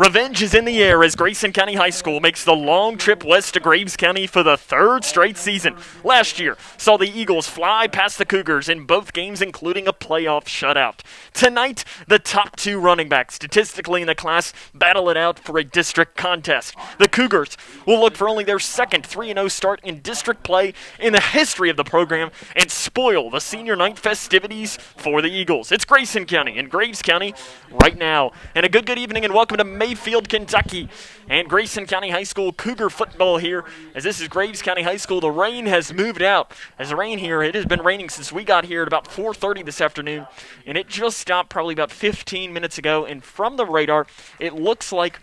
Revenge is in the air as Grayson County High School makes the long trip west to Graves County for the third straight season. Last year saw the Eagles fly past the Cougars in both games, including a playoff shutout. Tonight, the top two running backs statistically in the class battle it out for a district contest. The Cougars will look for only their second 3-0 start in district play in the history of the program and spoil the senior night festivities for the Eagles. It's Grayson County and Graves County right now. And a good evening and welcome to Mayfield, Kentucky, and Grayson County High School Cougar football here. As this is Graves County High School, the rain has moved out. As the rain here, it has been raining since we got here at about 4:30 this afternoon, and it just stopped probably about 15 minutes ago. And from the radar, it looks like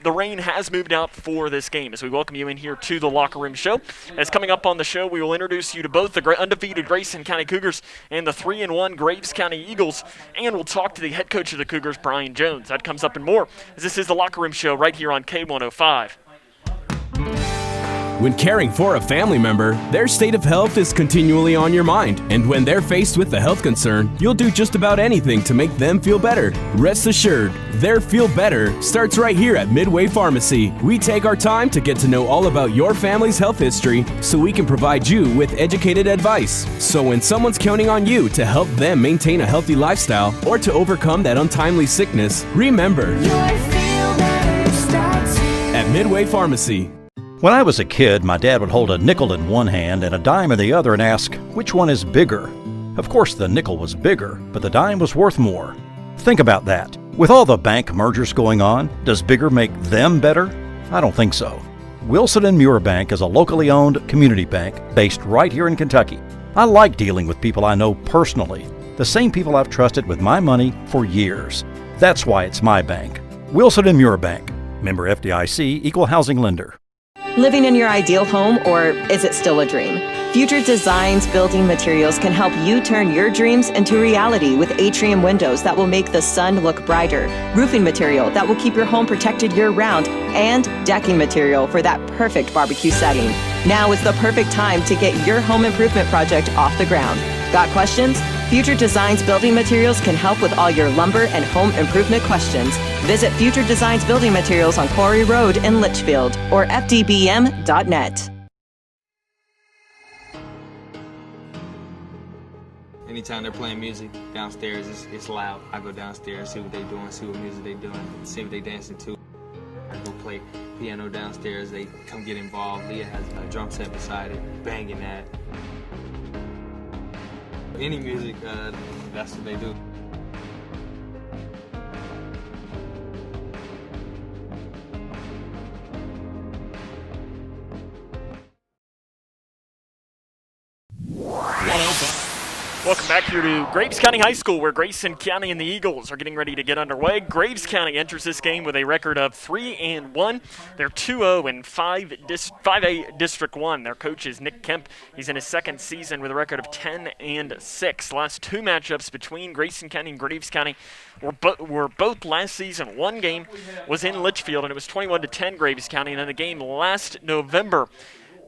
the rain has moved out for this game. As we welcome you in here to the Locker Room Show. As coming up on the show, we will introduce you to both the undefeated Grayson County Cougars and the 3-1 Graves County Eagles, and we'll talk to the head coach of the Cougars, Brian Jones. That comes up and more, as this is the Locker Room Show right here on K105. When caring for a family member, their state of health is continually on your mind. And when they're faced with a health concern, you'll do just about anything to make them feel better. Rest assured, their feel better starts right here at Midway Pharmacy. We take our time to get to know all about your family's health history so we can provide you with educated advice. So when someone's counting on you to help them maintain a healthy lifestyle or to overcome that untimely sickness, remember, your feel better starts here at Midway Pharmacy. When I was a kid, my dad would hold a nickel in one hand and a dime in the other and ask, which one is bigger? Of course, the nickel was bigger, but the dime was worth more. Think about that. With all the bank mergers going on, does bigger make them better? I don't think so. Wilson & Muir Bank is a locally owned community bank based right here in Kentucky. I like dealing with people I know personally, the same people I've trusted with my money for years. That's why it's my bank. Wilson & Muir Bank. Member FDIC, Equal Housing Lender. Living in your ideal home, or is it still a dream? Future Designs Building Materials can help you turn your dreams into reality with atrium windows that will make the sun look brighter, roofing material that will keep your home protected year-round, and decking material for that perfect barbecue setting. Now is the perfect time to get your home improvement project off the ground. Got questions? Future Designs Building Materials can help with all your lumber and home improvement questions. Visit Future Designs Building Materials on Quarry Road in Litchfield or fdbm.net. Anytime they're playing music downstairs, it's loud. I go downstairs, see what they're doing, see what music they're doing, see what they're dancing to. I go play piano downstairs, they come get involved. Leah has a drum set beside it, banging that. Any music, that's what they do. Welcome back here to Graves County High School, where Grayson County and the Eagles are getting ready to get underway. Graves County enters this game with a record of 3-1. They're 2-0 in 5A District 1. Their coach is Nick Kemp. He's in his second season with a record of 10-6. Last two matchups between Grayson County and Graves County were both last season. One game was in Litchfield, and it was 21-10 Graves County. And then the game last November,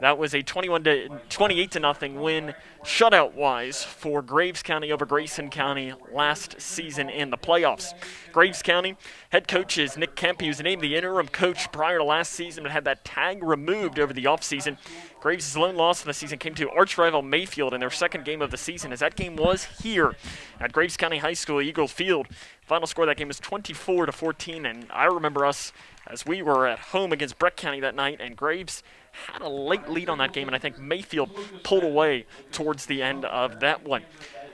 that was a 28-0 win, shutout-wise, for Graves County over Grayson County last season in the playoffs. Graves County head coach is Nick Kemp. He was named the interim coach prior to last season, but had that tag removed over the offseason. Graves' lone loss in the season came to arch-rival Mayfield in their second game of the season, as that game was here at Graves County High School, Eagle Field. Final score of that game was 24-14, and I remember us as we were at home against Breck County that night, and Graves had a late lead on that game, and I think Mayfield pulled away towards the end of that one.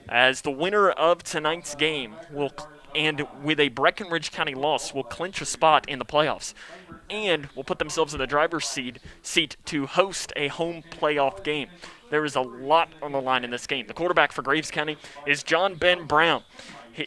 As the winner of tonight's game and with a Breckenridge County loss, will clinch a spot in the playoffs and will put themselves in the driver's seat to host a home playoff game. There is a lot on the line in this game. The quarterback for Graves County is John Ben Brown.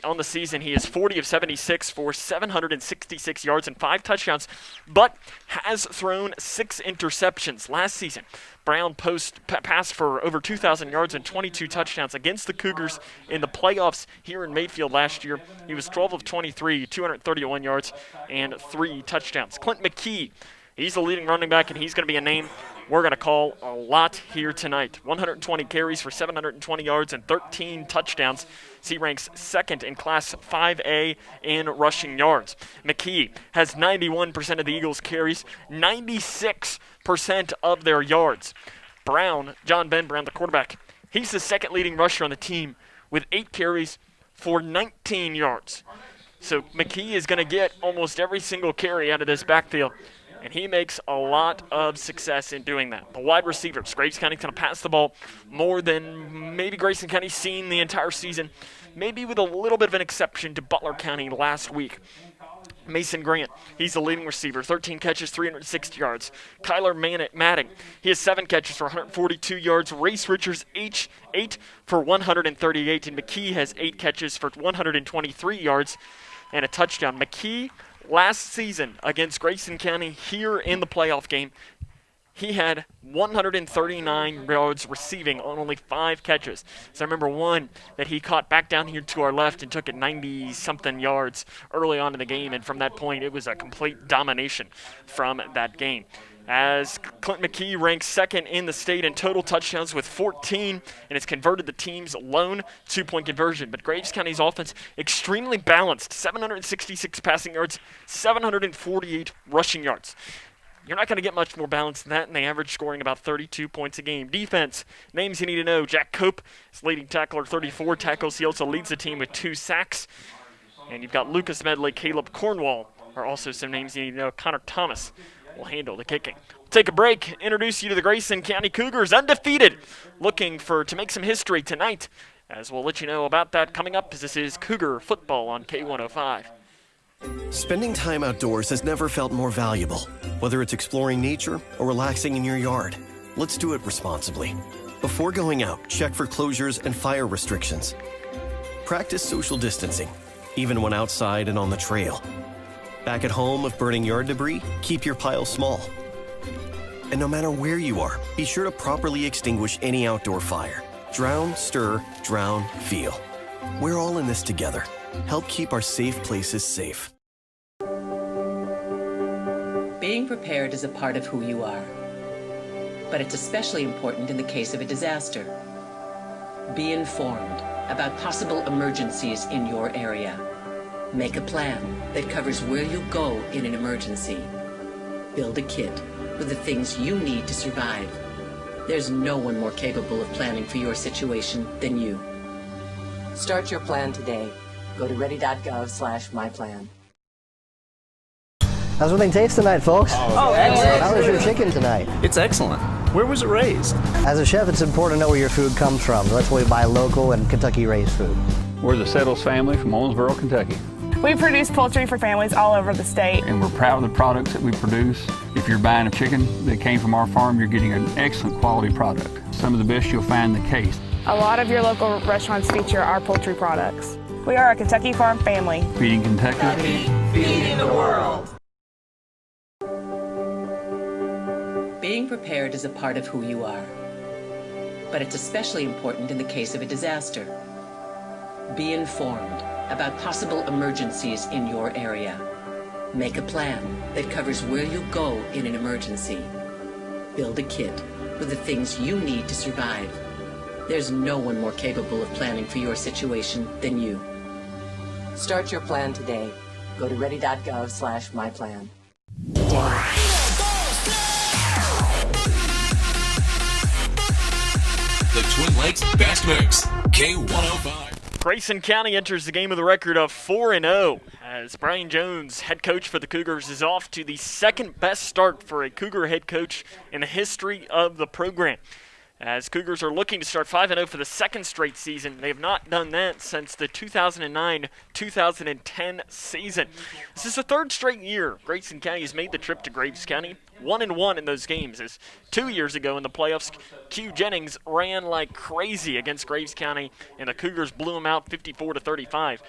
On the season, he is 40 of 76 for 766 yards and 5 touchdowns, but has thrown 6 interceptions. Last season, Brown passed for over 2,000 yards and 22 touchdowns against the Cougars in the playoffs here in Mayfield last year. He was 12 of 23, 231 yards and 3 touchdowns. Clint Mckee, he's the leading running back, and he's going to be a name we're going to call a lot here tonight. 120 carries for 720 yards and 13 touchdowns. He ranks second in Class 5A in rushing yards. McKee has 91% of the Eagles' carries, 96% of their yards. Brown, John Ben Brown, the quarterback, he's the second leading rusher on the team with 8 carries for 19 yards. So McKee is going to get almost every single carry out of this backfield, and he makes a lot of success in doing that. The wide receivers, Graves County's going to pass the ball more than maybe Grayson County's seen the entire season, maybe with a little bit of an exception to Butler County last week. Mason Grant, he's the leading receiver, 13 catches, 360 yards. Kyler Matting, he has 7 catches for 142 yards. Race Richards, 8 for 138, and McKee has 8 catches for 123 yards and a touchdown. McKee, last season against Grayson County here in the playoff game, he had 139 yards receiving on only 5 catches. So I remember one that he caught back down here to our left and took it 90-something yards early on in the game, and from that point it was a complete domination from that game. As Clint Mckee ranks second in the state in total touchdowns with 14, and has converted the team's lone 2-point conversion. But Graves County's offense extremely balanced, 766 passing yards, 748 rushing yards. You're not going to get much more balanced than that, and they average scoring about 32 points a game. Defense, names you need to know. Jack Cope is leading tackler, 34 tackles. He also leads the team with 2 sacks. And you've got Lucas Medley, Caleb Cornwall are also some names you need to know. Connor Thomas will handle the kicking. We'll take a break, introduce you to the Grayson County Cougars, undefeated, looking to make some history tonight, as we'll let you know about that coming up, as this is Cougar football on K105. Spending time outdoors has never felt more valuable. Whether it's exploring nature or relaxing in your yard, let's do it responsibly. Before going out, check for closures and fire restrictions. Practice social distancing, even when outside and on the trail. Back at home, if burning yard debris, keep your pile small. And no matter where you are, be sure to properly extinguish any outdoor fire. Drown, stir, drown, feel. We're all in this together. Help keep our safe places safe. Being prepared is a part of who you are, but it's especially important in the case of a disaster. Be informed about possible emergencies in your area. Make a plan that covers where you'll go in an emergency. Build a kit with the things you need to survive. There's no one more capable of planning for your situation than you. Start your plan today. Go to ready.gov/myplan. How's everything taste tonight, folks? Oh, excellent. How was your chicken tonight? It's excellent. Where was it raised? As a chef, it's important to know where your food comes from. That's why we buy local and Kentucky-raised food. We're the Settles family from Owensboro, Kentucky. We produce poultry for families all over the state. And we're proud of the products that we produce. If you're buying a chicken that came from our farm, you're getting an excellent quality product. Some of the best you'll find in the case. A lot of your local restaurants feature our poultry products. We are a Kentucky farm family. Feeding Kentucky. Feeding the world. Being prepared is a part of who you are, but it's especially important in the case of a disaster. Be informed about possible emergencies in your area. Make a plan that covers where you'll go in an emergency. Build a kit with the things you need to survive. There's no one more capable of planning for your situation than you. Start your plan today. Go to ready.gov/myplan. The Twin Lakes Best Mix, K105. Grayson County enters the game with a record of 4-0 as Brian Jones, head coach for the Cougars, is off to the second best start for a Cougar head coach in the history of the program. As Cougars are looking to start 5-0 for the second straight season. They have not done that since the 2009-2010 season. This is the third straight year Grayson County has made the trip to Graves County. 1-1 in those games, as 2 years ago in the playoffs, Q Jennings ran like crazy against Graves County, and the Cougars blew them out 54-35.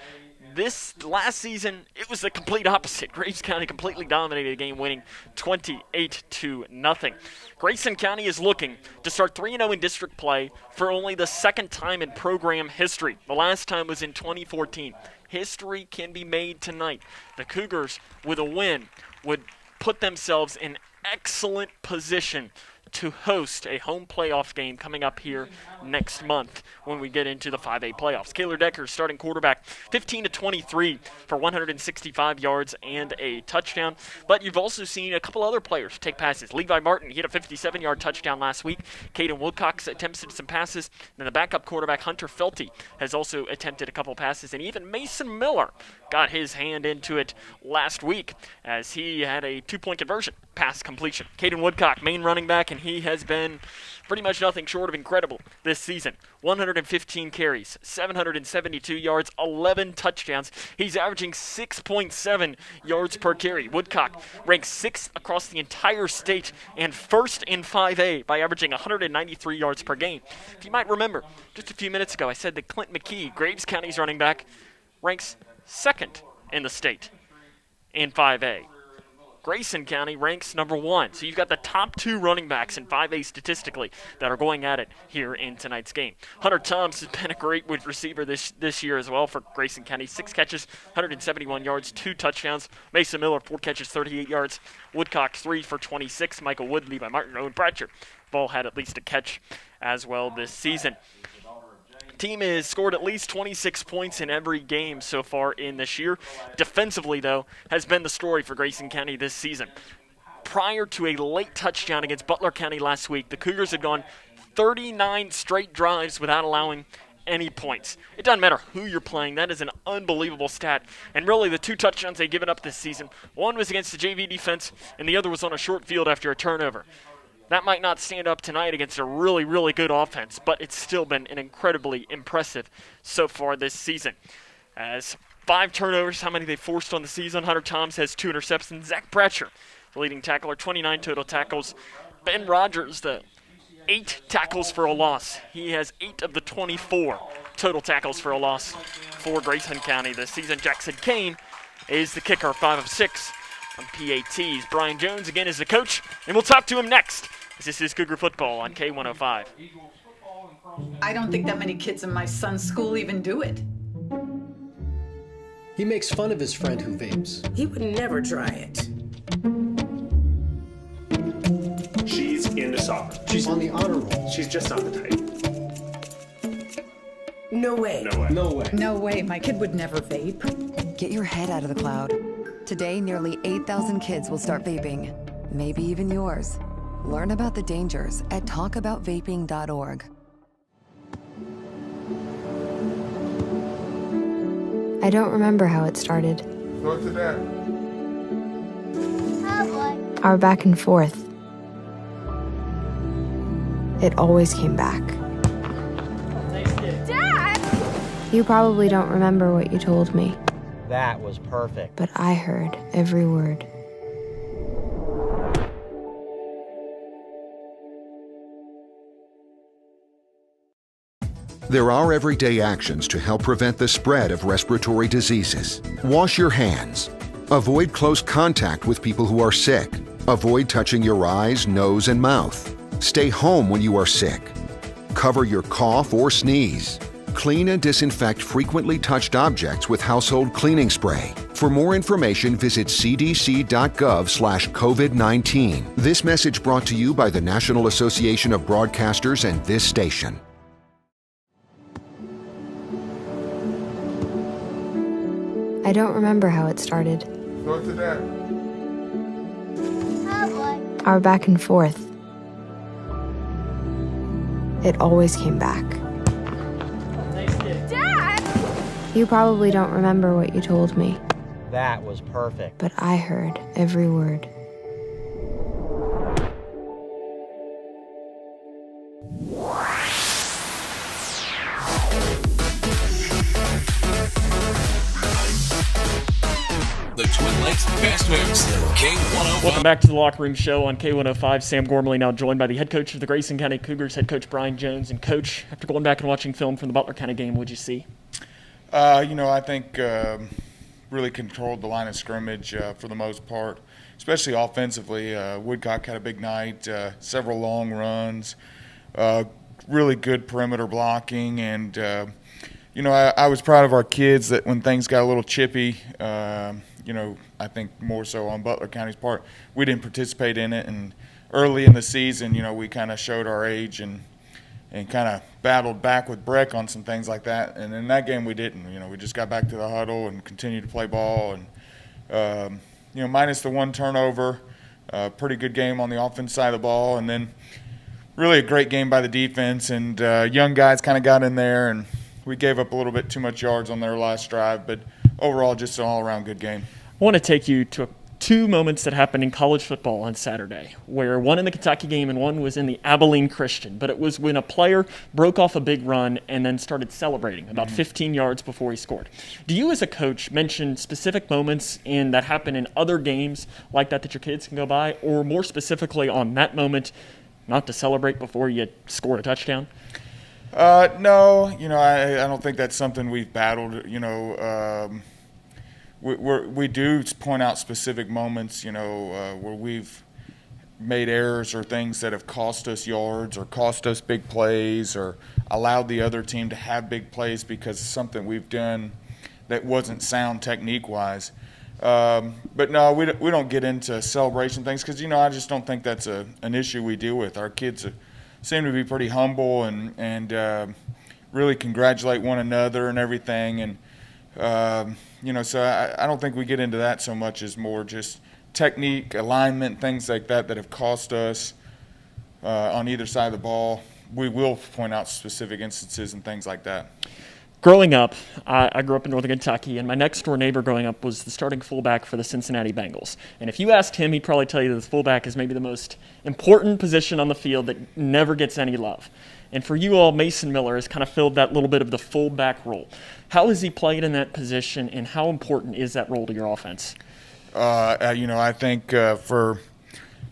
This last season, it was the complete opposite. Graves County completely dominated the game, winning 28-0. Grayson County is looking to start 3-0 in district play for only the second time in program history. The last time was in 2014. History can be made tonight. The Cougars, with a win, would put themselves in excellent position to host a home playoff game coming up here next month when we get into the 5A playoffs. Kaylor Decker, starting quarterback, 15-23 for 165 yards and a touchdown. But you've also seen a couple other players take passes. Levi Martin, he had a 57-yard touchdown last week. Caden Woodcock attempted some passes. And the backup quarterback, Hunter Felty, has also attempted a couple passes. And even Mason Miller got his hand into it last week as he had a 2-point conversion pass completion. Caden Woodcock, main running back, and he has been pretty much nothing short of incredible this season. 115 carries, 772 yards, 11 touchdowns. He's averaging 6.7 yards per carry. Woodcock ranks 6th across the entire state and 1st in 5A by averaging 193 yards per game. If you might remember, just a few minutes ago I said that Clint Mckee, Graves County's running back, ranks 2nd in the state in 5A. Grayson County ranks number 1. So you've got the top 2 running backs in 5A statistically that are going at it here in tonight's game. Hunter Thomas has been a great wide receiver this year as well for Grayson County. 6 catches, 171 yards, 2 touchdowns. Mason Miller, 4 catches, 38 yards. Woodcock, 3 for 26. Michael Wood, Levi Martin, Owen Bratcher have all had at least a catch as well this season. Team has scored at least 26 points in every game so far in this year. Defensively, though, has been the story for Grayson County this season. Prior to a late touchdown against Butler County last week, the Cougars had gone 39 straight drives without allowing any points. It doesn't matter who you're playing. That is an unbelievable stat. And really, the 2 touchdowns they've given up this season, one was against the JV defense, and the other was on a short field after a turnover. That might not stand up tonight against a really, really good offense, but it's still been an incredibly impressive so far this season. As 5 turnovers, how many they forced on the season. Hunter Thomas has 2 interceptions. Zach Bratcher, the leading tackler, 29 total tackles. Ben Rogers, the 8 tackles for a loss. He has 8 of the 24 total tackles for a loss for Grayson County this season. Jackson Kane is the kicker, 5 of 6 on PATs. Brian Jones again is the coach, and we'll talk to him next. This is Cougar Football on K105. I don't think that many kids in my son's school even do it. He makes fun of his friend who vapes. He would never try it. She's into soccer. She's on the honor roll. She's just not the type. No way. No way. No way. No way, my kid would never vape. Get your head out of the cloud. Today, nearly 8,000 kids will start vaping. Maybe even yours. Learn about the dangers at talkaboutvaping.org. I don't remember how it started. Go to that. Our back and forth. It always came back. Dad! You probably don't remember what you told me, That was perfect. but I heard every word. There are everyday actions to help prevent the spread of respiratory diseases. Wash your hands. Avoid close contact with people who are sick. Avoid touching your eyes, nose, and mouth. Stay home when you are sick. Cover your cough or sneeze. Clean and disinfect frequently touched objects with household cleaning spray. For more information, visit cdc.gov/COVID-19. This message brought to you by the National Association of Broadcasters and this station. I don't remember how it started. Go to that. Our back and forth. It always came back. Dad! You probably don't remember what you told me, That was perfect. but I heard every word. The Twin Lakes Best Mix, K105. Welcome back to the Locker Room Show on K105. Sam Gormley now joined by the head coach of the Grayson County Cougars, head coach Brian Jones. And Coach, after going back and watching film from the Butler County game, what'd you see? I think really controlled the line of scrimmage for the most part, especially offensively. Woodcock had a big night, several long runs, really good perimeter blocking, and I was proud of our kids that when things got a little chippy, I think more so on Butler County's part, we didn't participate in it, and early in the season, we kind of showed our age and kind of battled back with Breck on some things like that. And in that game we didn't. We just got back to the huddle and continued to play ball. And, minus the one turnover, pretty good game on the offense side of the ball. And then really a great game by the defense. And young guys kind of got in there, and we gave up a little bit too much yards on their last drive. But overall, just an all-around good game. I want to take you to two moments that happened in college football on Saturday, where one in the Kentucky game and one was in the Abilene Christian. But it was when a player broke off a big run and then started celebrating about 15 yards before he scored. Do you as a coach mention specific moments that happen in other games like that your kids can go by, or more specifically on that moment, not to celebrate before you score a touchdown? No, I don't think that's something we've battled, We do point out specific moments, where we've made errors or things that have cost us yards or cost us big plays or allowed the other team to have big plays because of something we've done that wasn't sound technique-wise. But no, we don't get into celebration things because, I just don't think that's an issue we deal with. Our kids seem to be pretty humble and really congratulate one another and everything. And so I don't think we get into that so much as more just technique, alignment, things like that have cost us on either side of the ball. We will point out specific instances and things like that. Growing up, I grew up in northern Kentucky, and my next-door neighbor growing up was the starting fullback for the Cincinnati Bengals. And if you asked him, he'd probably tell you that the fullback is maybe the most important position on the field that never gets any love. And for you all, Mason Miller has kind of filled that little bit of the fullback role. How has he played in that position, and how important is that role to your offense? I think for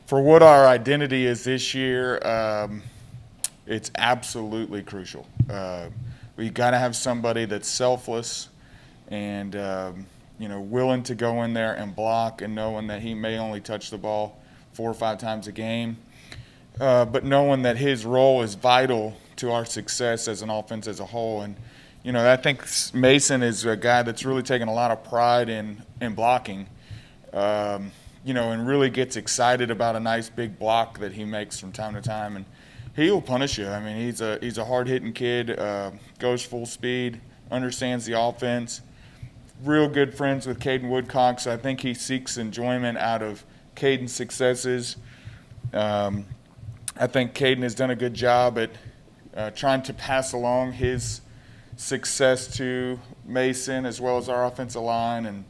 what our identity is this year, it's absolutely crucial. We got to have somebody that's selfless and willing to go in there and block, and knowing that he may only touch the ball 4 or 5 times a game, but knowing that his role is vital to our success as an offense as a whole. And I think Mason is a guy that's really taken a lot of pride in blocking, and really gets excited about a nice big block that he makes from time to time. And he'll punish you. I mean, he's a hard-hitting kid, goes full speed, understands the offense. Real good friends with Caden Woodcock, so I think he seeks enjoyment out of Caden's successes. I think Caden has done a good job at trying to pass along his success to Mason as well as our offensive line,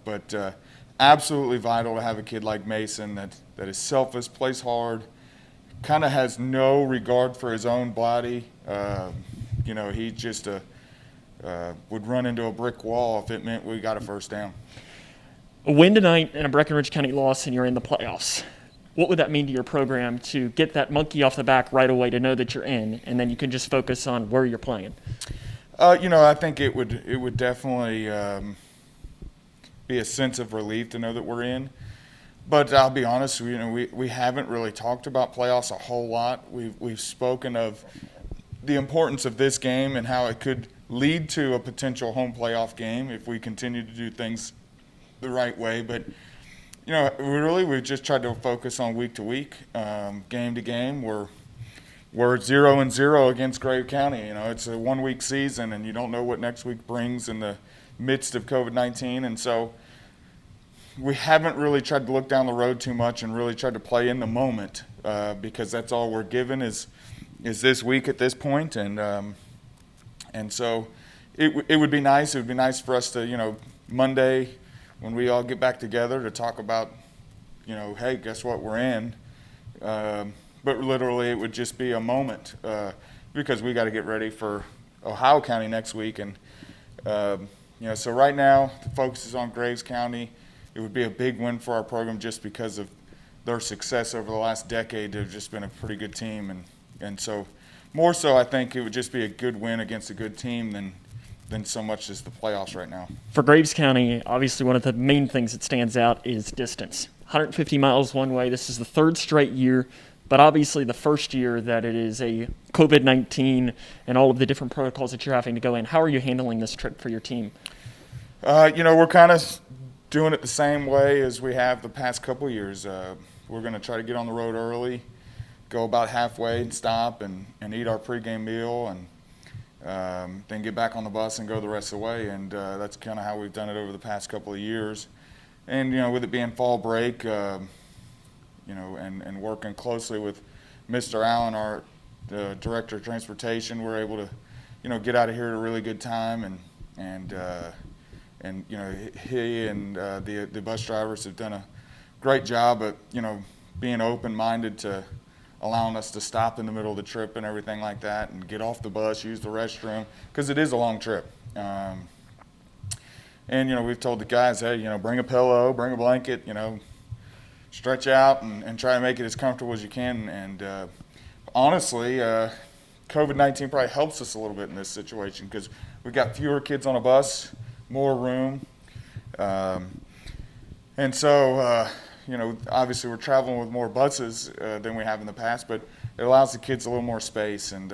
but absolutely vital to have a kid like Mason that is selfless, plays hard, kind of has no regard for his own body. He just would run into a brick wall if it meant we got a first down. A win tonight and a Breckinridge County loss, and you're in the playoffs. What would that mean to your program to get that monkey off the back right away, to know that you're in, and then you can just focus on where you're playing? I think it would definitely be a sense of relief to know that we're in. But I'll be honest, we haven't really talked about playoffs a whole lot. We've spoken of the importance of this game and how it could lead to a potential home playoff game if we continue to do things the right way. But we've just tried to focus on week to week, game to game. We're 0-0 against Grayson County. It's a 1-week season, and you don't know what next week brings in the midst of COVID-19, and so we haven't really tried to look down the road too much and really tried to play in the moment, because that's all we're given is this week at this point, and so it would be nice. It would be nice for us to Monday when we all get back together to talk about hey, guess what, we're in. But literally it would just be a moment, because we got to get ready for Ohio County next week, and so right now the focus is on Graves County. It would be a big win for our program just because of their success over the last decade. They've just been a pretty good team, and so more so I think it would just be a good win against a good team than so much as the playoffs right now. For Graves County, obviously one of the main things that stands out is distance. 150 miles one way. This is the third straight year, but obviously the first year that it is a COVID-19 and all of the different protocols that you're having to go in. How are you handling this trip for your team? We're kind of doing it the same way as we have the past couple years. We're going to try to get on the road early, go about halfway and stop and eat our pregame meal, and then get back on the bus and go the rest of the way. And that's kind of how we've done it over the past couple of years. And, with it being fall break, and working closely with Mr. Allen, our Director of Transportation, we're able to, get out of here at a really good time. And he and the bus drivers have done a great job at, being open-minded to allowing us to stop in the middle of the trip and everything like that, and get off the bus, use the restroom, because it is a long trip. And, we've told the guys, hey, bring a pillow, bring a blanket, stretch out and try to make it as comfortable as you can. And honestly, COVID-19 probably helps us a little bit in this situation, because we've got fewer kids on a bus, more room. And so, obviously we're traveling with more buses than we have in the past, but it allows the kids a little more space. And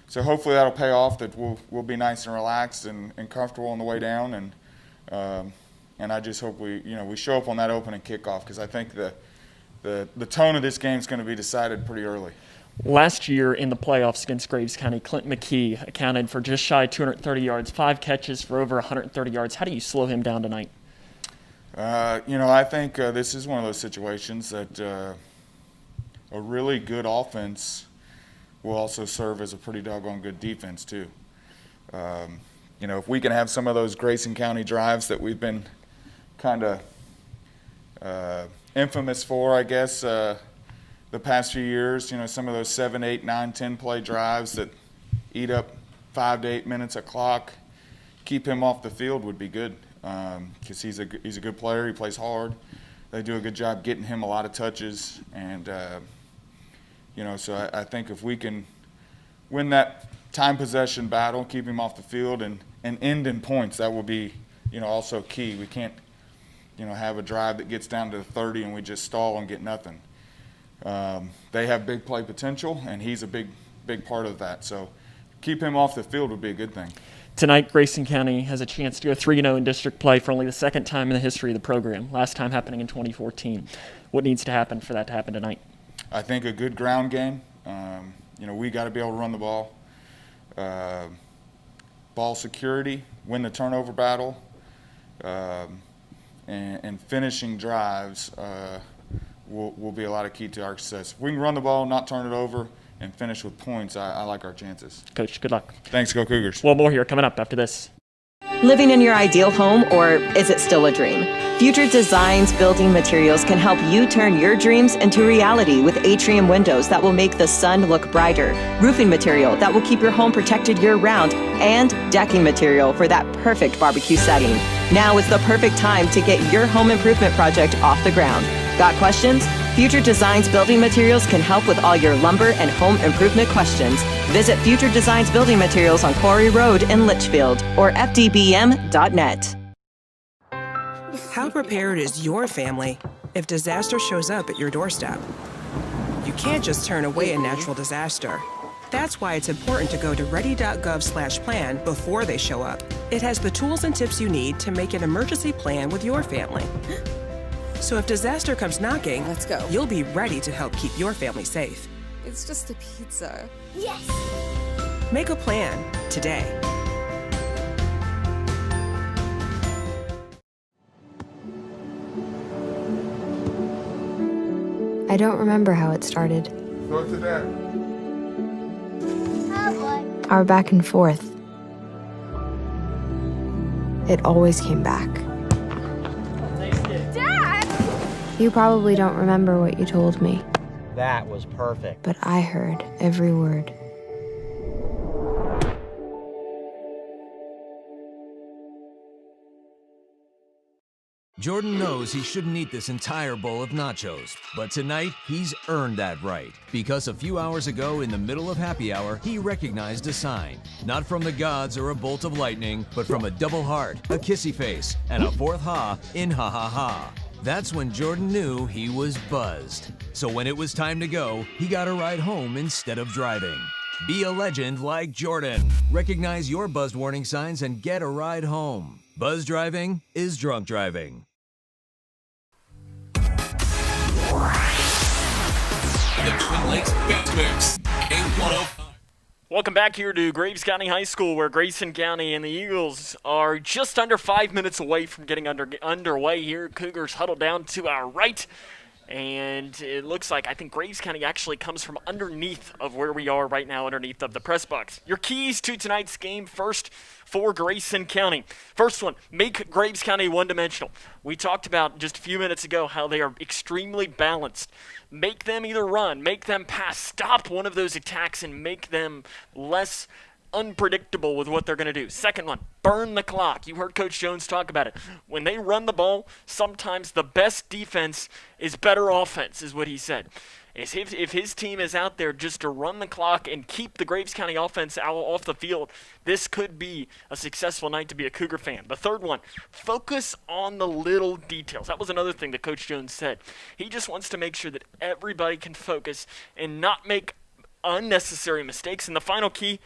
so hopefully that'll pay off, that we'll be nice and relaxed and comfortable on the way down. And I just hope we show up on that opening kickoff, because I think the tone of this game is going to be decided pretty early. Last year in the playoffs against Graves County, Clint Mckee accounted for just shy of 230 yards, 5 catches for over 130 yards. How do you slow him down tonight? I think this is one of those situations that a really good offense will also serve as a pretty doggone good defense too. If we can have some of those Grayson County drives that we've been kind of infamous for, I guess, the past few years, some of those 7, 8, 9, 10 play drives that eat up 5 to 8 minutes a clock, keep him off the field would be good, because he's a good player. He plays hard. They do a good job getting him a lot of touches, and so I think if we can win that time possession battle, keep him off the field, and end in points, that will be also key. We can't have a drive that gets down to 30 and we just stall and get nothing. They have big play potential, and he's a big part of that. So keep him off the field would be a good thing. Tonight, Grayson County has a chance to go 3-0 in district play for only the second time in the history of the program, last time happening in 2014. What needs to happen for that to happen tonight? I think a good ground game. We got to be able to run the ball. Ball security, win the turnover battle, and finishing drives will be a lot of key to our success. If we can run the ball, not turn it over, and finish with points, I like our chances. Coach, good luck. Thanks, go Cougars. Well, more here coming up after this. Living in your ideal home, or is it still a dream? Future Designs Building Materials can help you turn your dreams into reality with atrium windows that will make the sun look brighter, roofing material that will keep your home protected year-round, and decking material for that perfect barbecue setting. Now is the perfect time to get your home improvement project off the ground. Got questions? Future Designs Building Materials can help with all your lumber and home improvement questions. Visit Future Designs Building Materials on Quarry Road in Litchfield or fdbm.net. How prepared is your family if disaster shows up at your doorstep? You can't just turn away a natural disaster. That's why it's important to go to ready.gov/plan before they show up. It has the tools and tips you need to make an emergency plan with your family. So if disaster comes knocking, let's go. You'll be ready to help keep your family safe. It's just a pizza. Yes! Make a plan today. I don't remember how it started. Go to that. Our back and forth. It always came back. Dad! You probably don't remember what you told me, That was perfect. but I heard every word. Jordan knows he shouldn't eat this entire bowl of nachos, but tonight he's earned that right. Because a few hours ago in the middle of happy hour, he recognized a sign. Not from the gods or a bolt of lightning, but from a double heart, a kissy face, and a fourth ha in ha ha ha. That's when Jordan knew he was buzzed. So when it was time to go, he got a ride home instead of driving. Be a legend like Jordan. Recognize your buzzed warning signs and get a ride home. Buzz driving is drunk driving. the Twin Lakes Best Mix, K105. Welcome back here to Graves County High School, where Grayson County and the Eagles are just under 5 minutes away from getting underway here. Cougars huddled down to our right, and it looks like I think Graves County actually comes from underneath of where we are right now, underneath of the press box. Your keys to tonight's game, first for Grayson County. First one, make Graves County one-dimensional. We talked about just a few minutes ago how they are extremely balanced. Make them either run, make them pass, stop one of those attacks and make them less unpredictable with what they're going to do. Second one, burn the clock. You heard Coach Jones talk about it. When they run the ball, sometimes the best defense is better offense, is what he said. If his team is out there just to run the clock and keep the Graves County offense out off the field, this could be a successful night to be a Cougar fan. The third one, focus on the little details. That was another thing that Coach Jones said. He just wants to make sure that everybody can focus and not make unnecessary mistakes. And the final key,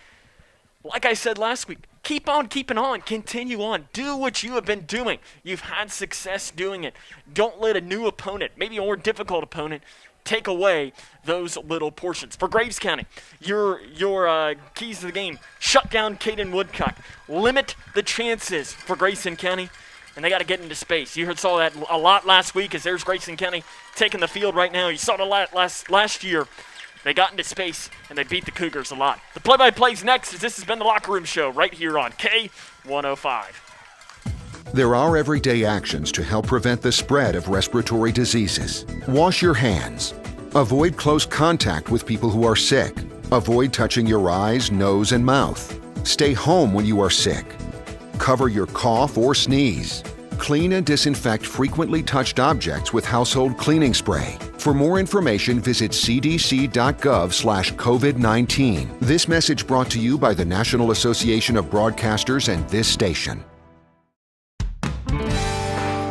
like I said last week, keep on keeping on. Continue on. Do what you have been doing. You've had success doing it. Don't let a new opponent, maybe a more difficult opponent, take away those little portions. For Graves County, your keys to the game, shut down Caden Woodcock. Limit the chances for Grayson County, and they got to get into space. You saw that a lot last week as there's Grayson County taking the field right now. You saw it a lot last year. They got into space, and they beat the Cougars a lot. The play-by-play's next, as this has been the Locker Room Show right here on K105. There are everyday actions to help prevent the spread of respiratory diseases. Wash your hands. Avoid close contact with people who are sick. Avoid touching your eyes, nose, and mouth. Stay home when you are sick. Cover your cough or sneeze. Clean and disinfect frequently touched objects with household cleaning spray. For more information, visit cdc.gov/COVID-19. This message brought to you by the National Association of Broadcasters and this station.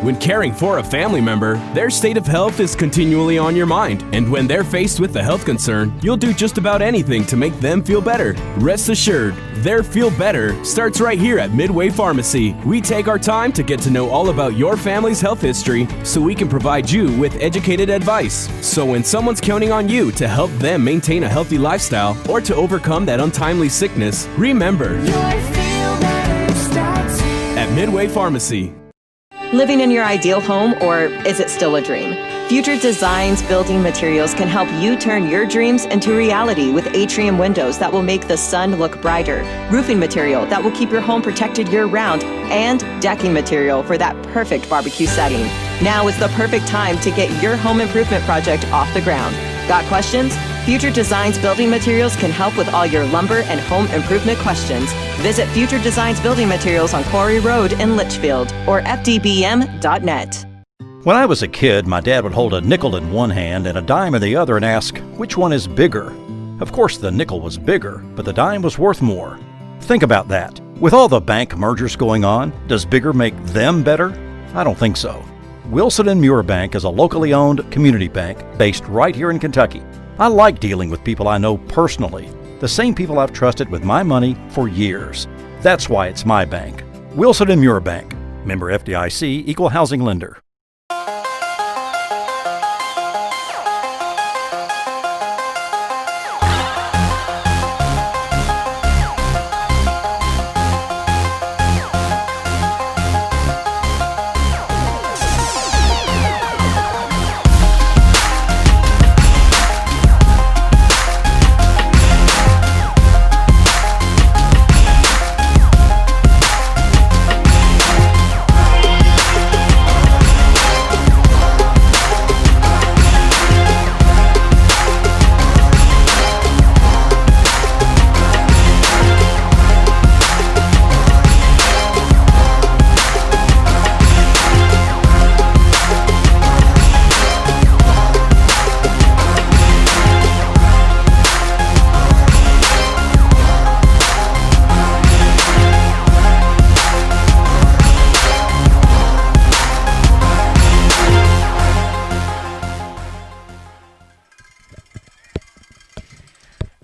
When caring for a family member, their state of health is continually on your mind. And when they're faced with a health concern, you'll do just about anything to make them feel better. Rest assured, their feel better starts right here at Midway Pharmacy. We take our time to get to know all about your family's health history so we can provide you with educated advice. So when someone's counting on you to help them maintain a healthy lifestyle or to overcome that untimely sickness, remember, your feel better starts here at Midway Pharmacy. Living in your ideal home, or is it still a dream? Future Designs Building Materials can help you turn your dreams into reality with atrium windows that will make the sun look brighter, roofing material that will keep your home protected year-round, and decking material for that perfect barbecue setting. Now is the perfect time to get your home improvement project off the ground. Got questions? Future Designs Building Materials can help with all your lumber and home improvement questions. Visit Future Designs Building Materials on Quarry Road in Litchfield or fdbm.net. When I was a kid, my dad would hold a nickel in one hand and a dime in the other and ask, which one is bigger? Of course, the nickel was bigger, but the dime was worth more. Think about that. With all the bank mergers going on, does bigger make them better? I don't think so. Wilson & Muir Bank is a locally owned community bank based right here in Kentucky. I like dealing with people I know personally, the same people I've trusted with my money for years. That's why it's my bank. Wilson & Muir Bank. Member FDIC, Equal Housing Lender.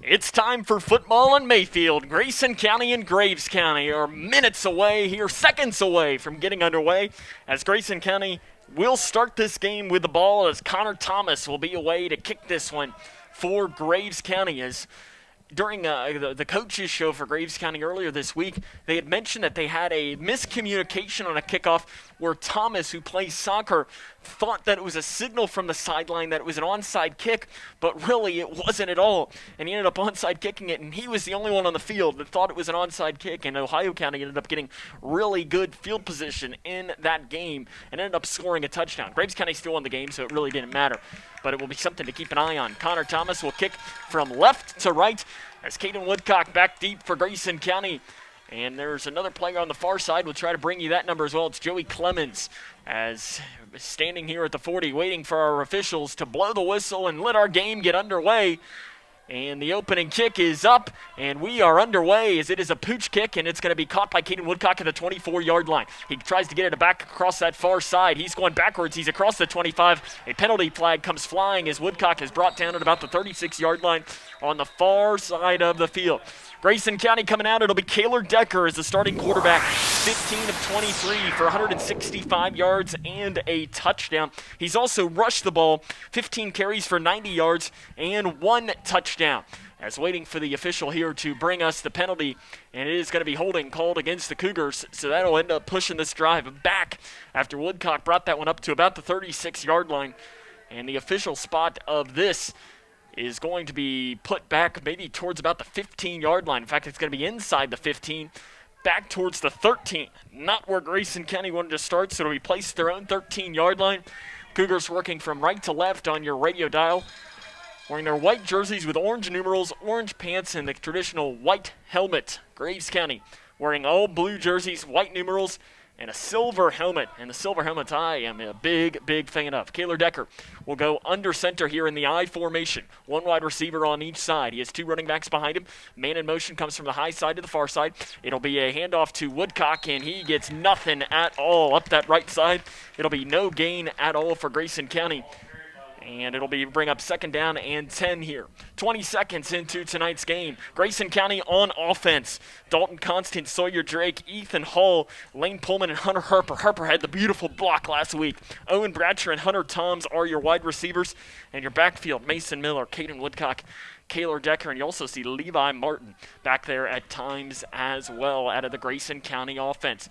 It's time for football in Mayfield. Grayson County and Graves County are minutes away here, seconds away from getting underway, as Grayson County will start this game with the ball as Connor Thomas will be away to kick this one for Graves County. As during the coaches show for Graves County earlier this week, they had mentioned that they had a miscommunication on a kickoff where Thomas, who plays soccer, thought that it was a signal from the sideline that it was an onside kick, but really it wasn't at all. And he ended up onside kicking it, and he was the only one on the field that thought it was an onside kick, and Ohio County ended up getting really good field position in that game and ended up scoring a touchdown. Graves County still won the game, so it really didn't matter, but it will be something to keep an eye on. Connor Thomas will kick from left to right as Caden Woodcock back deep for Grayson County. And there's another player on the far side. We'll try to bring you that number as well. It's Joey Clemens, as standing here at the 40, waiting for our officials to blow the whistle and let our game get underway. And the opening kick is up, and we are underway as it is a pooch kick, and it's going to be caught by Caden Woodcock at the 24-yard line. He tries to get it back across that far side. He's going backwards. He's across the 25. A penalty flag comes flying as Woodcock is brought down at about the 36-yard line on the far side of the field. Grayson County coming out. It'll be Kaylor Decker as the starting quarterback. 15 of 23 for 165 yards and a touchdown. He's also rushed the ball, 15 carries for 90 yards and 1 touchdown. As waiting for the official here to bring us the penalty, and it is going to be holding called against the Cougars, so that'll end up pushing this drive back after Woodcock brought that one up to about the 36-yard line. And the official spot of this is going to be put back maybe towards about the 15-yard line. In fact, it's going to be inside the 15, back towards the 13. Not where Grayson County wanted to start, so it'll be placed at their own 13-yard line. Cougars working from right to left on your radio dial, wearing their white jerseys with orange numerals, orange pants, and the traditional white helmet. Graves County wearing all blue jerseys, white numerals, and a silver helmet. And the silver helmet I am a big, big fan of. Kaylor Decker will go under center here in the I formation. One wide receiver on each side. He has 2 running backs behind him. Man in motion comes from the high side to the far side. It'll be a handoff to Woodcock, and he gets nothing at all up that right side. It'll be no gain at all for Grayson County. And it'll be bring up 2nd down and 10 here. 20 seconds into tonight's game. Grayson County on offense. Dalton Constant, Sawyer Drake, Ethan Hall, Lane Pullman, and Hunter Harper. Harper had the beautiful block last week. Owen Bratcher and Hunter Toms are your wide receivers. And your backfield, Mason Miller, Caden Woodcock, Kaylor Decker, and you also see Levi Martin back there at times as well out of the Grayson County offense.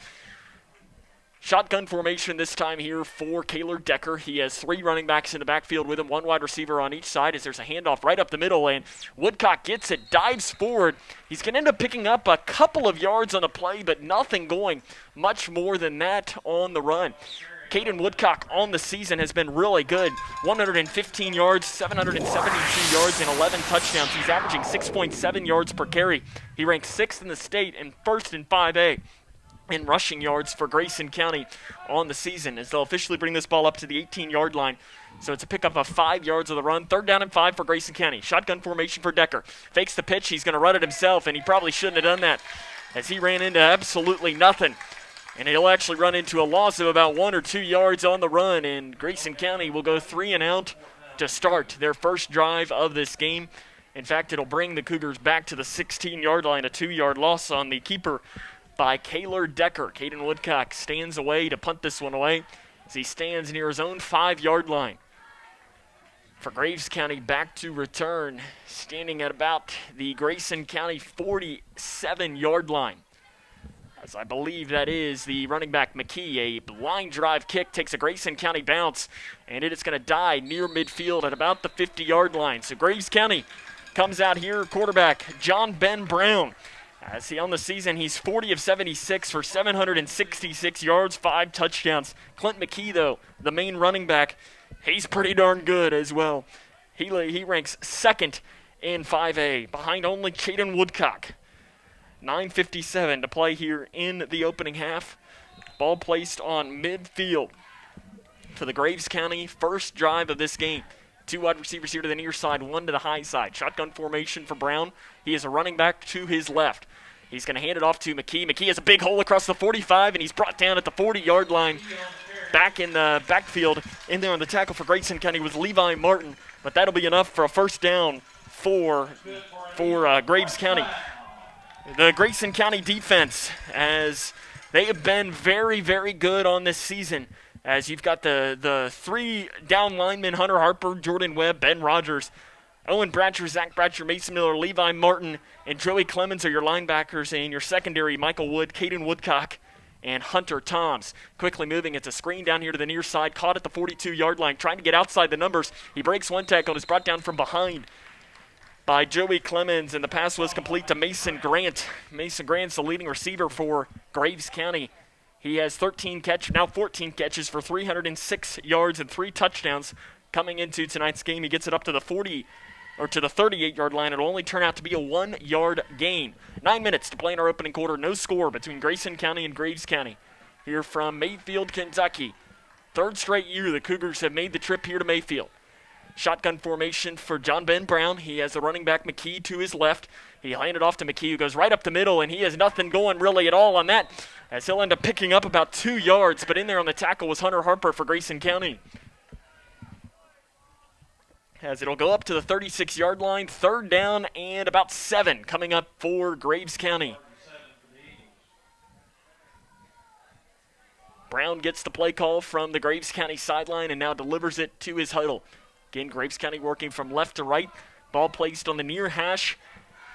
Shotgun formation this time here for Kaylor Decker. He has 3 running backs in the backfield with him, 1 wide receiver on each side as there's a handoff right up the middle, and Woodcock gets it, dives forward. He's going to end up picking up a couple of yards on the play, but nothing going much more than that on the run. Caden Woodcock on the season has been really good. 115 yards, 772 yards, and 11 touchdowns. He's averaging 6.7 yards per carry. He ranks 6th in the state and 1st in 5A. In rushing yards for Grayson County on the season as they'll officially bring this ball up to the 18-yard line. So it's a pickup of 5 yards of the run. 3rd down and 5 for Grayson County. Shotgun formation for Decker. Fakes the pitch. He's going to run it himself, and he probably shouldn't have done that as he ran into absolutely nothing. And he'll actually run into a loss of about 1 or 2 yards on the run, and Grayson County will go 3 and out to start their first drive of this game. In fact, it'll bring the Cougars back to the 16-yard line, a 2-yard loss on the keeper by Kaylor Decker. Caden Woodcock stands away to punt this one away as he stands near his own 5-yard line. For Graves County back to return, standing at about the Grayson County 47-yard line. As I believe that is the running back Mckee. A line drive kick takes a Grayson County bounce, and it is going to die near midfield at about the 50-yard line. So Graves County comes out here, quarterback John Ben Brown. As he on the season, he's 40 of 76 for 766 yards, 5 touchdowns. Clint Mckee, though, the main running back, he's pretty darn good as well. He ranks 2nd in 5A, behind only Caden Woodcock. 9:57 to play here in the opening half. Ball placed on midfield for the Graves County first drive of this game. 2 wide receivers here to the near side, 1 to the high side. Shotgun formation for Brown. He is a running back to his left. He's going to hand it off to Mckee. Mckee has a big hole across the 45, and he's brought down at the 40-yard line. Back in the backfield, in there on the tackle for Grayson County was Levi Martin, but that'll be enough for a first down for Graves County. The Grayson County defense, as they have been very, very good on this season, as you've got the 3 down linemen, Hunter Harper, Jordan Webb, Ben Rogers. Owen Bratcher, Zach Bratcher, Mason Miller, Levi Martin, and Joey Clemens are your linebackers, and your secondary, Michael Wood, Caden Woodcock, and Hunter Toms. Quickly moving, it's a screen down here to the near side, caught at the 42-yard line, trying to get outside the numbers. He breaks one tackle and is brought down from behind by Joey Clemens, and the pass was complete to Mason Grant. Mason Grant's the leading receiver for Graves County. He has 14 catches for 306 yards and 3 touchdowns coming into tonight's game. He gets it up to the 38-yard line. It'll only turn out to be a 1-yard gain. 9 minutes to play in our opening quarter. No score between Grayson County and Graves County. Here from Mayfield, Kentucky. Third straight year the Cougars have made the trip here to Mayfield. Shotgun formation for John Ben Brown. He has the running back McKee to his left. He handed off to McKee, who goes right up the middle, and he has nothing going really at all on that, as he'll end up picking up about 2 yards. But in there on the tackle was Hunter Harper for Grayson County. As it'll go up to the 36-yard line, 3rd down and about 7 coming up for Graves County. Brown gets the play call from the Graves County sideline and now delivers it to his huddle. Again, Graves County working from left to right. Ball placed on the near hash,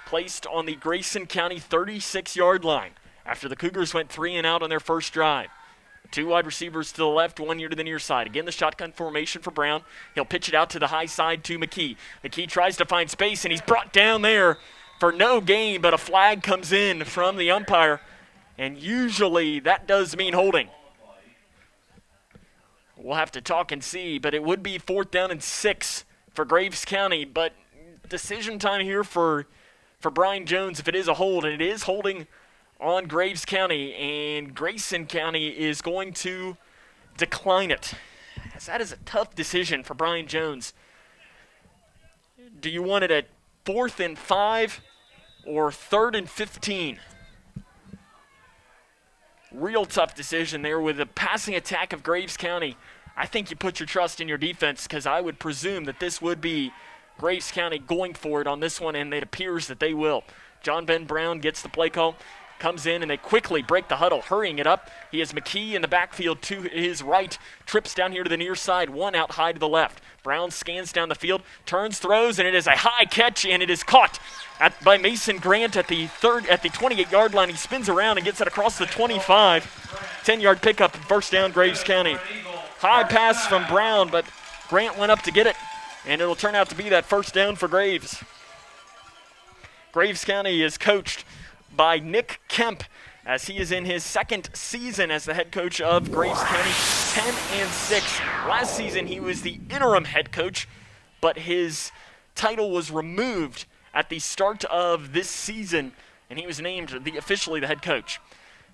placed on the Grayson County 36-yard line after the Cougars went 3 and out on their first drive. 2 wide receivers to the left, 1 to the near side. Again, the shotgun formation for Brown. He'll pitch it out to the high side to McKee. McKee tries to find space, and he's brought down there for no gain, but a flag comes in from the umpire, and usually that does mean holding. We'll have to talk and see, but it would be 4th down and 6 for Graves County. But decision time here for Brian Jones if it is a hold, and it is holding on Graves County, and Grayson County is going to decline it. As that is a tough decision for Brian Jones. Do you want it at 4th and 5 or 3rd and 15? Real tough decision there with the passing attack of Graves County. I think you put your trust in your defense, because I would presume that this would be Graves County going for it on this one, and it appears that they will. John Ben Brown gets the play call, comes in, and they quickly break the huddle, hurrying it up. He has McKee in the backfield to his right, trips down here to the near side, 1 out high to the left. Brown scans down the field, turns, throws, and it is a high catch, and it is caught by Mason Grant at the 28-yard line. He spins around and gets it across the 25. 10-yard pickup and 1st down, Graves County. High pass from Brown, but Grant went up to get it, and it'll turn out to be that 1st down for Graves. Graves County is coached by Nick Kemp, as he is in his 2nd season as the head coach of Graves County, 10 and 6. Last season he was the interim head coach, but his title was removed at the start of this season, and he was named officially the head coach.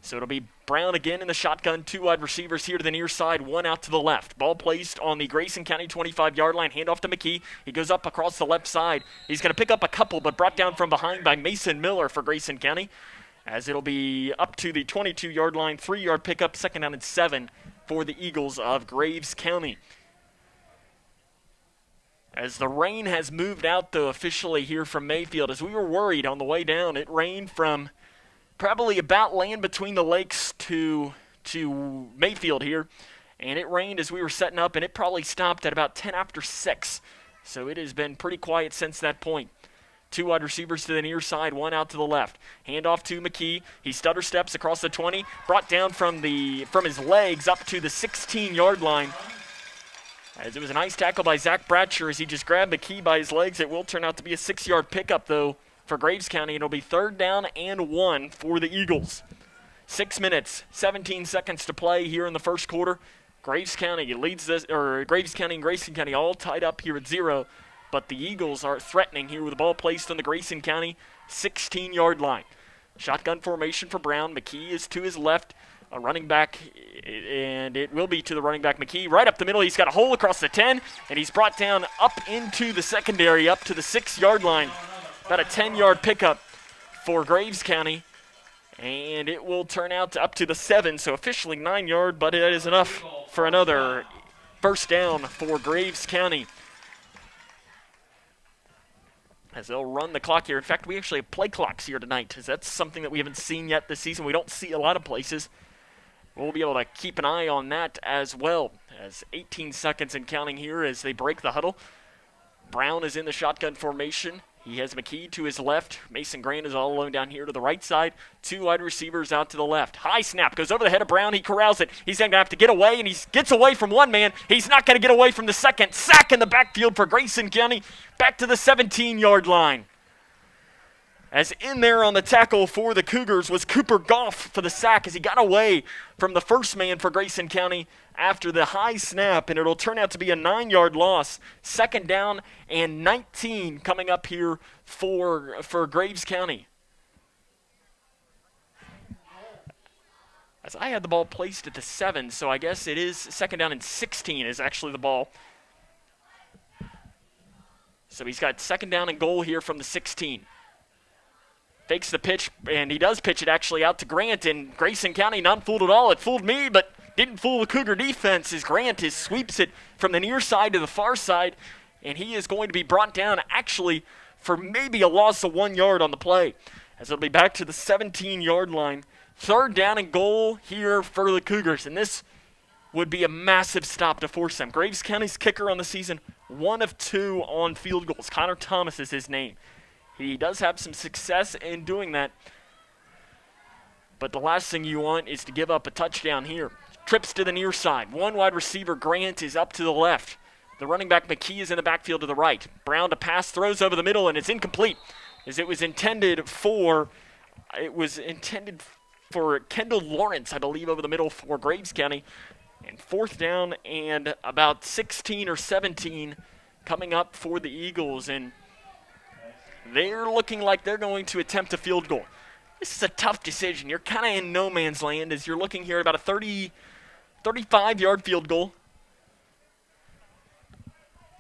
So it'll be Brown again in the shotgun, 2 wide receivers here to the near side, 1 out to the left. Ball placed on the Grayson County 25-yard line, handoff to McKee. He goes up across the left side. He's going to pick up a couple, but brought down from behind by Mason Miller for Grayson County, as it'll be up to the 22-yard line, 3-yard pickup, 2nd down and 7 for the Eagles of Graves County. As the rain has moved out, though, officially here from Mayfield, as we were worried on the way down, it rained from probably about land between the lakes to Mayfield here, and it rained as we were setting up, and it probably stopped at about 10 after 6. So it has been pretty quiet since that point. 2 wide receivers to the near side, 1 out to the left. Handoff to McKee. He stutter steps across the 20, brought down from his legs up to the 16-yard line. As it was a nice tackle by Zach Bratcher as he just grabbed McKee by his legs. It will turn out to be a 6-yard pickup, though, for Graves County. It'll be 3rd down and 1 for the Eagles. 6 minutes, 17 seconds to play here in the first quarter. Graves County leads this, or Graves County and Grayson County all tied up here at 0, but the Eagles are threatening here with the ball placed on the Grayson County 16-yard line. Shotgun formation for Brown. McKee is to his left, a running back, and it will be to the running back McKee. Right up the middle, he's got a hole across the 10, and he's brought down up into the secondary, up to the 6-yard line. About a 10-yard pickup for Graves County, and it will turn out to up to the 7, so officially 9-yard, but it is enough for another 1st down for Graves County, as they'll run the clock here. In fact, we actually have play clocks here tonight, as that's something that we haven't seen yet this season. We don't see a lot of places. We'll be able to keep an eye on that as well, as 18 seconds and counting here as they break the huddle. Brown is in the shotgun formation. He has McKee to his left. Mason Grant is all alone down here to the right side. 2 wide receivers out to the left. High snap goes over the head of Brown. He corrals it. He's going to have to get away, and he gets away from one man. He's not going to get away from the second. Sack in the backfield for Grayson County. Back to the 17-yard line. As in there on the tackle for the Cougars was Cooper Goff for the sack as he got away from the first man for Grayson County after the high snap, and it'll turn out to be a 9-yard loss. 2nd down and 19 coming up here for Graves County. As I had the ball placed at the 7, so I guess it is 2nd down and 16 is actually the ball. So he's got 2nd down and goal here from the 16. Fakes the pitch, and he does pitch it actually out to Grant, and Grayson County not fooled at all. It fooled me, but didn't fool the Cougar defense as Grant sweeps it from the near side to the far side, and he is going to be brought down actually for maybe a loss of 1 yard on the play, as it'll be back to the 17-yard line. 3rd down and goal here for the Cougars, and this would be a massive stop to force them. Graves County's kicker on the season, 1 of 2 on field goals. Connor Thomas is his name. He does have some success in doing that. But the last thing you want is to give up a touchdown here. Trips to the near side. 1 wide receiver, Grant, is up to the left. The running back, McKee, is in the backfield to the right. Brown to pass, throws over the middle, and it's incomplete. As it was intended for Kendall Lawrence, I believe, over the middle for Graves County. And 4th down and about 16 or 17 coming up for the Eagles. And they're looking like they're going to attempt a field goal. This is a tough decision. You're kind of in no man's land as you're looking here at about a 35-yard field goal.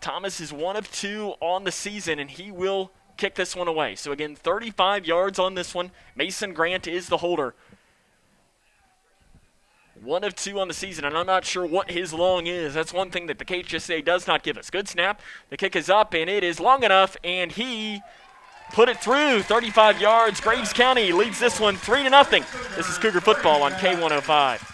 Thomas is 1 of 2 on the season, and he will kick this one away. So again, 35 yards on this one. Mason Grant is the holder. 1 of 2 on the season, and I'm not sure what his long is. That's one thing that the KHSAA does not give us. Good snap. The kick is up, and it is long enough, and he put it through. 35 yards. Graves County leads this one 3-0. This is Cougar football on K105.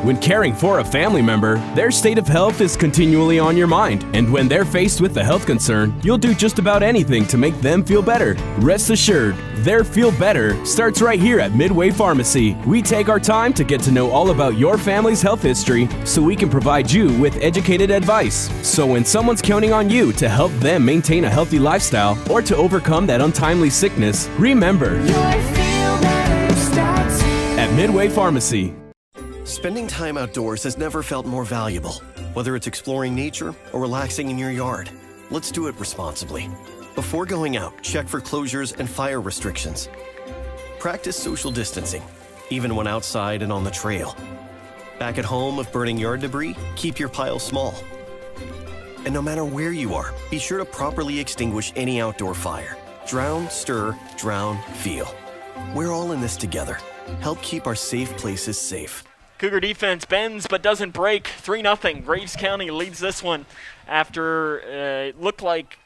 When caring for a family member, their state of health is continually on your mind. And when they're faced with a health concern, you'll do just about anything to make them feel better. Rest assured, their feel better starts right here at Midway Pharmacy. We take our time to get to know all about your family's health history so we can provide you with educated advice. So when someone's counting on you to help them maintain a healthy lifestyle or to overcome that untimely sickness, remember, your feel better starts here at Midway Pharmacy. Spending time outdoors has never felt more valuable. Whether it's exploring nature or relaxing in your yard, let's do it responsibly. Before going out, check for closures and fire restrictions. Practice social distancing, even when outside and on the trail. Back at home, if burning yard debris, keep your pile small. And no matter where you are, be sure to properly extinguish any outdoor fire. Drown, stir, drown, feel. We're all in this together. Help keep our safe places safe. Cougar defense bends but doesn't break. 3-0. Graves County leads this one after it looked like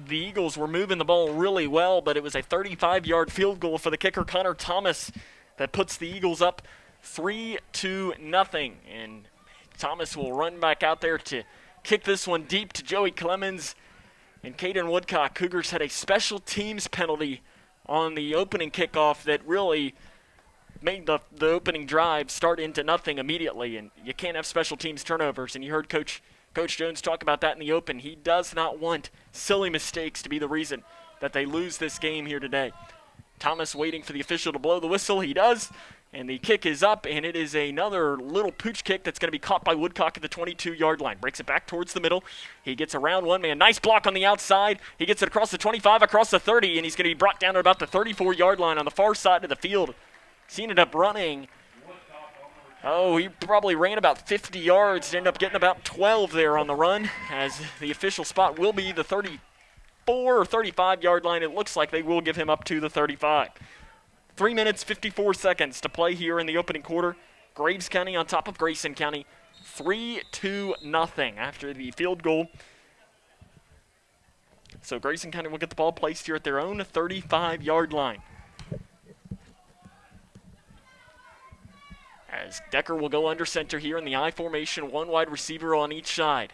the Eagles were moving the ball really well, but it was a 35-yard field goal for the kicker, Connor Thomas, that puts the Eagles up 3-0. And Thomas will run back out there to kick this one deep to Joey Clemens and Caden Woodcock. Cougars had a special teams penalty on the opening kickoff that really made the opening drive start into nothing immediately, and you can't have special teams turnovers. And you heard Coach Jones talk about that in the open. He does not want silly mistakes to be the reason that they lose this game here today. Thomas waiting for the official to blow the whistle. He does, and the kick is up, and it is another little pooch kick that's going to be caught by Woodcock at the 22-yard line. Breaks it back towards the middle. He gets around one man. Nice block on the outside. He gets it across the 25, across the 30, and he's going to be brought down to about the 34-yard line on the far side of the field. He ended up running. He probably ran about 50 yards, ended up getting about 12 there on the run, as the official spot will be the 34 or 35-yard line. It looks like they will give him up to the 35. 3 minutes, 54 seconds to play here in the opening quarter. Graves County on top of Grayson County, 3-0 after the field goal. So Grayson County will get the ball placed here at their own 35-yard line. As Decker will go under center here in the I formation, 1 wide receiver on each side.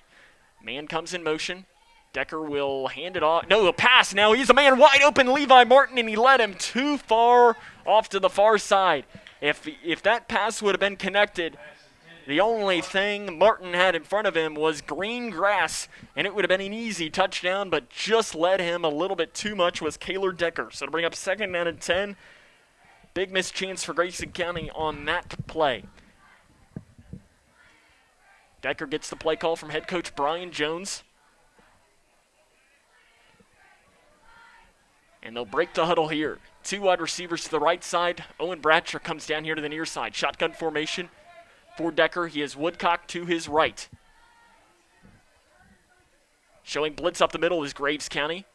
Man comes in motion. Decker will hand it off. No, a pass. Now he's a man wide open, Levi Martin, and he led him too far off to the far side. If that pass would have been connected, the only thing Martin had in front of him was green grass, and it would have been an easy touchdown, but just led him a little bit too much was Kaylor Decker. So to bring up 2nd down and 10, big missed chance for Grayson County on that play. Decker gets the play call from head coach Brian Jones. And they'll break the huddle here. 2 wide receivers to the right side. Owen Bratcher comes down here to the near side. Shotgun formation for Decker. He has Woodcock to his right. Showing blitz up the middle is Graves County.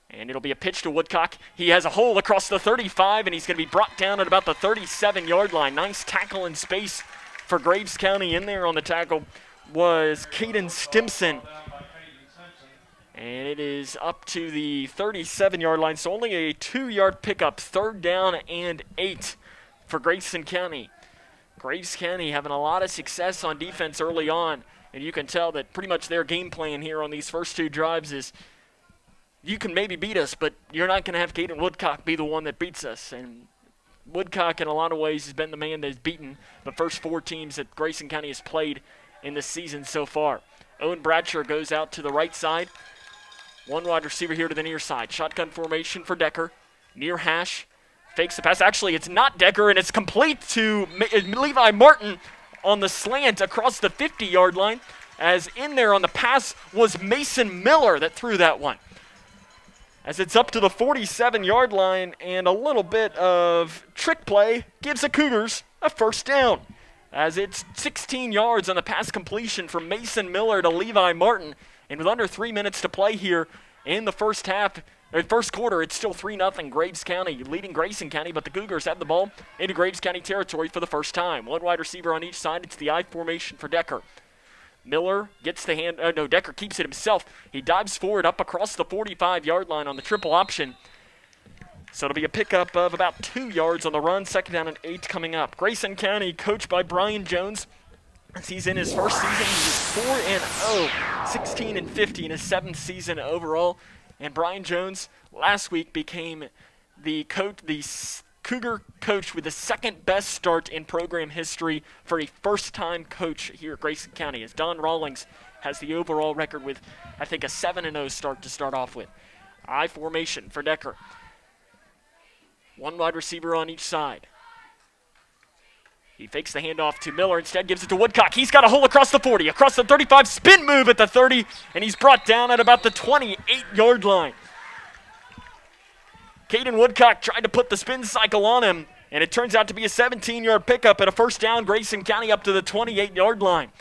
And it'll be a pitch to Woodcock. He has a hole across the 35, and he's going to be brought down at about the 37-yard line. Nice tackle in space for Graves County. In there on the tackle was Caden Stimson. And it is up to the 37-yard line, so only a 2-yard pickup, 3rd down and 8 for Grayson County. Graves County having a lot of success on defense early on, and you can tell that pretty much their game plan here on these first 2 drives is you can maybe beat us, but you're not going to have Caden Woodcock be the one that beats us. And Woodcock, in a lot of ways, has been the man that's beaten the first 4 teams that Grayson County has played in this season so far. Owen Bradshaw goes out to the right side. 1 wide receiver here to the near side. Shotgun formation for Decker. Near hash. Fakes the pass. Actually, it's not Decker, and it's complete to Levi Martin on the slant across the 50-yard line. As in there on the pass was Mason Miller that threw that one. As it's up to the 47-yard line, and a little bit of trick play gives the Cougars a 1st down. As it's 16 yards on the pass completion from Mason Miller to Levi Martin. And with under 3 minutes to play here in the first quarter, it's still 3-0 Graves County, leading Grayson County, but the Cougars have the ball into Graves County territory for the first time. 1 wide receiver on each side. It's the I formation for Decker. Miller gets the hand. Decker keeps it himself. He dives forward up across the 45-yard line on the triple option. So it'll be a pickup of about 2 yards on the run. 2nd down and 8 coming up. Grayson County, coached by Brian Jones. As he's in his first season, he's 4-0, 16-50 in his 7th season overall. And Brian Jones last week became the Cougar coach with the 2nd best start in program history for a first-time coach here at Grayson County. As Don Rawlings has the overall record with, I think, a 7-0 start to start off with. I formation for Decker. 1 wide receiver on each side. He fakes the handoff to Miller, instead gives it to Woodcock. He's got a hole across the 40, across the 35, spin move at the 30, and he's brought down at about the 28-yard line. Caden Woodcock tried to put the spin cycle on him, and it turns out to be a 17-yard pickup and a 1st down, Grayson County up to the 28-yard line.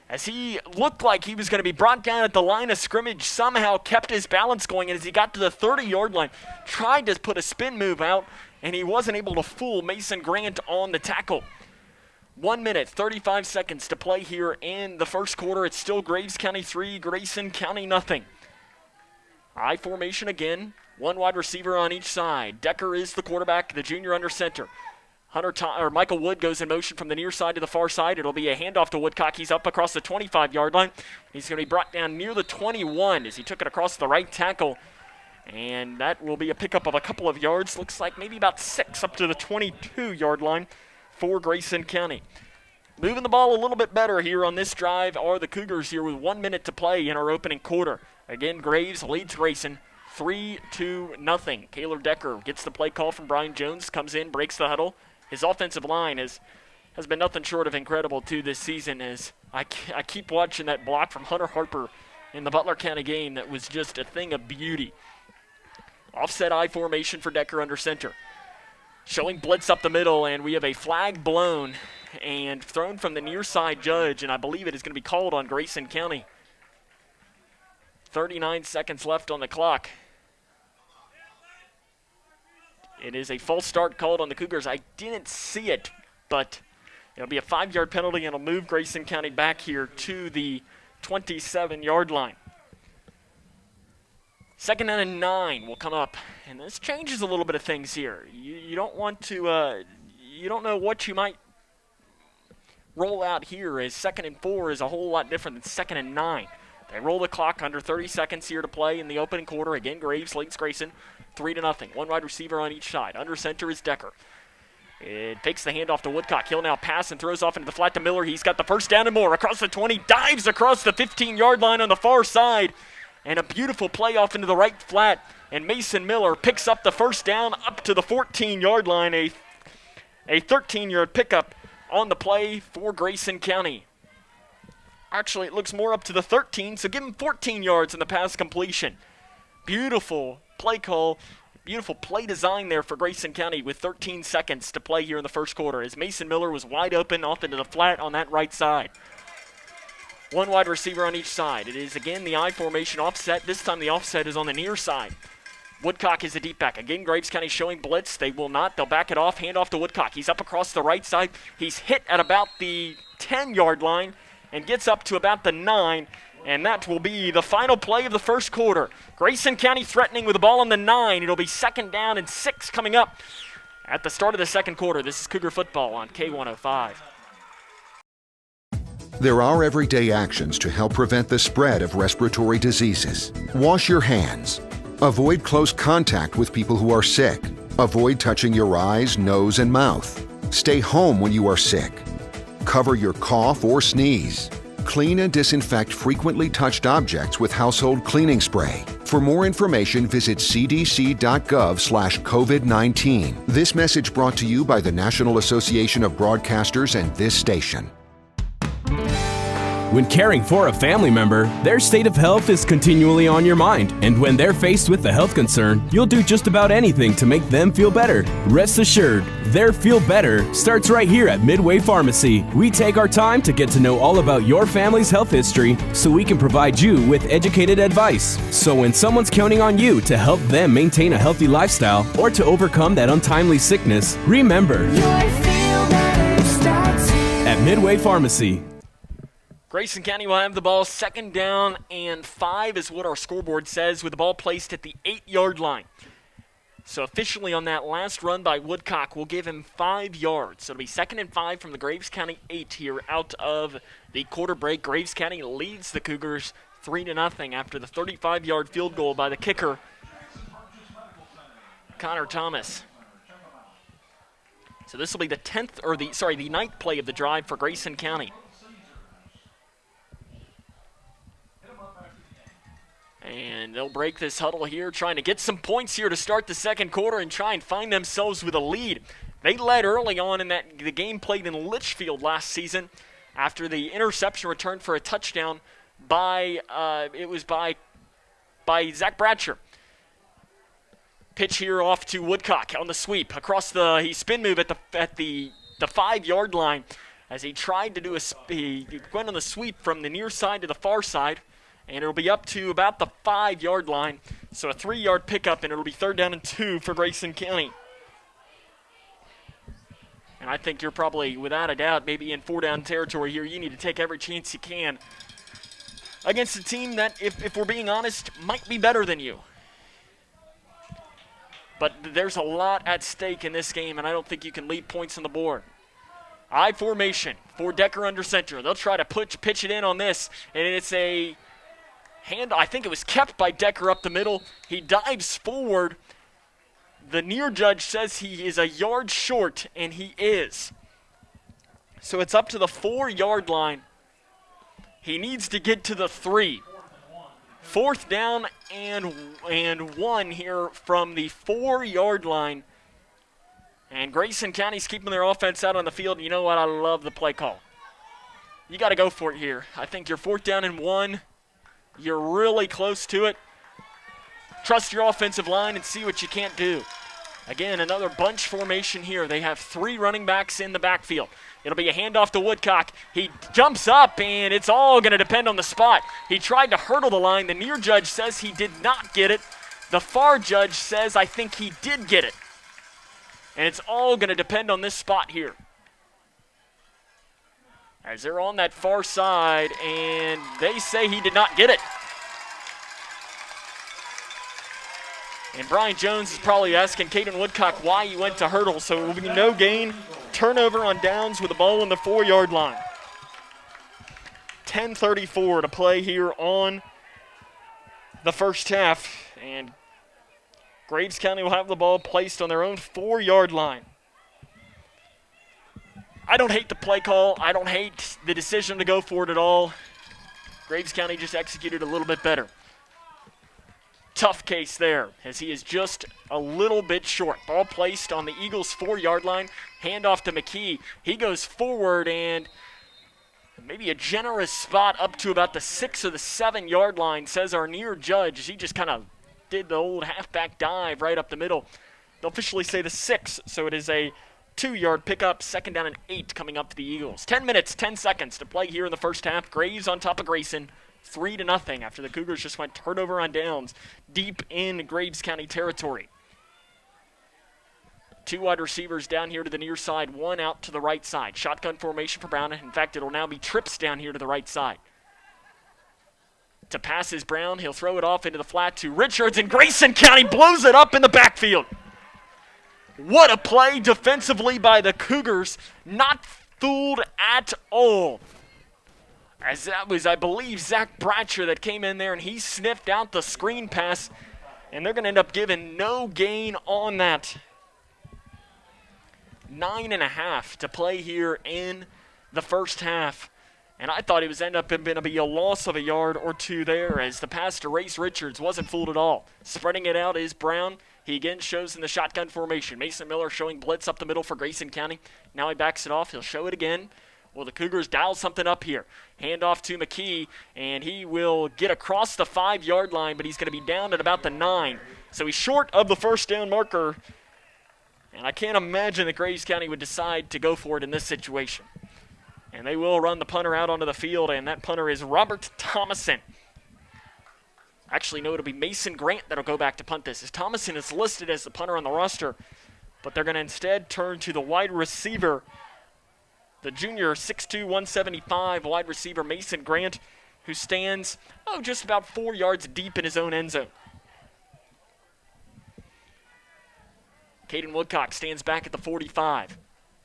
As he looked like he was going to be brought down at the line of scrimmage, somehow kept his balance going, and as he got to the 30-yard line, tried to put a spin move out, and he wasn't able to fool Mason Grant on the tackle. 1 minute, 35 seconds to play here in the first quarter. It's still Graves County 3, Grayson County nothing. I formation again. 1 wide receiver on each side. Decker is the quarterback, the junior under center. Michael Wood goes in motion from the near side to the far side. It'll be a handoff to Woodcock. He's up across the 25-yard line. He's going to be brought down near the 21 as he took it across the right tackle. And that will be a pickup of a couple of yards. Looks like maybe about 6 up to the 22-yard line for Grayson County. Moving the ball a little bit better here on this drive are the Cougars here with 1 minute to play in our opening quarter. Again, Graves leads Grayson 3-0. Kaylor Decker gets the play call from Brian Jones, comes in, breaks the huddle. His offensive line has been nothing short of incredible too this season, as I keep watching that block from Hunter Harper in the Butler County game. That was just a thing of beauty. Offset I formation for Decker under center. Showing blitz up the middle, and we have a flag blown and thrown from the near side judge, and I believe it is going to be called on Grayson County. 39 seconds left on the clock. It is a false start called on the Cougars. I didn't see it, but it'll be a 5-yard penalty, and it'll move Grayson County back here to the 27-yard line. 2nd down and 9 will come up, and this changes a little bit of things here. You don't want to, you don't know what you might roll out here, as 2nd and 4 is a whole lot different than 2nd and 9. They roll the clock, under 30 seconds here to play in the opening quarter. Again, Graves leads Grayson 3-0. One wide receiver on each side. Under center is Decker. It takes the handoff to Woodcock. He'll now pass and throws off into the flat to Miller. He's got the first down and more. Across the 20, dives across the 15-yard line on the far side. And a beautiful play off into the right flat. And Mason Miller picks up the first down up to the 14-yard line. A 13-yard pickup on the play for Grayson County. Actually, it looks more up to the 13, so give him 14 yards in the pass completion. Beautiful play call. Beautiful play design there for Grayson County with 13 seconds to play here in the first quarter as Mason Miller was wide open off into the flat on that right side. One wide receiver on each side. It is again the I formation offset. This time the offset is on the near side. Woodcock is the deep back. Again, Graves County showing blitz. They will not. They'll back it off. Hand off to Woodcock. He's up across the right side. He's hit at about the 10-yard line and gets up to about the 9. And that will be the final play of the first quarter. Grayson County threatening with the ball on the 9. It'll be 2nd down and 6 coming up at the start of the second quarter. This is Cougar football on K105. There are everyday actions to help prevent the spread of respiratory diseases. Wash your hands. Avoid close contact with people who are sick. Avoid touching your eyes, nose, and mouth. Stay home when you are sick. Cover your cough or sneeze. Clean and disinfect frequently touched objects with household cleaning spray. For more information, visit cdc.gov/COVID-19. This message brought to you by the National Association of Broadcasters and this station. When caring for a family member, their state of health is continually on your mind. And when they're faced with a health concern, you'll do just about anything to make them feel better. Rest assured, their feel better starts right here at Midway Pharmacy. We take our time to get to know all about your family's health history so we can provide you with educated advice. So when someone's counting on you to help them maintain a healthy lifestyle or to overcome that untimely sickness, remember, your feel better starts here at Midway Pharmacy. Grayson County will have the ball 2nd down and 5 is what our scoreboard says, with the ball placed at the 8-yard line. So officially on that last run by Woodcock, we'll give him 5 yards. So it'll be 2nd and 5 from the Graves County 8 here out of the quarter break. Graves County leads the Cougars 3-0 after the 35-yard field goal by the kicker, Connor Thomas. So this will be the 9th play of the drive for Grayson County. And they'll break this huddle here, trying to get some points here to start the second quarter and try and find themselves with a lead. They led early on in the game played in Litchfield last season after the interception return for a touchdown by Zach Bradsher. Pitch here off to Woodcock on the sweep across he spin move at the 5-yard line as he tried to do he went on the sweep from the near side to the far side. And it'll be up to about the 5-yard line. So a 3-yard pickup, and it'll be 3rd down and 2 for Grayson County. And I think you're probably, without a doubt, maybe in 4-down territory here. You need to take every chance you can against a team that, if we're being honest, might be better than you. But there's a lot at stake in this game, and I don't think you can leave points on the board. I formation for Decker under center. They'll try to pitch it in on this, and it's a I think it was kept by Decker up the middle. He dives forward. The near judge says he is a yard short, and he is. So it's up to the 4-yard line. He needs to get to the 3. 4th down and 1 here from the 4-yard line. And Grayson County's keeping their offense out on the field. You know what? I love the play call. You got to go for it here. I think you're 4th down and 1. You're really close to it. Trust your offensive line and see what you can't do. Again, another bunch formation here. They have 3 running backs in the backfield. It'll be a handoff to Woodcock. He jumps up, and it's all going to depend on the spot. He tried to hurdle the line. The near judge says he did not get it. The far judge says, I think he did get it. And it's all going to depend on this spot here. As they're on that far side, and they say he did not get it. And Brian Jones is probably asking Caden Woodcock why he went to hurdle, so it will be no gain. Turnover on downs with the ball on the 4-yard line. 10:34 to play here on the first half. And Graves County will have the ball placed on their own 4-yard line. I don't hate the play call. I don't hate the decision to go for it at all. Graves County just executed a little bit better. Tough case there, as he is just a little bit short. Ball placed on the Eagles' 4-yard line. Handoff to McKee. He goes forward, and maybe a generous spot up to about the 6 or the 7-yard line, says our near judge. He just kind of did the old halfback dive right up the middle. They'll officially say the 6, so it is a 2-yard pickup, 2nd down and 8 coming up to the Eagles. 10 minutes, 10 seconds to play here in the first half. Graves on top of Grayson, 3-0 after the Cougars just went turnover on downs deep in Graves County territory. 2 wide receivers down here to the near side, 1 out to the right side. Shotgun formation for Brown. In fact, it'll now be trips down here to the right side. To pass is Brown. He'll throw it off into the flat to Richards, and Grayson County blows it up in the backfield. What a play defensively by the Cougars. Not fooled at all. As that was, I believe, Zach Bratcher that came in there, and he sniffed out the screen pass, and they're going to end up giving no gain on that. 9.5 to play here in the first half. And I thought it was end up going to be a loss of a yard or 2 there, as the pass to Race Richards wasn't fooled at all. Spreading it out is Brown. He again shows in the shotgun formation. Mason Miller showing blitz up the middle for Grayson County. Now he backs it off. He'll show it again. Well, the Cougars dial something up here. Handoff to McKee, and he will get across the 5-yard line, but he's going to be down at about the 9. So he's short of the first down marker, and I can't imagine that Graves County would decide to go for it in this situation. And they will run the punter out onto the field, and that punter is Robert Thomason. Actually, no, it'll be Mason Grant that'll go back to punt this, as Thomason is listed as the punter on the roster, but they're going to instead turn to the wide receiver, the junior 6'2", 175 wide receiver Mason Grant, who stands, just about 4 yards deep in his own end zone. Caden Woodcock stands back at the 45.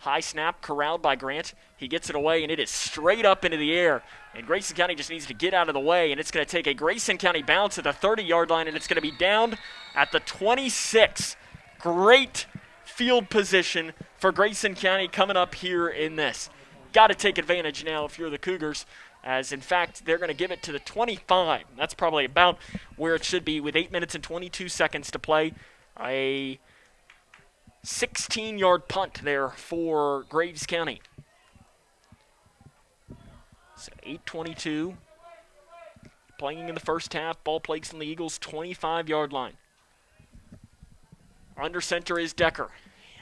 High snap, corralled by Grant. He gets it away, and it is straight up into the air. And Grayson County just needs to get out of the way, and it's going to take a Grayson County bounce at the 30-yard line, and it's going to be down at the 26. Great field position for Grayson County coming up here in this. Got to take advantage now if you're the Cougars, as in fact they're going to give it to the 25. That's probably about where it should be with 8 minutes and 22 seconds to play. A 16-yard punt there for Graves County. So 8:22 playing in the first half. Ball placed on the Eagles' 25-yard line. Under center is Decker.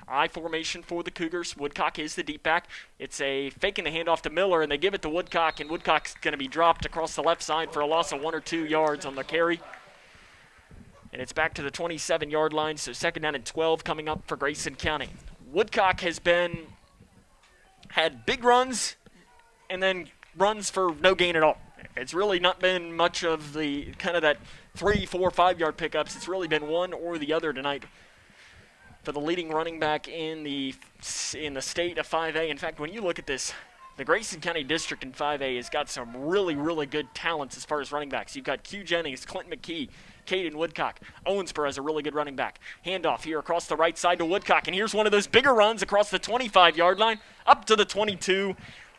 I formation for the Cougars. Woodcock is the deep back. It's a faking the handoff to Miller, and they give it to Woodcock, and Woodcock's going to be dropped across the left side for a loss of 1 or 2 yards on the carry. And it's back to the 27-yard line, so 2nd down and 12 coming up for Grayson County. Woodcock has had big runs and then runs for no gain at all. It's really not been much of the kind of that 3, 4, 5-yard pickups. It's really been one or the other tonight for the leading running back in the state of 5A. In fact, when you look at this, the Grayson County District in 5A has got some really, really good talents as far as running backs. You've got Q Jennings, Clint Mckee, Caden Woodcock. Owensboro has a really good running back. Handoff here across the right side to Woodcock, and here's one of those bigger runs across the 25-yard line up to the 22.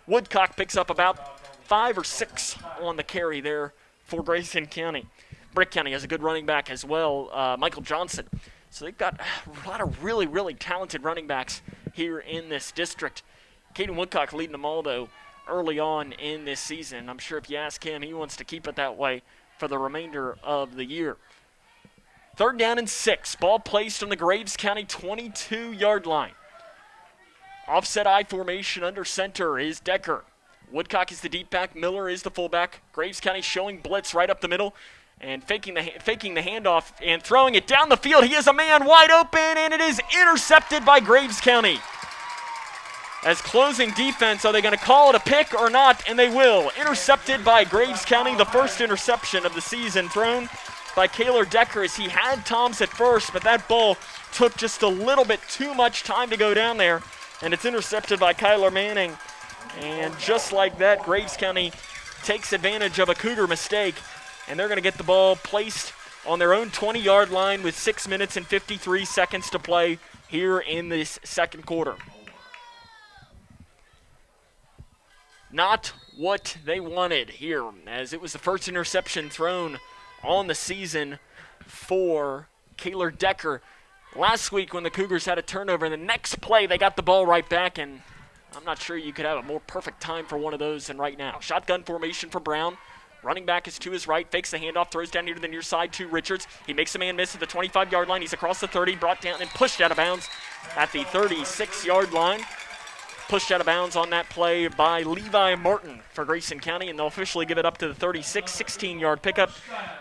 Woodcock picks up about 5 or 6 on the carry there for Grayson County. Brick County has a good running back as well, Michael Johnson. So they've got a lot of really, really talented running backs here in this district. Caden Woodcock leading them all, though, early on in this season. I'm sure if you ask him, he wants to keep it that way for the remainder of the year. 3rd down and 6. Ball placed on the Graves County 22-yard line. Offset I formation under center is Decker. Woodcock is the deep back. Miller is the fullback. Graves County showing blitz right up the middle and faking the handoff and throwing it down the field. He is a man wide open, and it is intercepted by Graves County. As closing defense, are they going to call it a pick or not? And they will. Intercepted by Graves County, the first interception of the season thrown by Kaylor Decker, as he had Toms at first, but that ball took just a little bit too much time to go down there, and it's intercepted by Kyler Manning. And just like that, Graves County takes advantage of a Cougar mistake, and they're going to get the ball placed on their own 20-yard line with 6 minutes and 53 seconds to play here in this second quarter. Not what they wanted here, as it was the first interception thrown on the season for Kaylor Decker. Last week when the Cougars had a turnover, in the next play they got the ball right back, and I'm not sure you could have a more perfect time for one of those than right now. Shotgun formation for Brown. Running back is to his right, fakes the handoff, throws down here to the near side to Richards. He makes a man miss at the 25-yard line. He's across the 30, brought down and pushed out of bounds at the 36-yard line. Pushed out of bounds on that play by Levi Martin for Grayson County, and they'll officially give it up to the 36, 16-yard pickup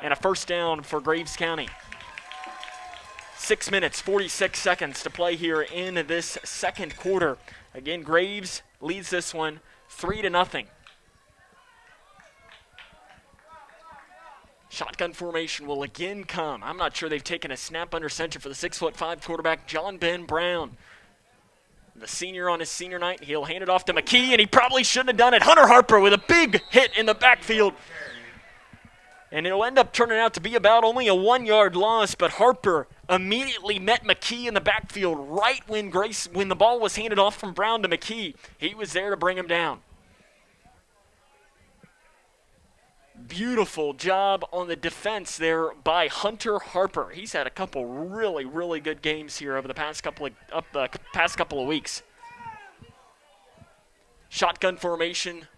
and a first down for Graves County. 6 minutes, 46 seconds to play here in this second quarter. Again, Graves leads this one 3-0. Shotgun formation will again come. I'm not sure they've taken a snap under center for the 6'5" quarterback, John Ben Brown. The senior on his senior night, he'll hand it off to McKee, and he probably shouldn't have done it. Hunter Harper with a big hit in the backfield. And it'll end up turning out to be about only a 1-yard loss, but Harper immediately met McKee in the backfield right when the ball was handed off from Brown to McKee. He was there to bring him down. Beautiful job on the defense there by Hunter Harper. He's had a couple really, really good games here over the past couple of weeks. Shotgun formation.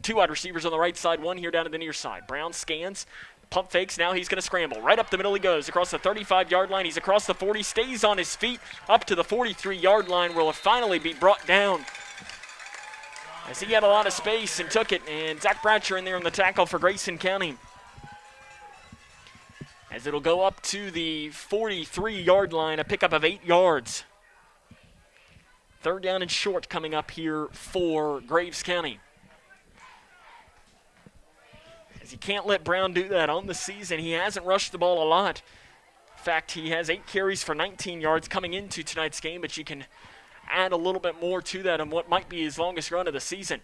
Two wide receivers on the right side, one here down to the near side. Brown scans, pump fakes, now he's going to scramble. Right up the middle he goes, across the 35-yard line. He's across the 40, stays on his feet, up to the 43-yard line, where he'll finally be brought down, as he had a lot of space and took it, and Zach Bratcher in there on the tackle for Grayson County. As it'll go up to the 43-yard line, a pickup of 8 yards. Third down and short coming up here for Graves County. As you can't let Brown do that on the season. He hasn't rushed the ball a lot. In fact, he has 8 carries for 19 yards coming into tonight's game, but you can add a little bit more to that on what might be his longest run of the season.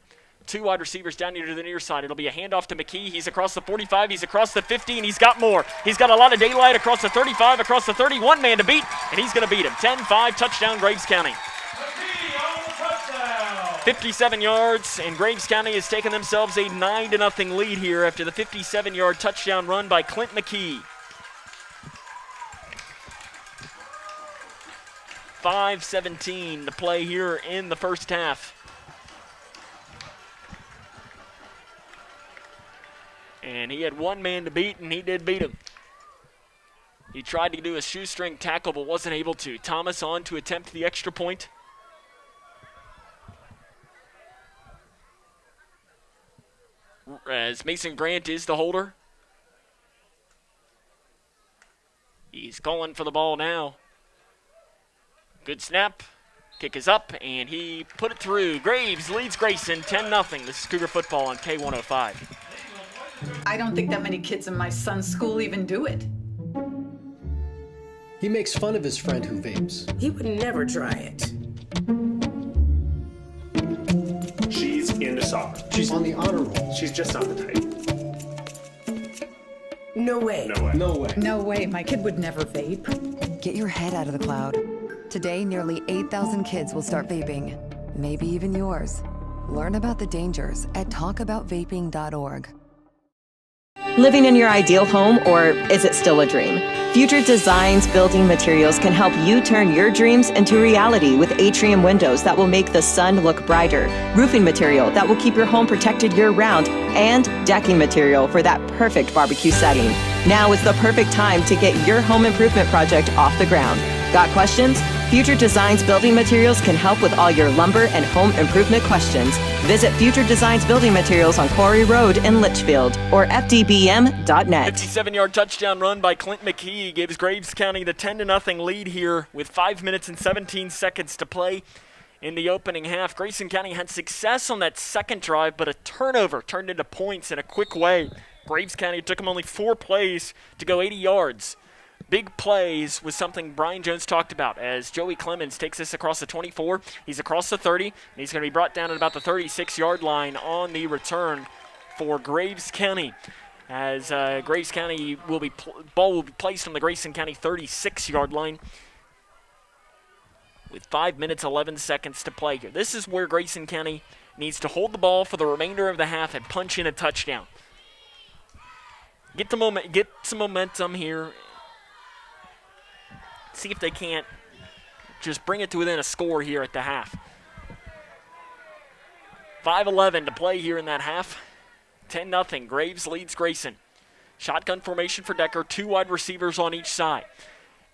2 wide receivers down here to the near side. It'll be a handoff to McKee. He's across the 45, he's across the 50, and he's got more. He's got a lot of daylight across the 35, across the 30, one man to beat, and he's going to beat him. 10-5, touchdown Graves County. 57 yards, and Graves County has taken themselves a 9-0 lead here after the 57-yard touchdown run by Clint Mckee. 5:17 to play here in the first half. And he had one man to beat, and he did beat him. He tried to do a shoestring tackle, but wasn't able to. Thomas on to attempt the extra point. As Mason Grant is the holder. He's calling for the ball now. Good snap. Kick is up, and he put it through. Graves leads Grayson 10-0. This is Cougar football on K105. I don't think that many kids in my son's school even do it. He makes fun of his friend who vapes. He would never try it. She's into soccer. She's on the honor roll. She's just not the type. No way. No way. No way. No way, my kid would never vape. Get your head out of the cloud. Today, nearly 8,000 kids will start vaping, maybe even yours. Learn about the dangers at talkaboutvaping.org. Living in your ideal home, or is it still a dream? Future Designs Building Materials can help you turn your dreams into reality with atrium windows that will make the sun look brighter, roofing material that will keep your home protected year-round, and decking material for that perfect barbecue setting. Now is the perfect time to get your home improvement project off the ground. Got questions? Future Designs Building Materials can help with all your lumber and home improvement questions. Visit Future Designs Building Materials on Quarry Road in Litchfield or fdbm.net. 57-yard touchdown run by Clint Mckee gives Graves County the 10-0 lead here with 5 minutes and 17 seconds to play in the opening half. Grayson County had success on that second drive, but a turnover turned into points in a quick way. Graves County took them only 4 plays to go 80 yards. Big plays was something Brian Jones talked about as Joey Clemens takes this across the 24. He's across the 30, and he's going to be brought down at about the 36-yard line on the return for Graves County. As Graves County ball will be placed on the Grayson County 36-yard line with 5 minutes, 11 seconds to play here. This is where Grayson County needs to hold the ball for the remainder of the half and punch in a touchdown. Get some momentum here. See if they can't just bring it to within a score here at the half. 5:11 to play here in that half. 10-0. Graves leads Grayson. Shotgun formation for Decker. 2 wide receivers on each side.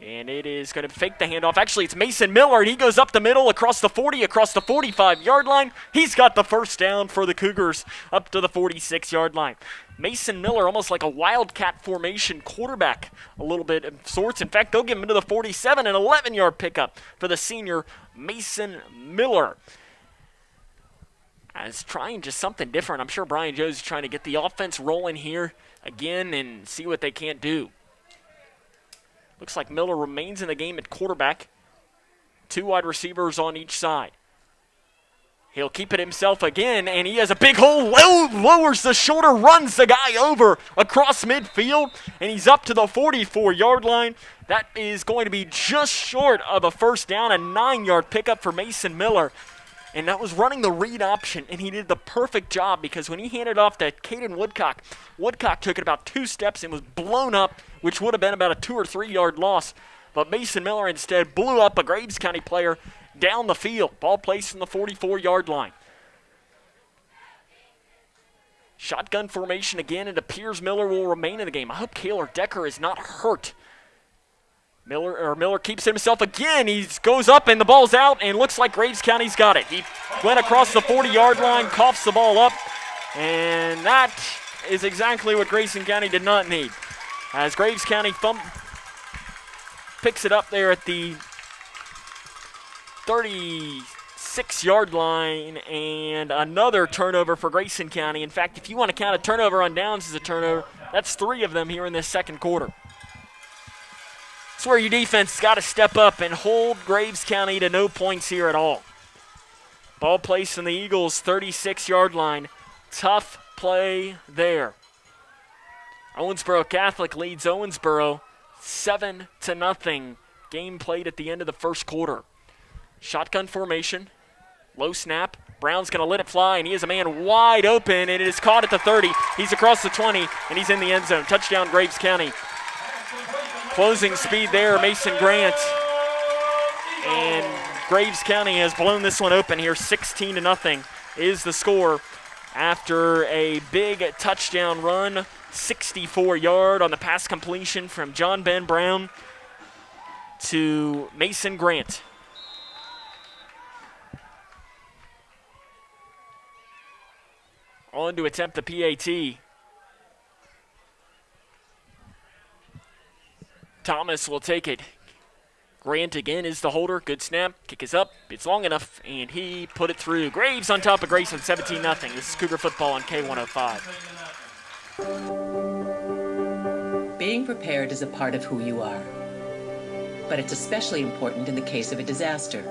And it is going to fake the handoff. Actually, it's Mason Miller, and he goes up the middle across the 40, across the 45-yard line. He's got the first down for the Cougars up to the 46-yard line. Mason Miller, almost like a wildcat formation quarterback, a little bit of sorts. In fact, they'll give him to the 47, an 11-yard pickup for the senior Mason Miller. As trying just something different. I'm sure Brian Jones is trying to get the offense rolling here again and see what they can't do. Looks like Miller remains in the game at quarterback. 2 wide receivers on each side. He'll keep it himself again, and he has a big hole, lowers the shoulder, runs the guy over across midfield, and he's up to the 44-yard line. That is going to be just short of a first down, a 9-yard pickup for Mason Miller. And that was running the read option, and he did the perfect job because when he handed off to Caden Woodcock, Woodcock took it about 2 steps and was blown up, which would have been about a 2 or 3 yard loss. But Mason Miller instead blew up a Graves County player down the field. Ball placed from the 44-yard line. Shotgun formation again. It appears Miller will remain in the game. I hope Kaylor Decker is not hurt. Miller keeps it himself again. He goes up and the ball's out and looks like Graves County's got it. He went across the 40-yard line, coughs the ball up, and that is exactly what Grayson County did not need. As Graves County picks it up there at the 36-yard line, and another turnover for Grayson County. In fact, if you want to count a turnover on downs as a turnover, that's 3 of them here in this second quarter. That's where your defense has got to step up and hold Graves County to no points here at all. Ball placed on the Eagles' 36-yard line. Tough play there. Owensboro Catholic leads Owensboro 7-0. Game played at the end of the first quarter. Shotgun formation. Low snap. Brown's going to let it fly, and he has a man wide open, and it is caught at the 30. He's across the 20, and he's in the end zone. Touchdown, Graves County. Closing speed there, Mason Grant. And Graves County has blown this one open here. 16-0 is the score after a big touchdown run. 64-yard on the pass completion from John Ben Brown to Mason Grant. On to attempt the PAT. Thomas will take it. Grant again is the holder. Good snap. Kick is up. It's long enough, and he put it through. Graves on top of Grayson, 17-0. This is Cougar football on K105. Being prepared is a part of who you are. But it's especially important in the case of a disaster.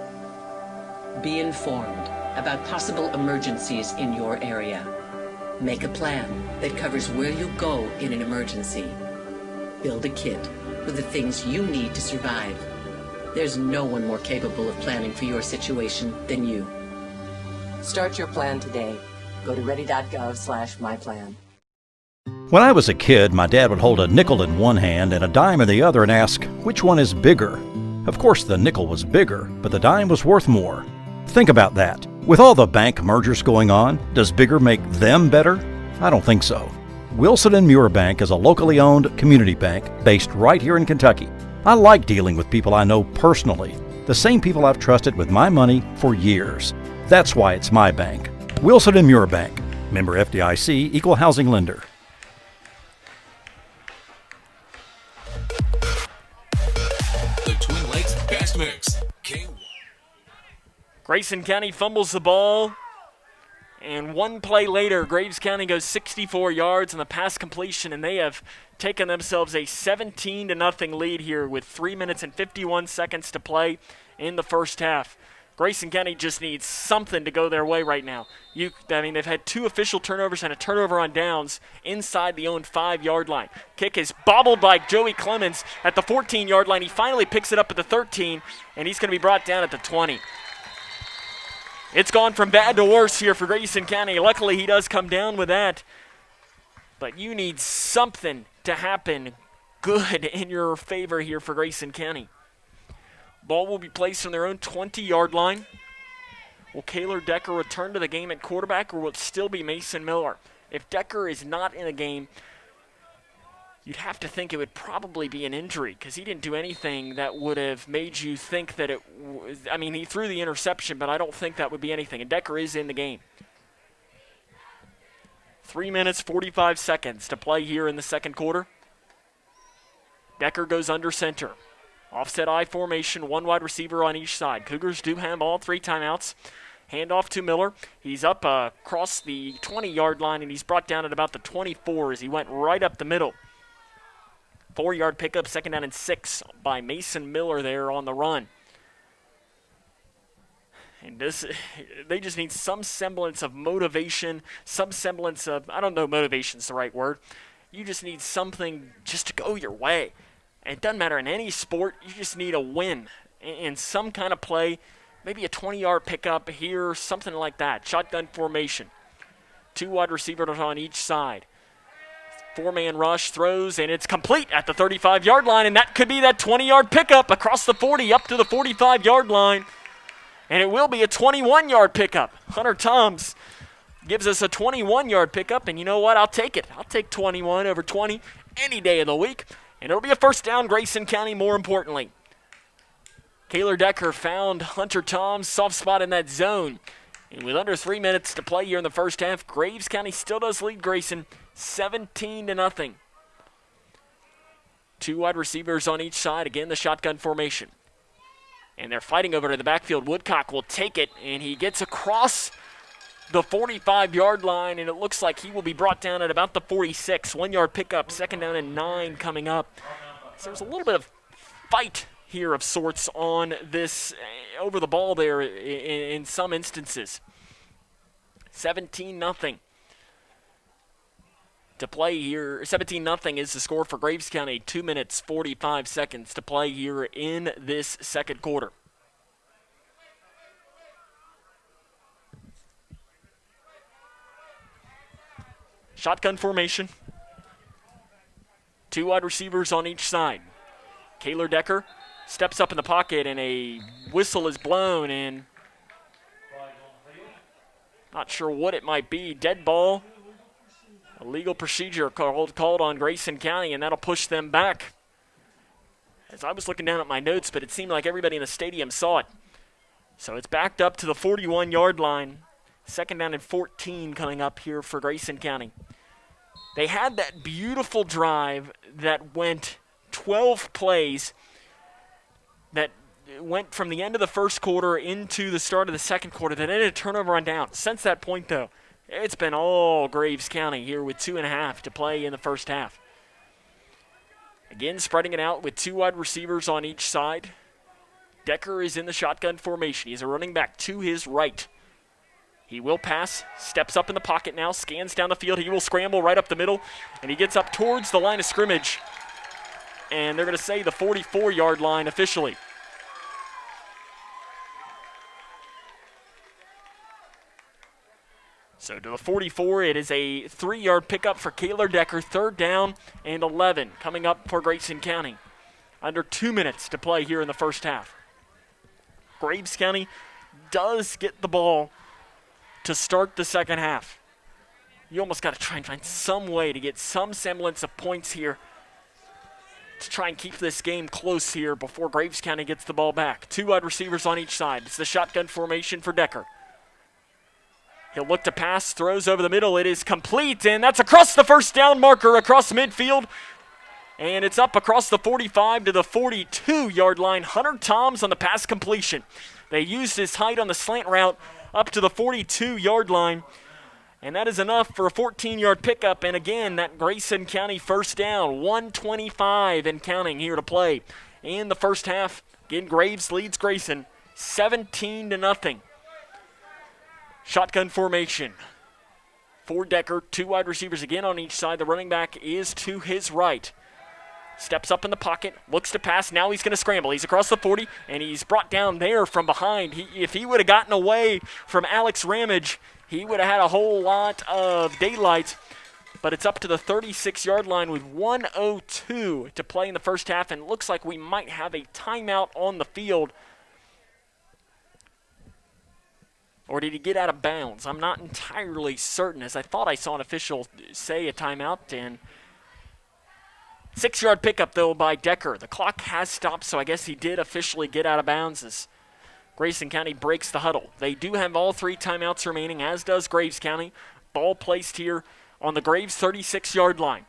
Be informed about possible emergencies in your area. Make a plan that covers where you go in an emergency. Build a kit with the things you need to survive. There's no one more capable of planning for your situation than you. Start your plan today. Go to ready.gov/myplan. When I was a kid, my dad would hold a nickel in one hand and a dime in the other and ask, which one is bigger? Of course, the nickel was bigger, but the dime was worth more. Think about that. With all the bank mergers going on, does bigger make them better? I don't think so. Wilson & Muir Bank is a locally owned community bank based right here in Kentucky. I like dealing with people I know personally, the same people I've trusted with my money for years. That's why it's my bank. Wilson & Muir Bank, member FDIC, equal housing lender. The Twin Lakes Best Mix. Grayson County fumbles the ball. And one play later, Graves County goes 64 yards on the pass completion, and they have taken themselves a 17-0 lead here with 3 minutes and 51 seconds to play in the first half. Grayson County just needs something to go their way right now. They've had 2 official turnovers and a turnover on downs inside the own 5-yard line. Kick is bobbled by Joey Clemens at the 14-yard line. He finally picks it up at the 13, and he's going to be brought down at the 20. It's gone from bad to worse here for Grayson County. Luckily, he does come down with that. But you need something to happen good in your favor here for Grayson County. Ball will be placed on their own 20-yard line. Will Kaylor Decker return to the game at quarterback, or will it still be Mason Miller? If Decker is not in the game, you'd have to think it would probably be an injury because he didn't do anything that would have made you think that it was. He threw the interception, but I don't think that would be anything. And Decker is in the game. 3 minutes, 45 seconds to play here in the second quarter. Decker goes under center. Offset I formation, 1 wide receiver on each side. Cougars do have all 3 timeouts. Handoff to Miller. He's up across the 20-yard line, and he's brought down at about the 24 as he went right up the middle. 4-yard pickup, 2nd down and 6 by Mason Miller there on the run. And they just need some semblance of motivation, some semblance of, I don't know, motivation's the right word. You just need something just to go your way. And it doesn't matter in any sport, you just need a win in some kind of play, maybe a 20-yard pickup here, something like that. Shotgun formation. 2 wide receivers on each side. 4-man rush, throws, and it's complete at the 35-yard line, and that could be that 20-yard pickup across the 40 up to the 45-yard line. And it will be a 21-yard pickup. Hunter Toms gives us a 21-yard pickup, and you know what? I'll take it. I'll take 21 over 20 any day of the week. And it'll be a first down, Grayson County, more importantly. Kaylor Decker found Hunter Toms' soft spot in that zone. And with under 3 minutes to play here in the first half, Graves County still does lead Grayson 17-0. 2 wide receivers on each side. Again, the shotgun formation. And they're fighting over to the backfield. Woodcock will take it, and he gets across the 45-yard line, and it looks like he will be brought down at about the 46. 1-yard pickup, 2nd down and 9 coming up. So there's a little bit of fight here of sorts on this, over the ball there in some instances. 17-0 to play here. 17-0 is the score for Graves County. 2 minutes, 45 seconds to play here in this second quarter. Shotgun formation. 2 wide receivers on each side. Kaylor Decker steps up in the pocket, and a whistle is blown, and not sure what it might be. Dead ball. A legal procedure called on Grayson County, and that'll push them back. As I was looking down at my notes, but it seemed like everybody in the stadium saw it. So it's backed up to the 41-yard line. 2nd down and 14 coming up here for Grayson County. They had that beautiful drive that went 12 plays, that went from the end of the first quarter into the start of the second quarter, that ended a turnover on down. Since that point, though, it's been all Graves County here with 2.5 to play in the first half. Again, spreading it out with 2 wide receivers on each side. Decker is in the shotgun formation. He's a running back to his right. He will pass, steps up in the pocket now, scans down the field. He will scramble right up the middle, and he gets up towards the line of scrimmage. And they're going to say the 44-yard line officially. So to the 44, it is a 3-yard pickup for Kaylor Decker. 3rd down and 11 coming up for Grayson County. Under 2 minutes to play here in the first half. Graves County does get the ball to start the second half. You almost got to try and find some way to get some semblance of points here to try and keep this game close here before Graves County gets the ball back. 2 wide receivers on each side. It's the shotgun formation for Decker. He'll look to pass, throws over the middle. It is complete, and that's across the first down marker across midfield. And it's up across the 45 to the 42-yard line. Hunter Toms on the pass completion. They used his height on the slant route up to the 42-yard line. And that is enough for a 14-yard pickup. And again, that Grayson County first down. 1:25 and counting here to play in the first half. Again, Graves leads Grayson 17-0. Shotgun formation for Decker. 2 wide receivers again on each side. The running back is to his right. Steps up in the pocket, looks to pass. Now he's going to scramble. He's across the 40, and he's brought down there from behind. If he would have gotten away from Alex Ramage, he would have had a whole lot of daylight. But it's up to the 36-yard line with 1:02 to play in the first half, and it looks like we might have a timeout on the field. Or did he get out of bounds? I'm not entirely certain, as I thought I saw an official say a timeout. And 6-yard pickup, though, by Decker. The clock has stopped, so I guess he did officially get out of bounds as Grayson County breaks the huddle. They do have all 3 timeouts remaining, as does Graves County. Ball placed here on the Graves 36-yard line.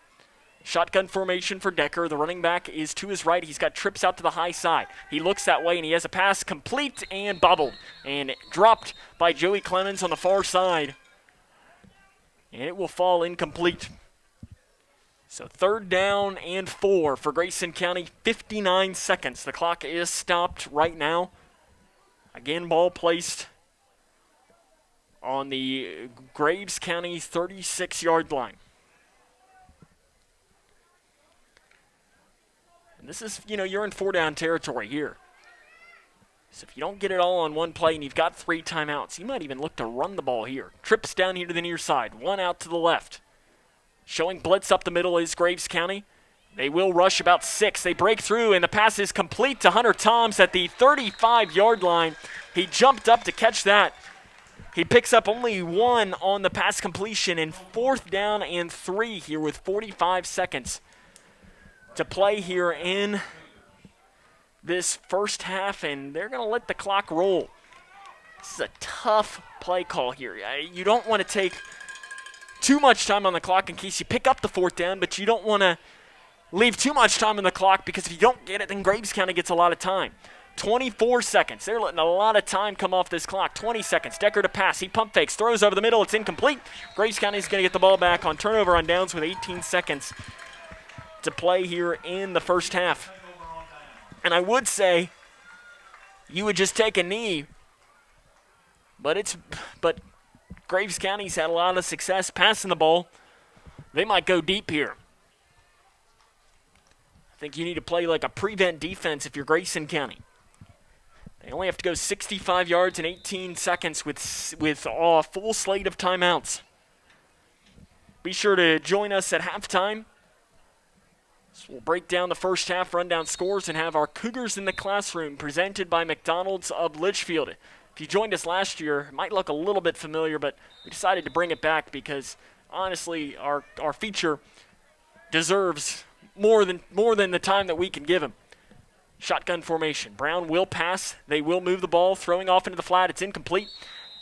Shotgun formation for Decker. The running back is to his right. He's got trips out to the high side. He looks that way, and he has a pass complete and bobbled and dropped by Joey Clemens on the far side. And it will fall incomplete. So 3rd down and 4 for Grayson County, 59 seconds. The clock is stopped right now. Again, ball placed on the Graves County 36-yard line. And this is, you're in 4-down territory here. So if you don't get it all on one play and you've got 3 timeouts, you might even look to run the ball here. Trips down here to the near side, 1 out to the left. Showing blitz up the middle is Graves County. They will rush about 6. They break through, and the pass is complete to Hunter Toms at the 35-yard line. He jumped up to catch that. He picks up only 1 on the pass completion, and 4th down and 3 here with 45 seconds to play here in this first half, and they're going to let the clock roll. This is a tough play call here. You don't want to take too much time on the clock in case you pick up the 4th down, but you don't want to leave too much time on the clock because if you don't get it, then Graves County gets a lot of time. 24 seconds. They're letting a lot of time come off this clock. 20 seconds. Decker to pass. He pump fakes. Throws over the middle. It's incomplete. Graves County is going to get the ball back on turnover on downs with 18 seconds to play here in the first half. And I would say you would just take a knee, but Graves County's had a lot of success passing the ball. They might go deep here. I think you need to play like a prevent defense if you're Grayson County. They only have to go 65 yards in 18 seconds with a full slate of timeouts. Be sure to join us at halftime. So we'll break down the first half, run down scores, and have our Cougars in the Classroom presented by McDonald's of Litchfield. If you joined us last year, it might look a little bit familiar, but we decided to bring it back because, honestly, our feature deserves more than the time that we can give him. Shotgun formation. Brown will pass. They will move the ball, throwing off into the flat. It's incomplete.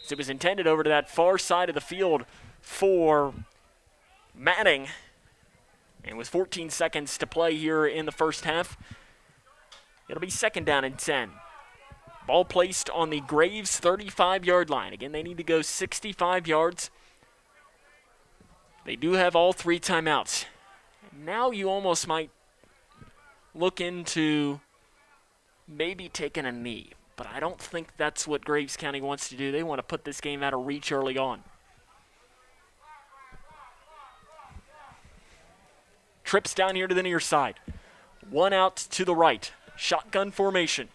As it was intended over to that far side of the field for Matting. And with 14 seconds to play here in the first half, it'll be 2nd down and 10. Ball placed on the Graves 35-yard line. Again, they need to go 65 yards. They do have all 3 timeouts. Now you almost might look into maybe taking a knee, but I don't think that's what Graves County wants to do. They want to put this game out of reach early on. Trips down here to the near side. 1 out to the right. Shotgun formation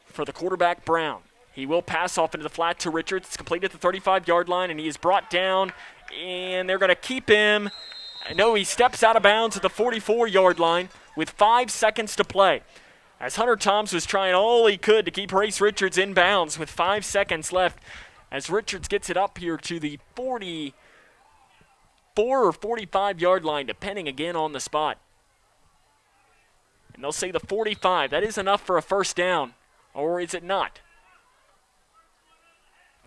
for the quarterback, Brown. He will pass off into the flat to Richards. It's complete at the 35-yard line, and he is brought down, and they're going to keep him. No, he steps out of bounds at the 44-yard line with 5 seconds to play. As Hunter Toms was trying all he could to keep Race Richards in bounds with 5 seconds left, as Richards gets it up here to the 44 or 45-yard line, depending again on the spot. And they'll say the 45. That is enough for a first down, or is it not?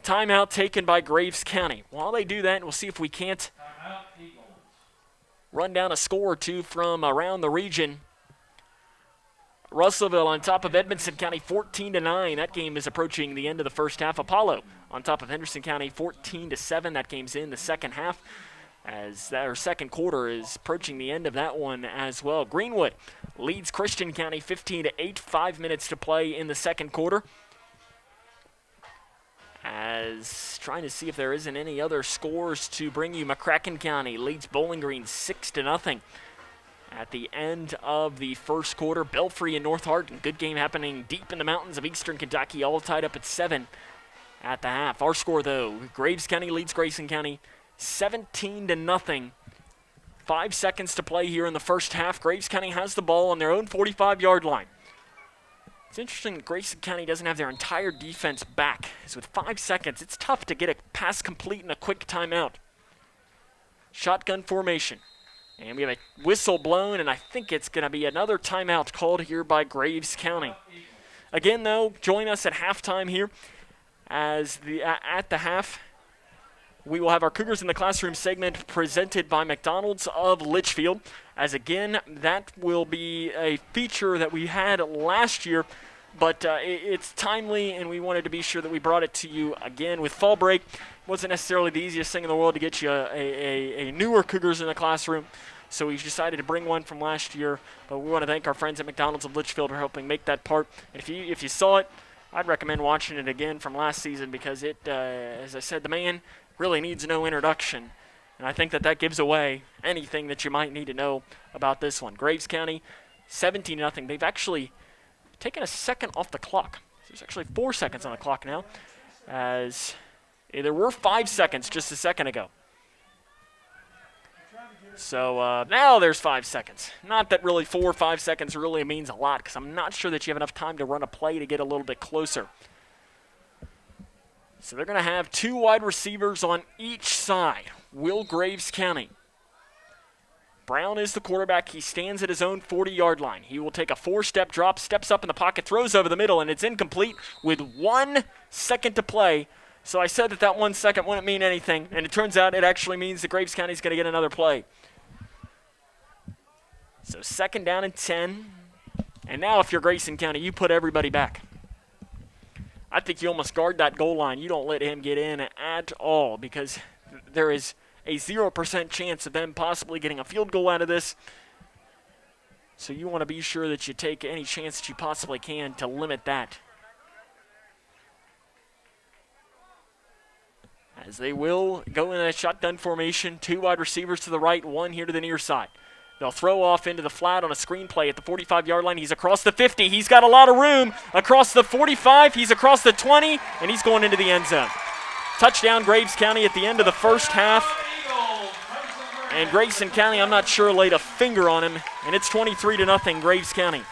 Timeout taken by Graves County. While they do that, we'll see if we can't run down a score or two from around the region. Russellville on top of Edmonson County 14-9. That game is approaching the end of the first half. Apollo on top of Henderson County 14-7. That game's in the second half. as our second quarter is approaching the end of that one as well. Greenwood leads Christian County 15-8, 5 minutes to play in the second quarter. As trying to see if there isn't any other scores to bring you. McCracken County leads Bowling Green 6-0 at the end of the first quarter. Belfry and North Hart, good game happening deep in the mountains of eastern Kentucky, all tied up at 7 at the half. Our score, though, Graves County leads Grayson County 17-0. 5 seconds to play here in the first half. Graves County has the ball on their own 45-yard line. It's interesting that Grayson County doesn't have their entire defense back, as with 5 seconds, it's tough to get a pass complete in a quick timeout. Shotgun formation. And we have a whistle blown, and I think it's going to be another timeout called here by Graves County. Again, though, join us at halftime here. As at the half, we will have our Cougars in the Classroom segment presented by McDonald's of Litchfield. As again, that will be a feature that we had last year, but it's timely, and we wanted to be sure that we brought it to you again. With fall break, wasn't necessarily the easiest thing in the world to get you a newer Cougars in the Classroom, so we decided to bring one from last year. But we want to thank our friends at McDonald's of Litchfield for helping make that part. And if you saw it, I'd recommend watching it again from last season, because it, as I said, the man really needs no introduction. And I think that gives away anything that you might need to know about this one. Graves County, 17-0. They've actually taken a second off the clock. There's actually 4 seconds on the clock now, as there were 5 seconds just a second ago. So now there's 5 seconds. Not that really 4 or 5 seconds really means a lot, because I'm not sure that you have enough time to run a play to get a little bit closer. So they're going to have 2 wide receivers on each side. Will Graves County. Brown is the quarterback. He stands at his own 40-yard line. He will take a 4-step drop, steps up in the pocket, throws over the middle, and it's incomplete with 1 second to play. So I said that 1 second wouldn't mean anything, and it turns out it actually means that Graves County is going to get another play. So 2nd down and 10. And now if you're Grayson County, you put everybody back. I think you almost guard that goal line. You don't let him get in at all, because there is a 0% chance of them possibly getting a field goal out of this. So you want to be sure that you take any chance that you possibly can to limit that. As they will go in a shotgun formation, 2 wide receivers to the right, 1 here to the near side. They'll throw off into the flat on a screen play at the 45-yard line. He's across the 50. He's got a lot of room. Across the 45, he's across the 20, and he's going into the end zone. Touchdown, Graves County at the end of the first half. And Grayson County, I'm not sure, laid a finger on him, and it's 23-0 Graves County.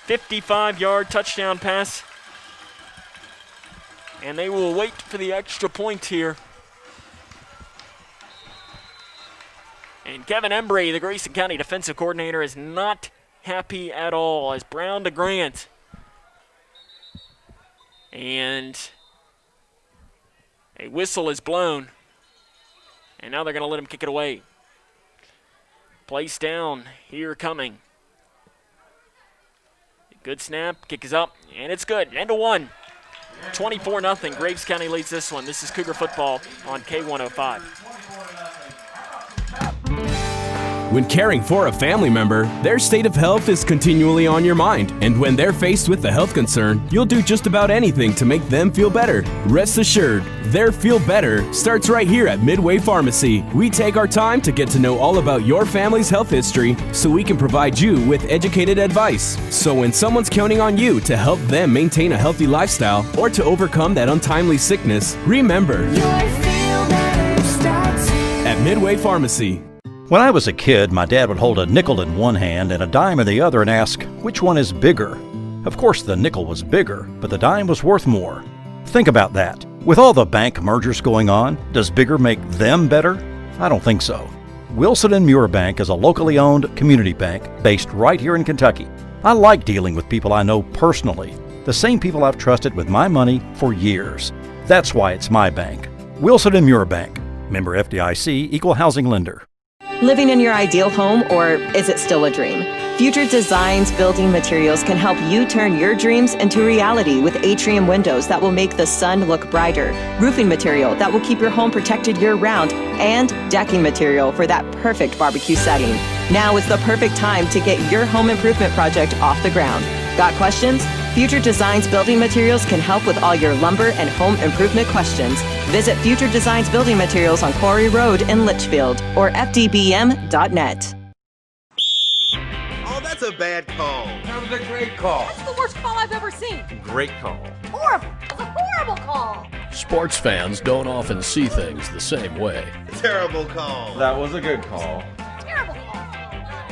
55-yard touchdown pass. And they will wait for the extra point here. And Kevin Embry, the Grayson County defensive coordinator, is not happy at all, as Brown to Grant. And a whistle is blown. And now they're going to let him kick it away. Place down, here coming. Good snap, kick is up, and it's good. End of 1. 24-0, Graves County leads this one. This is Cougar football on K105. When caring for a family member, their state of health is continually on your mind. And when they're faced with a health concern, you'll do just about anything to make them feel better. Rest assured, their feel better starts right here at Midway Pharmacy. We take our time to get to know all about your family's health history so we can provide you with educated advice. So when someone's counting on you to help them maintain a healthy lifestyle or to overcome that untimely sickness, remember, at Midway Pharmacy. When I was a kid, my dad would hold a nickel in one hand and a dime in the other and ask, which one is bigger? Of course, the nickel was bigger, but the dime was worth more. Think about that. With all the bank mergers going on, does bigger make them better? I don't think so. Wilson & Muir Bank is a locally owned community bank based right here in Kentucky. I like dealing with people I know personally, the same people I've trusted with my money for years. That's why it's my bank. Wilson & Muir Bank. Member FDIC, Equal Housing Lender. Living in your ideal home, or is it still a dream? Future Designs Building Materials can help you turn your dreams into reality with atrium windows that will make the sun look brighter, roofing material that will keep your home protected year-round, and decking material for that perfect barbecue setting. Now is the perfect time to get your home improvement project off the ground. Got questions? Future Designs Building Materials can help with all your lumber and home improvement questions. Visit Future Designs Building Materials on Quarry Road in Litchfield or fdbm.net. Oh, that's a bad call. That was a great call. That's the worst call I've ever seen. Great call. Horrible. It's a horrible call. Sports fans don't often see things the same way. Terrible call. That was a good call. Terrible call.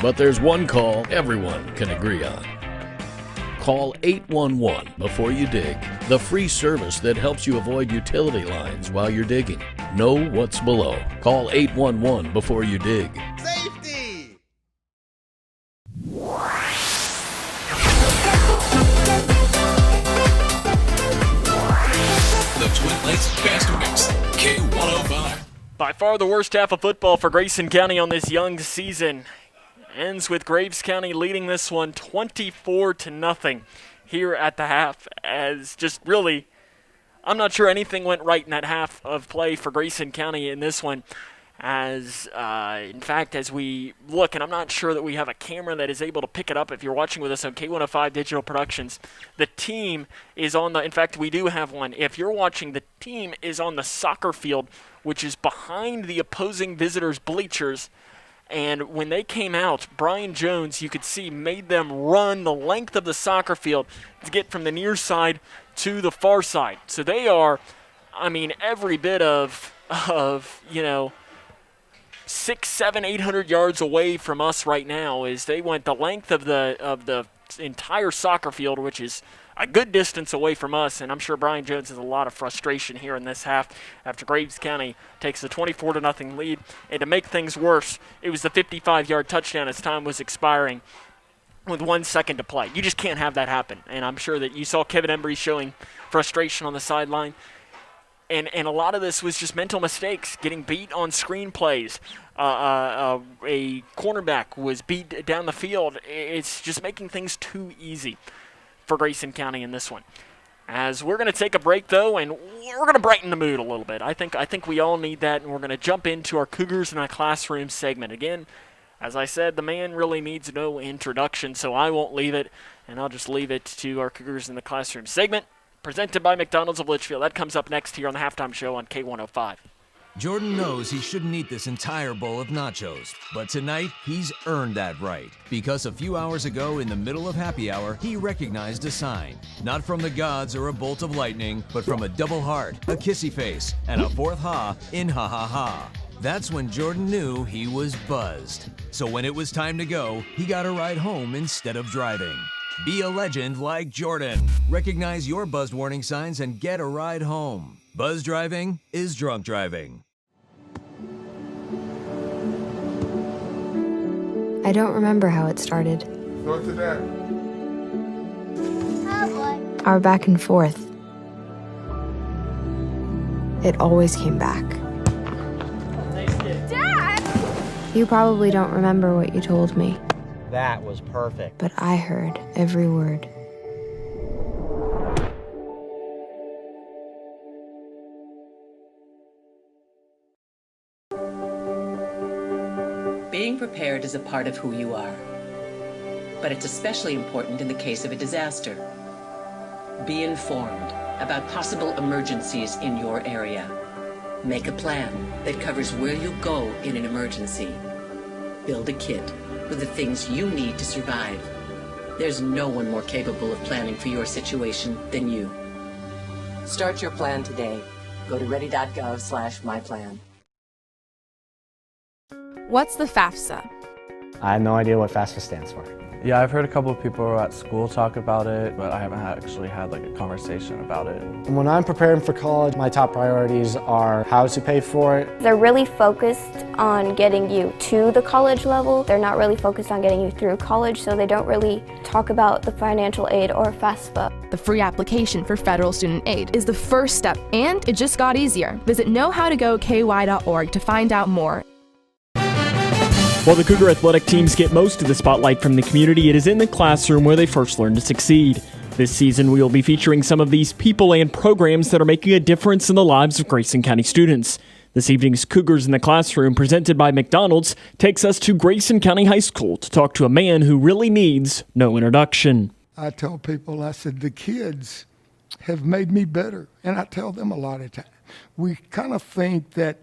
But there's one call everyone can agree on. Call 811 before you dig, the free service that helps you avoid utility lines while you're digging. Know what's below. Call 811 before you dig. Safety! The Twin Lakes Fast Mix, K105. By far the worst half of football for Grayson County on this young season. Ends with Graves County leading this one 24-0 here at the half, as just really, I'm not sure anything went right in that half of play for Grayson County in this one. As, in fact, as we look, and I'm not sure that we have a camera that is able to pick it up if you're watching with us on K105 Digital Productions. The team is on the, in fact, we do have one. If you're watching, the team is on the soccer field, which is behind the opposing visitors' bleachers. And when they came out, Brian Jones, you could see, made them run the length of the soccer field to get from the near side to the far side. So they are, I mean, every bit of 600, 700, 800 yards away from us right now, as they went the length of the entire soccer field, which is a good distance away from us. And I'm sure Brian Jones has a lot of frustration here in this half after Graves County takes the 24-0 lead. And to make things worse, it was the 55-yard touchdown as time was expiring with 1 second to play. You just can't have that happen. And I'm sure that you saw Kevin Embry showing frustration on the sideline. And a lot of this was just mental mistakes, getting beat on screen plays. A cornerback was beat down the field. It's just making things too easy for Grayson County in this one. As we're going to take a break, though, and we're going to brighten the mood a little bit. I think we all need that, and we're going to jump into our Cougars in a Classroom segment. Again, as I said, the man really needs no introduction, so I won't leave it, and I'll just leave it to our Cougars in the Classroom segment, presented by McDonald's of Litchfield. That comes up next here on the Halftime Show on K105. Jordan knows he shouldn't eat this entire bowl of nachos, but tonight he's earned that right. Because a few hours ago in the middle of happy hour, he recognized a sign. Not from the gods or a bolt of lightning, but from a double heart, a kissy face, and a fourth ha in ha ha ha. That's when Jordan knew he was buzzed. So when it was time to go, he got a ride home instead of driving. Be a legend like Jordan. Recognize your buzzed warning signs and get a ride home. Buzz driving is drunk driving. I don't remember how it started. Go to that. Our back and forth. It always came back. Dad! You probably don't remember what you told me, That was perfect. but I heard every word. Being prepared is a part of who you are, but it's especially important in the case of a disaster. Be informed about possible emergencies in your area. Make a plan that covers where you go in an emergency. Build a kit with the things you need to survive. There's no one more capable of planning for your situation than you. Start your plan today. Go to ready.gov/myplan. What's the FAFSA? I have no idea what FAFSA stands for. Yeah, I've heard a couple of people at school talk about it, but I haven't actually had like a conversation about it. When I'm preparing for college, my top priorities are how to pay for it. They're really focused on getting you to the college level. They're not really focused on getting you through college, so they don't really talk about the financial aid or FAFSA. The free application for federal student aid is the first step, and it just got easier. Visit knowhowtogoky.org to find out more. While the Cougar athletic teams get most of the spotlight from the community, it is in the classroom where they first learn to succeed. This season, we will be featuring some of these people and programs that are making a difference in the lives of Grayson County students. This evening's Cougars in the Classroom, presented by McDonald's, takes us to Grayson County High School to talk to a man who really needs no introduction. I tell people, I said, the kids have made me better, and I tell them a lot of times. We kind of think that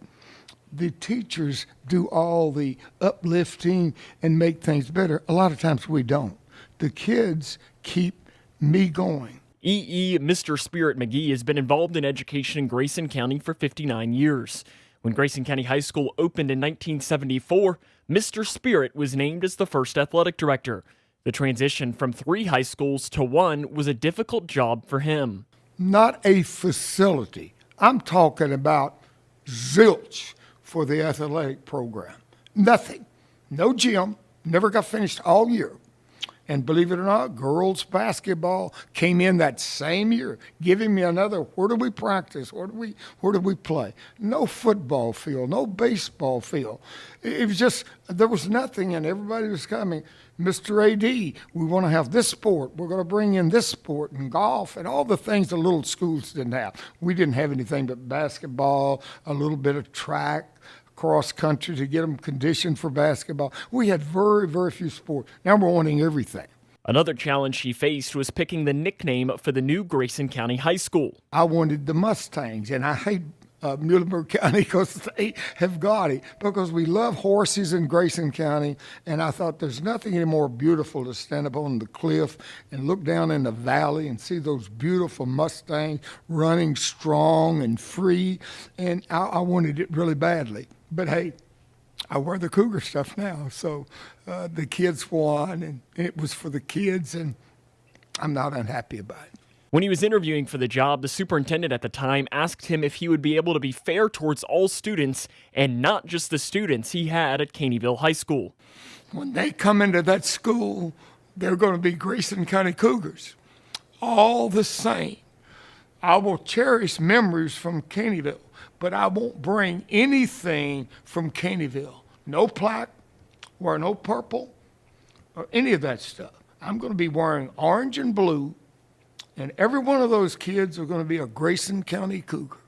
the teachers do all the uplifting and make things better. A lot of times we don't. The kids keep me going. Mr. Spirit Mckee has been involved in education in Grayson County for 59 years. When Grayson County High School opened in 1974, Mr. Spirit was named as the first athletic director. The transition from 3 high schools to 1 was a difficult job for him. Not a facility. I'm talking about zilch for the athletic program. Nothing. No gym. Never got finished all year. And believe it or not, girls basketball came in that same year, giving me another, where do we practice? Where do we play? No football field, no baseball field. It was just, there was nothing, and everybody was coming. Mr. AD, we want to have this sport. We're going to bring in this sport and golf and all the things the little schools didn't have. We didn't have anything but basketball, a little bit of track, cross country to get them conditioned for basketball. We had very, very few sports. Now we're wanting everything. Another challenge she faced was picking the nickname for the new Grayson County High School. I wanted the Mustangs, and I hate Muhlenberg County because they have got it, because we love horses in Grayson County, and I thought there's nothing any more beautiful to stand up on the cliff and look down in the valley and see those beautiful Mustangs running strong and free, and I wanted it really badly. But hey, I wear the Cougar stuff now, so the kids won, and it was for the kids, and I'm not unhappy about it. When he was interviewing for the job, the superintendent at the time asked him if he would be able to be fair towards all students and not just the students he had at Caneyville High School. When they come into that school, they're going to be Grayson County Cougars. All the same. I will cherish memories from Caneyville, but I won't bring anything from Caneyville. No plaque, wear no purple, or any of that stuff. I'm going to be wearing orange and blue, and every one of those kids are going to be a Grayson County Cougar.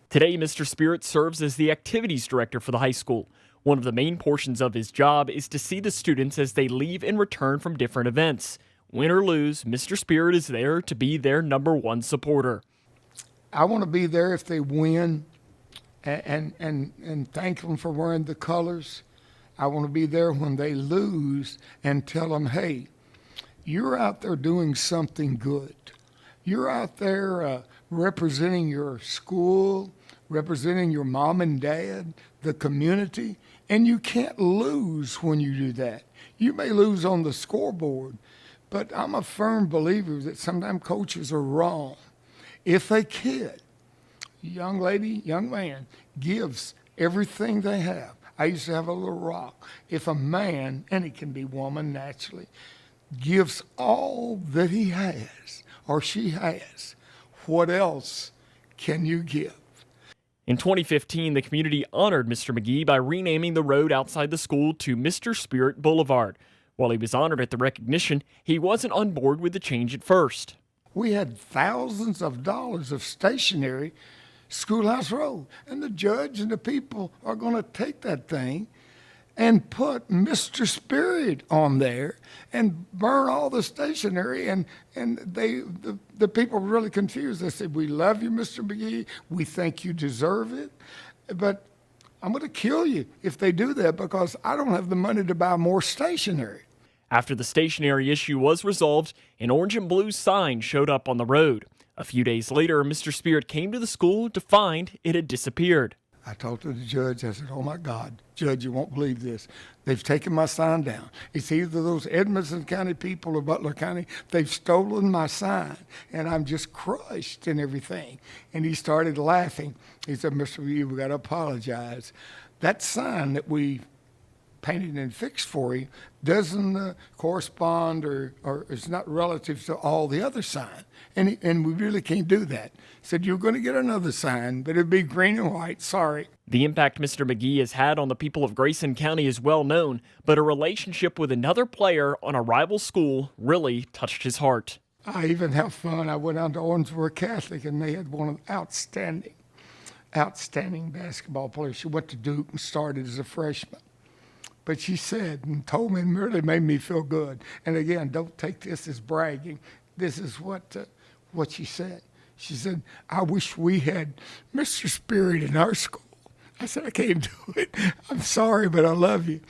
Today, Mr. Spirit serves as the activities director for the high school. One of the main portions of his job is to see the students as they leave and return from different events. Win or lose, Mr. Spirit is there to be their #1 supporter. I want to be there if they win and thank them for wearing the colors. I want to be there when they lose and tell them, hey, you're out there doing something good. You're out there representing your school, representing your mom and dad, the community, and you can't lose when you do that. You may lose on the scoreboard, but I'm a firm believer that sometimes coaches are wrong. If a kid, young lady, young man, gives everything they have, I used to have a little rock. If a man, and it can be woman naturally, gives all that he has or she has, what else can you give? In 2015, the community honored Mr. Mckee by renaming the road outside the school to Mr. Spirit Boulevard. While he was honored at the recognition, he wasn't on board with the change at first. We had thousands of dollars of stationery Schoolhouse Road, and the judge and the people are going to take that thing and put Mr. Spirit on there and burn all the stationery, and the people were really confused. They said, we love you, Mr. Mckee. We think you deserve it, but I'm going to kill you if they do that because I don't have the money to buy more stationery. After the stationery issue was resolved, an orange and blue sign showed up on the road. A few days later, Mr. Spirit came to the school to find it had disappeared. I talked to the judge. I said, oh, my God, Judge, you won't believe this. They've taken my sign down. It's either those Edmonson County people or Butler County. They've stolen my sign, and I'm just crushed and everything. And he started laughing. He said, Mr. Mckee, we got to apologize. That sign that we painted and fixed for you doesn't correspond or is not relative to all the other sign. And we really can't do that. Said, you're going to get another sign, but it'd be green and white. Sorry. The impact Mr. McGee has had on the people of Grayson County is well known, but a relationship with another player on a rival school really touched his heart. I even have fun. I went down to Owensboro Catholic, and they had one of the outstanding basketball players. She went to Duke and started as a freshman. But she said and told me and really made me feel good. And again, don't take this as bragging. This is what she said. She said, I wish we had Mr. Spirit in our school. I said, I can't do it. I'm sorry, but I love you.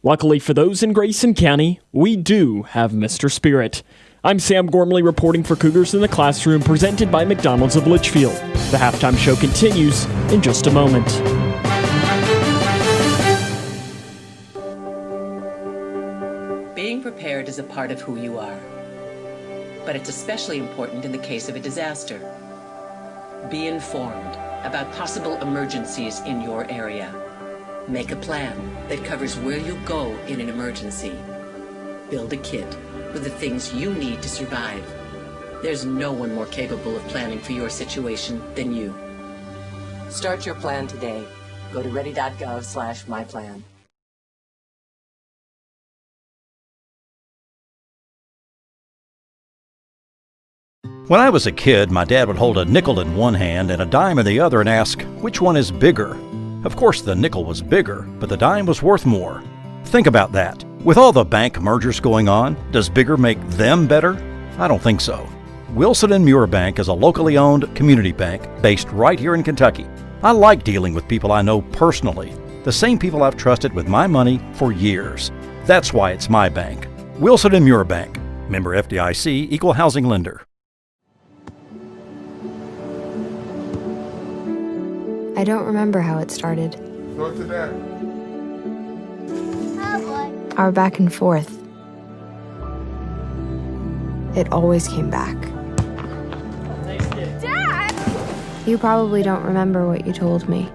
Luckily for those in Grayson County, we do have Mr. Spirit. I'm Sam Gormley reporting for Cougars in the Classroom, presented by McDonald's of Litchfield. The halftime show continues in just a moment. Being prepared is a part of who you are, but it's especially important in the case of a disaster. Be informed about possible emergencies in your area. Make a plan that covers where you'll go in an emergency. Build a kit with the things you need to survive. There's no one more capable of planning for your situation than you. Start your plan today. Go to ready.gov/myplan. When I was a kid, my dad would hold a nickel in one hand and a dime in the other and ask, which one is bigger? Of course, the nickel was bigger, but the dime was worth more. Think about that. With all the bank mergers going on, does bigger make them better? I don't think so. Wilson & Muir Bank is a locally owned community bank based right here in Kentucky. I like dealing with people I know personally, the same people I've trusted with my money for years. That's why it's my bank. Wilson & Muir Bank. Member FDIC, Equal Housing Lender. I don't remember how it started. Go to that. Our back and forth. It always came back. Dad! You probably don't remember what you told me,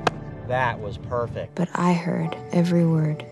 That was perfect. but I heard every word.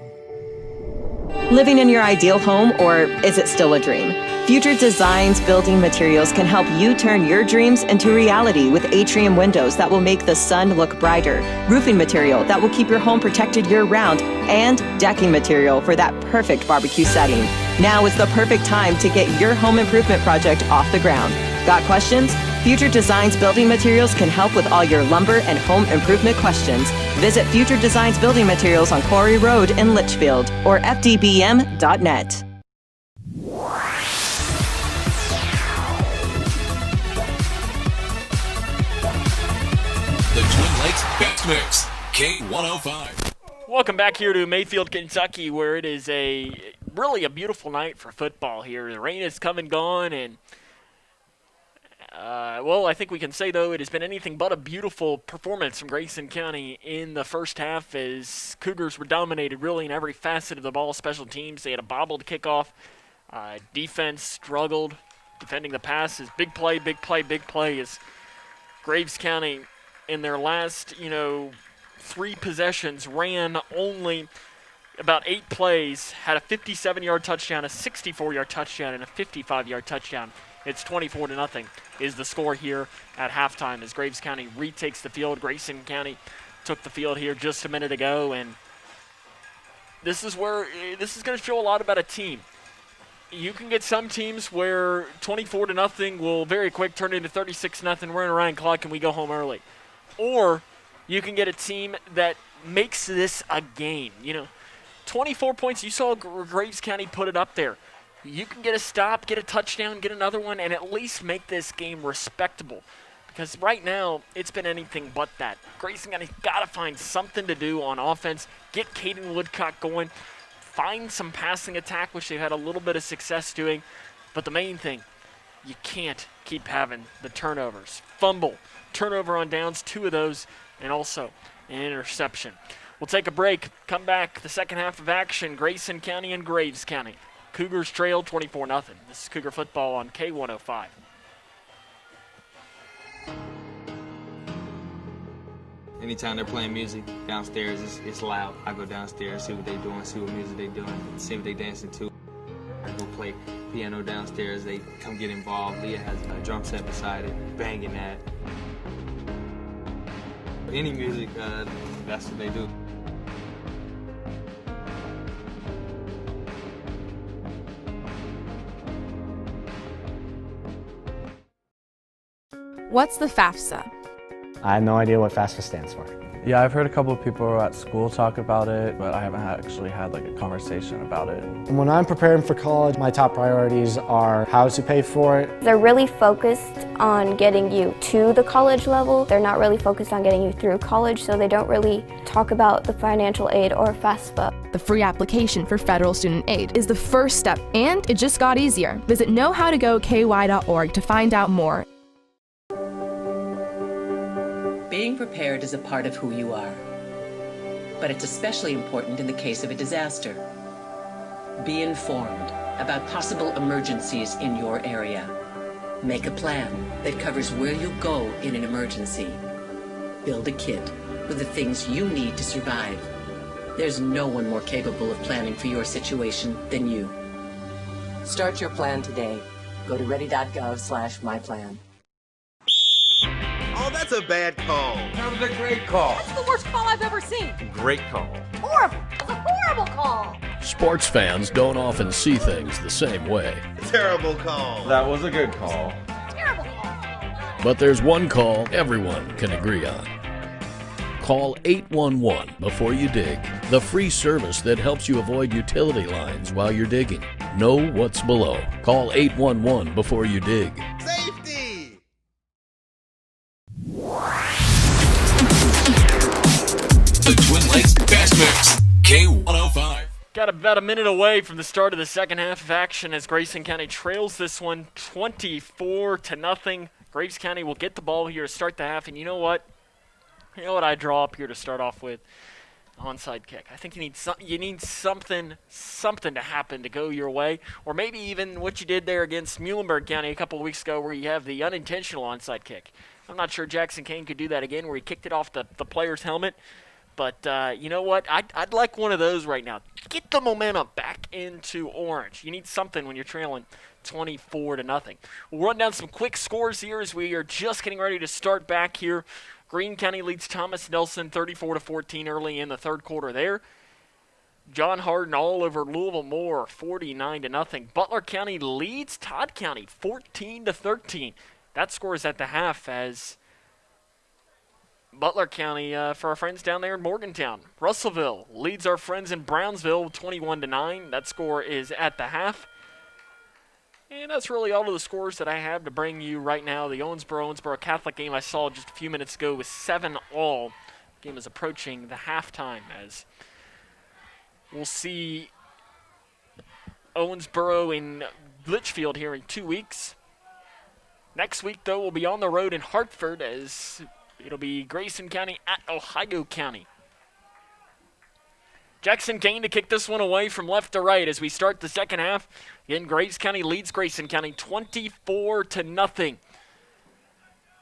Living in your ideal home, or is it still a dream? Future Designs Building Materials can help you turn your dreams into reality with atrium windows that will make the sun look brighter, roofing material that will keep your home protected year-round, and decking material for that perfect barbecue setting. Now is the perfect time to get your home improvement project off the ground. Got questions? Future Designs Building Materials can help with all your lumber and home improvement questions. Visit Future Designs Building Materials on Quarry Road in Litchfield or fdbm.net. The Twin Lakes Best Mix, K105. Welcome back here to Mayfield, Kentucky, where it is really a beautiful night for football here. The rain has come and gone, and I think we can say, though, it has been anything but a beautiful performance from Grayson County in the first half as Cougars were dominated really in every facet of the ball. Special teams, they had a bobbled kickoff. Defense struggled defending the passes. Big play as Graves County in their last, 3 possessions ran only about 8 plays, had a 57-yard touchdown, a 64-yard touchdown, and a 55-yard touchdown. It's 24-0 is the score here at halftime as Graves County retakes the field. Grayson County took the field here just a minute ago, and this is going to show a lot about a team. You can get some teams where 24-0 will very quick turn into 36-0. We're in a running clock and we go home early. Or you can get a team that makes this a game. 24 points, you saw Graves County put it up there. You can get a stop, get a touchdown, get another one, and at least make this game respectable. Because right now, it's been anything but that. Grayson County's got to find something to do on offense, get Caden Woodcock going, find some passing attack, which they've had a little bit of success doing. But the main thing, you can't keep having the turnovers. Fumble, turnover on downs, 2 of those, and also an interception. We'll take a break, come back, the second half of action, Grayson County and Graves County. Cougars trail 24-0. This is Cougar football on K105. Anytime they're playing music downstairs, it's loud. I go downstairs, see what they're doing, see what music they're doing, see what they're dancing to. I go play piano downstairs, they come get involved. Leah has a drum set beside it, banging that. Any music, that's what they do. What's the FAFSA? I have no idea what FAFSA stands for. Yeah, I've heard a couple of people at school talk about it, but I haven't actually had like a conversation about it. When I'm preparing for college, my top priorities are how to pay for it. They're really focused on getting you to the college level. They're not really focused on getting you through college, so they don't really talk about the financial aid or FAFSA. The free application for federal student aid is the first step, and it just got easier. Visit knowhowtogoky.org to find out more. Being prepared is a part of who you are, but it's especially important in the case of a disaster. Be informed about possible emergencies in your area. Make a plan that covers where you'll go in an emergency. Build a kit with the things you need to survive. There's no one more capable of planning for your situation than you. Start your plan today. Go to ready.gov/myplan. Oh, that's a bad call. That was a great call. That's the worst call I've ever seen. Great call. Horrible. It's a horrible call. Sports fans don't often see things the same way. Terrible call. That was a good call. Terrible call. But there's one call everyone can agree on. Call 811 before you dig, the free service that helps you avoid utility lines while you're digging. Know what's below. Call 811 before you dig. Safety! The Twin Lakes Fast Mix, K105. Got about a minute away from the start of the second half of action as Grayson County trails this one 24-0. Graves County will get the ball here to start the half, and you know what? You know what I draw up here to start off with? Onside kick. I think you need something to happen to go your way, or maybe even what you did there against Muhlenberg County a couple of weeks ago, where you have the unintentional onside kick. I'm not sure Jackson Kane could do that again, where he kicked it off the player's helmet. But you know what? I'd like one of those right now. Get the momentum back into orange. You need something when you're trailing 24-0. We'll run down some quick scores here as we are just getting ready to start back here. Greene County leads Thomas Nelson 34-14 early in the third quarter there. John Hardin all over Louisville Moore 49-0. Butler County leads Todd County 14-13. That score is at the half as Butler County, for our friends down there in Morgantown. Russellville leads our friends in Brownsville 21-9. That score is at the half. And that's really all of the scores that I have to bring you right now. The Owensboro Catholic game I saw just a few minutes ago was 7-all. The game is approaching the halftime as we'll see Owensboro in Litchfield here in 2 weeks. Next week, though, we'll be on the road in Hartford as it'll be Grayson County at Ohio County. Jackson Kane to kick this one away from left to right as we start the second half. Again, Graves County leads Grayson County 24-0.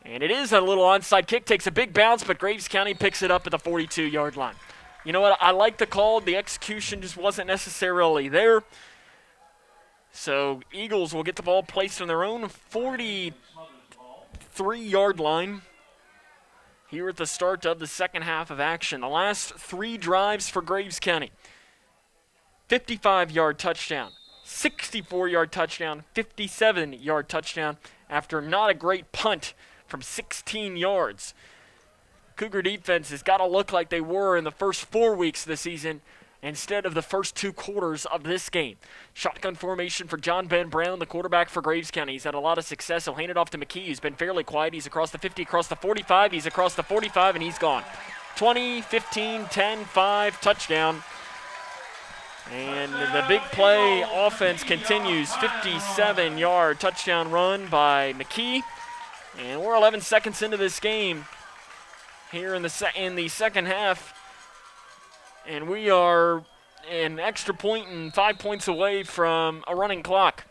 And it is a little onside kick, takes a big bounce, but Graves County picks it up at the 42-yard line. You know what? I like the call. The execution just wasn't necessarily there. So Eagles will get the ball placed on their own 43-yard line here at the start of the second half of action. The last three drives for Graves County. 55-yard touchdown, 64-yard touchdown, 57-yard touchdown after not a great punt from 16 yards. Cougar defense has got to look like they were in the first 4 weeks of the season instead of the first 2 quarters of this game. Shotgun formation for John Ben Brown, the quarterback for Graves County. He's had a lot of success. He'll hand it off to McKee, who's been fairly quiet. He's across the 50, across the 45. He's across the 45, and he's gone. 20, 15, 10, 5, touchdown. And the big play offense continues. 57-yard touchdown run by McKee. And we're 11 seconds into this game here in the second half. And we are an extra point and 5 points away from a running clock.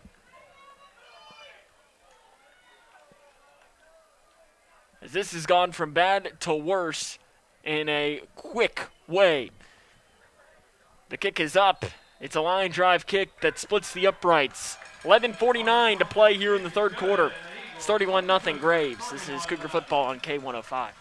As this has gone from bad to worse in a quick way. The kick is up. It's a line drive kick that splits the uprights. 11:49 to play here in the third quarter. It's 31-0 Graves. This is Cougar football on K105.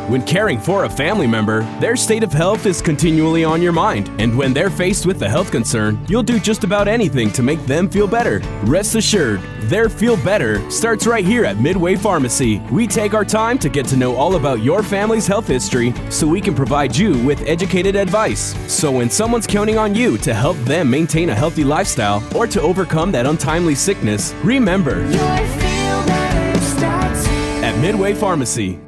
When caring for a family member, their state of health is continually on your mind. And when they're faced with a health concern, you'll do just about anything to make them feel better. Rest assured, their feel better starts right here at Midway Pharmacy. We take our time to get to know all about your family's health history so we can provide you with educated advice. So when someone's counting on you to help them maintain a healthy lifestyle or to overcome that untimely sickness, remember, your feel better starts here at Midway Pharmacy.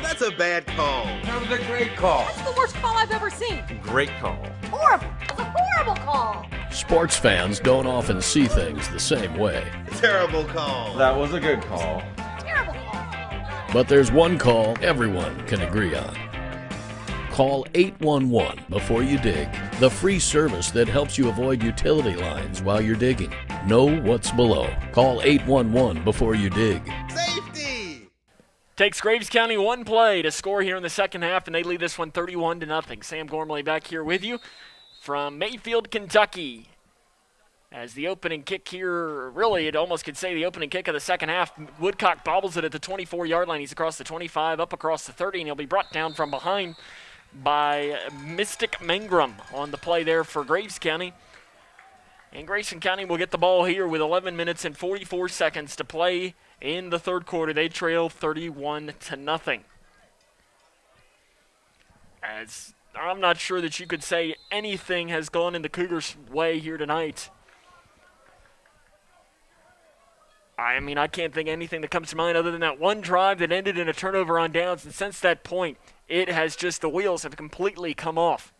That's a bad call. That was a great call. That's the worst call I've ever seen. Great call. Horrible. It's a horrible call. Sports fans don't often see things the same way. Terrible call. That was a good call. Terrible call. But there's one call everyone can agree on. Call 811 before you dig, the free service that helps you avoid utility lines while you're digging. Know what's below. Call 811 before you dig. Takes Graves County one play to score here in the second half, and they lead this one 31-0. Sam Gormley back here with you from Mayfield, Kentucky. As the opening kick here, really, it almost could say the opening kick of the second half. Woodcock bobbles it at the 24-yard line. He's across the 25, up across the 30, and he'll be brought down from behind by Mystic Mangrum on the play there for Graves County. And Grayson County will get the ball here with 11 minutes and 44 seconds to play in the third quarter. They trail 31-0. As I'm not sure that you could say anything has gone in the Cougars' way here tonight. I mean, I can't think of anything that comes to mind other than that one drive that ended in a turnover on downs. And since that point, it has just, the wheels have completely come off.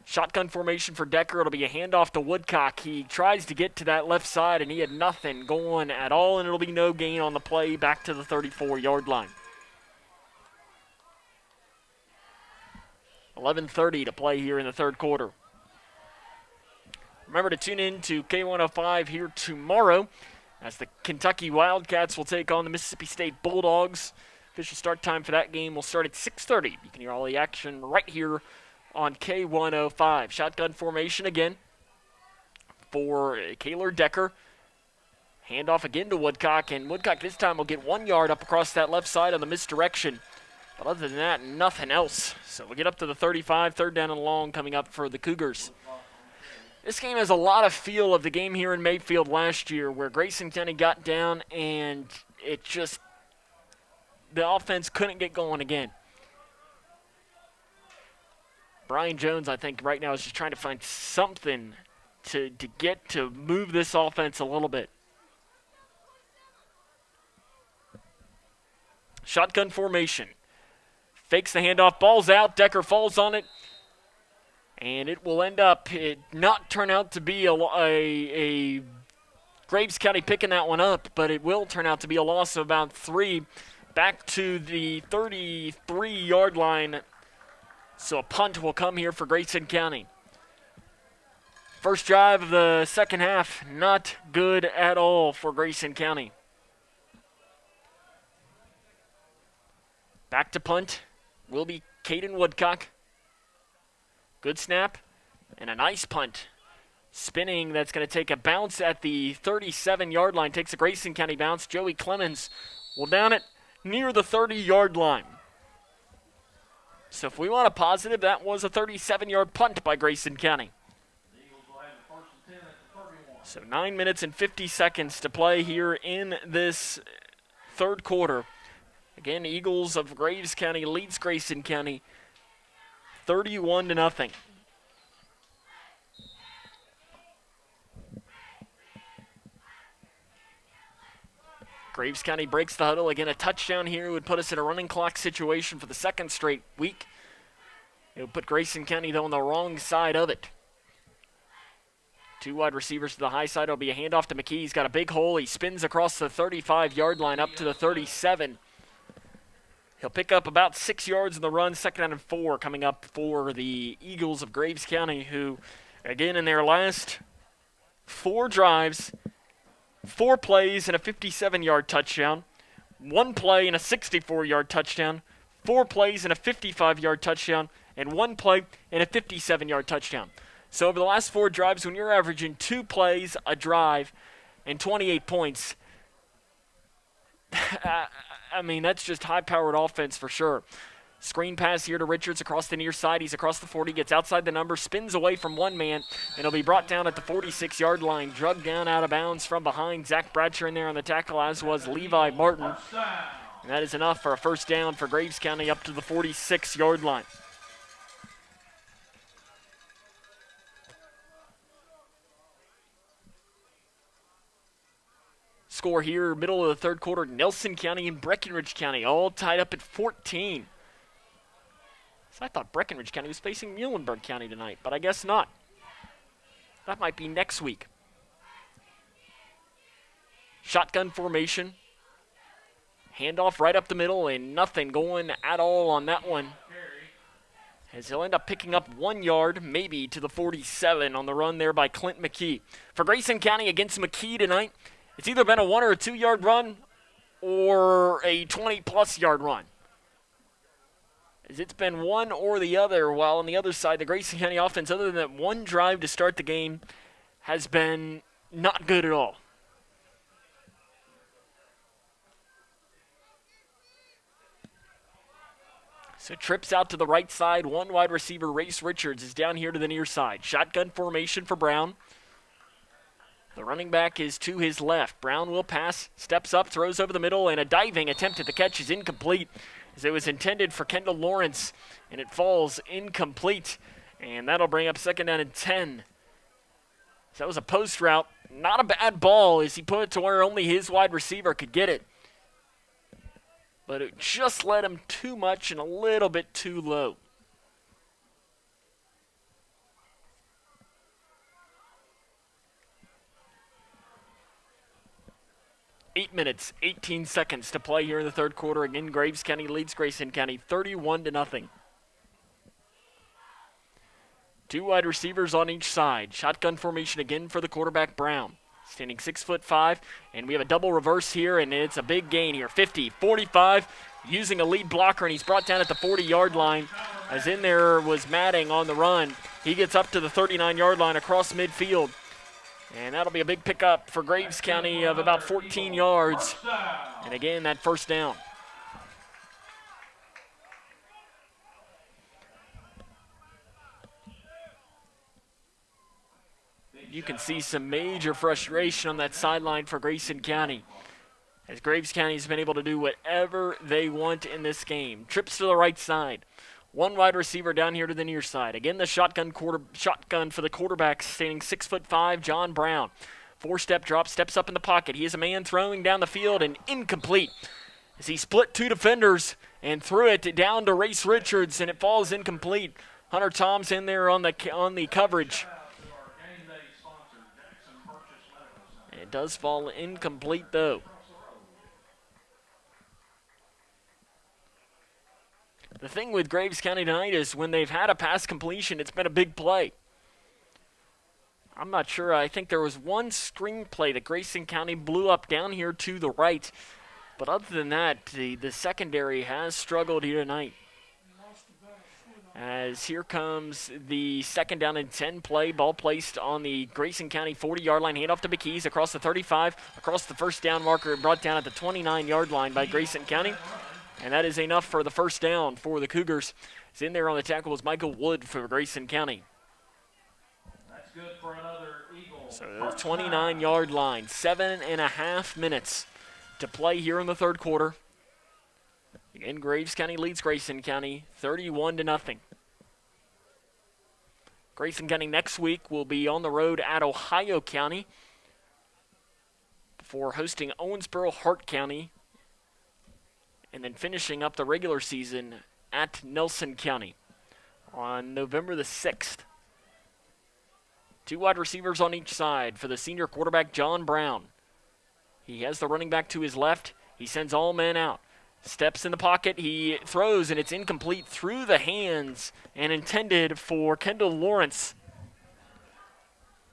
Shotgun formation for Decker. It'll be a handoff to Woodcock. He tries to get to that left side, and he had nothing going at all, and it'll be no gain on the play back to the 34-yard line. 11:30 to play here in the third quarter. Remember to tune in to K105 here tomorrow as the Kentucky Wildcats will take on the Mississippi State Bulldogs. Official start time for that game will start at 6:30. You can hear all the action right here on K105. Shotgun formation again for Kaylor Decker. Handoff again to Woodcock, and Woodcock this time will get 1 yard up across that left side on the misdirection. But other than that, nothing else. So we'll get up to the 35, third down and long coming up for the Cougars. This game has a lot of feel of the game here in Mayfield last year where Grayson County got down and it just, the offense couldn't get going again. Brian Jones, I think, right now is just trying to find something to get to move this offense a little bit. Shotgun formation. Fakes the handoff, ball's out, Decker falls on it, and it will end up, not turn out to be a Graves County picking that one up, but it will turn out to be a loss of about 3 back to the 33-yard line. So a punt will come here for Grayson County. First drive of the second half, not good at all for Grayson County. Back to punt will be Caden Woodcock. Good snap and a nice punt. Spinning, that's going to take a bounce at the 37-yard line. Takes a Grayson County bounce. Joey Clemens will down it near the 30-yard line. So if we want a positive, that was a 37-yard punt by Grayson County. So 9 minutes and 50 seconds to play here in this third quarter. Again, Eagles of Graves County leads Grayson County 31-0. Graves County breaks the huddle. Again, a touchdown here would put us in a running clock situation for the second straight week. It would put Grayson County, though, on the wrong side of it. 2 wide receivers to the high side. It'll be a handoff to McKee. He's got a big hole. He spins across the 35-yard line up to the 37. He'll pick up about 6 yards in the run. 2nd down and 4 coming up for the Eagles of Graves County, who, again, in their last 4 drives, 4 plays and a 57-yard touchdown. 1 play and a 64-yard touchdown, 4 plays and a 55-yard touchdown, and 1 play and a 57-yard touchdown. So over the last 4 drives, when you're averaging 2 plays a drive and 28 points, I mean, that's just high-powered offense for sure. Screen pass here to Richards across the near side. He's across the 40, gets outside the number, spins away from one man, and he'll be brought down at the 46-yard line, drugged down out of bounds from behind. Zach Bradshaw in there on the tackle, as was Levi Martin. And that is enough for a first down for Graves County up to the 46-yard line. Score here, middle of the third quarter, Nelson County and Breckenridge County all tied up at 14. So I thought Breckenridge County was facing Muhlenberg County tonight, but I guess not. That might be next week. Shotgun formation. Handoff right up the middle, and nothing going at all on that one, as he'll end up picking up 1 yard, maybe to the 47 on the run there by Clint Mckee. For Grayson County against Mckee tonight, it's either been a 1 or a 2 yard run or a 20-plus yard run. As it's been one or the other, while on the other side, the Grayson County offense, other than that one drive to start the game, has been not good at all. So trips out to the right side. One wide receiver, Race Richards, is down here to the near side. Shotgun formation for Brown. The running back is to his left. Brown will pass, steps up, throws over the middle, and a diving attempt at the catch is incomplete, as it was intended for Kendall Lawrence, and it falls incomplete. And that'll bring up second down and 10. So that was a post route. Not a bad ball, as he put it to where only his wide receiver could get it. But it just led him too much and a little bit too low. Eight minutes, 18 seconds to play here in the third quarter. Again, Graves County leads Grayson County 31-0. 2 wide receivers on each side. Shotgun formation again for the quarterback, Brown. Standing 6'5", and we have a double reverse here, and it's a big gain here. 50, 45, using a lead blocker, and he's brought down at the 40-yard line. As in there was Matting on the run. He gets up to the 39-yard line across midfield. And that'll be a big pickup for Graves County of about 14 yards. And again, that first down. You can see some major frustration on that sideline for Grayson County, as Graves County has been able to do whatever they want in this game. Trips to the right side. 1 wide receiver down here to the near side. Again, the shotgun for the quarterback, standing 6'5", John Brown. 4-step drop, steps up in the pocket. He is a man throwing down the field, and incomplete, as he split 2 defenders and threw it down to Race Richards, and it falls incomplete. Hunter Tom's in there on the coverage. It does fall incomplete, though. The thing with Graves County tonight is when they've had a pass completion, it's been a big play. I'm not sure. I think there was one screenplay that Grayson County blew up down here to the right. But other than that, the secondary has struggled here tonight. As here comes the second down and 10 play. Ball placed on the Grayson County 40-yard line. Handoff to McKees across the 35, across the first down marker, brought down at the 29-yard line by Grayson County. And that is enough for the first down for the Cougars. It's in there on the tackle was Michael Wood for Grayson County. That's good for another Eagle. So the 29-yard line, 7.5 minutes to play here in the third quarter. Again, Graves County leads Grayson County 31-0. Grayson County next week will be on the road at Ohio County before hosting Owensboro Hart County, and then finishing up the regular season at Nelson County on November the 6th. 2 wide receivers on each side for the senior quarterback, John Brown. He has the running back to his left. He sends all men out. Steps in the pocket. He throws, and it's incomplete through the hands and intended for Kendall Lawrence.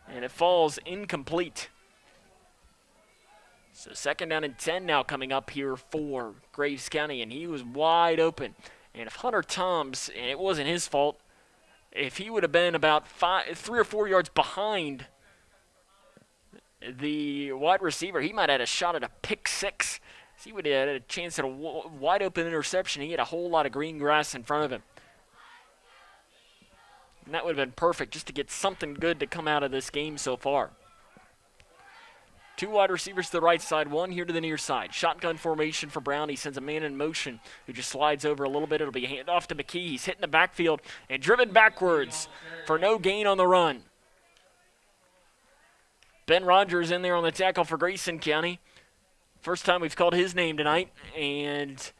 And it falls incomplete. So 2nd down and 10 now coming up here for Graves County, and he was wide open. And if Hunter Toms, and it wasn't his fault, if he would have been about 3 or 4 yards behind the wide receiver, he might have had a shot at a pick six. He would have had a chance at a wide open interception. He had a whole lot of green grass in front of him. And that would have been perfect just to get something good to come out of this game so far. 2 wide receivers to the right side, 1 here to the near side. Shotgun formation for Brown. He sends a man in motion who just slides over a little bit. It'll be hand off to McKee. He's hitting the backfield and driven backwards for no gain on the run. Ben Rogers in there on the tackle for Grayson County. First time we've called his name tonight, and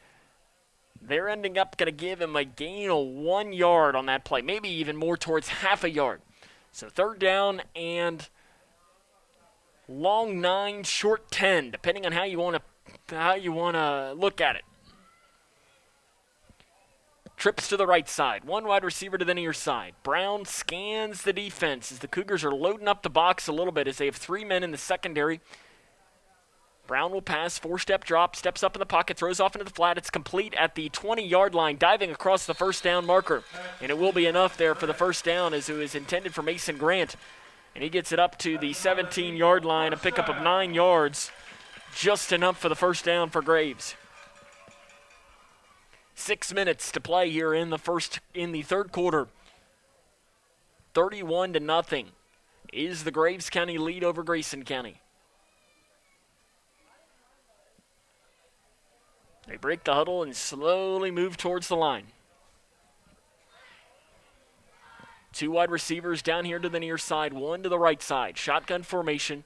they're ending up going to give him a gain of 1 yard on that play, maybe even more towards half a yard. So 3rd down and long 9, short 10, depending on how you want to look at it. Trips to the right side. 1 wide receiver to the near side. Brown scans the defense as the Cougars are loading up the box a little bit as they have 3 men in the secondary. Brown will pass, 4-step drop, steps up in the pocket, throws off into the flat. It's complete at the 20-yard line, diving across the 1st down marker. And it will be enough there for the 1st down as it was intended for Mason Grant. And he gets it up to the 17-yard line, a pickup of 9 yards. Just enough for the 1st down for Graves. 6 minutes to play here in the 3rd quarter. 31-0 is the Graves County lead over Grayson County. They break the huddle and slowly move towards the line. 2 wide receivers down here to the near side, 1 to the right side. Shotgun formation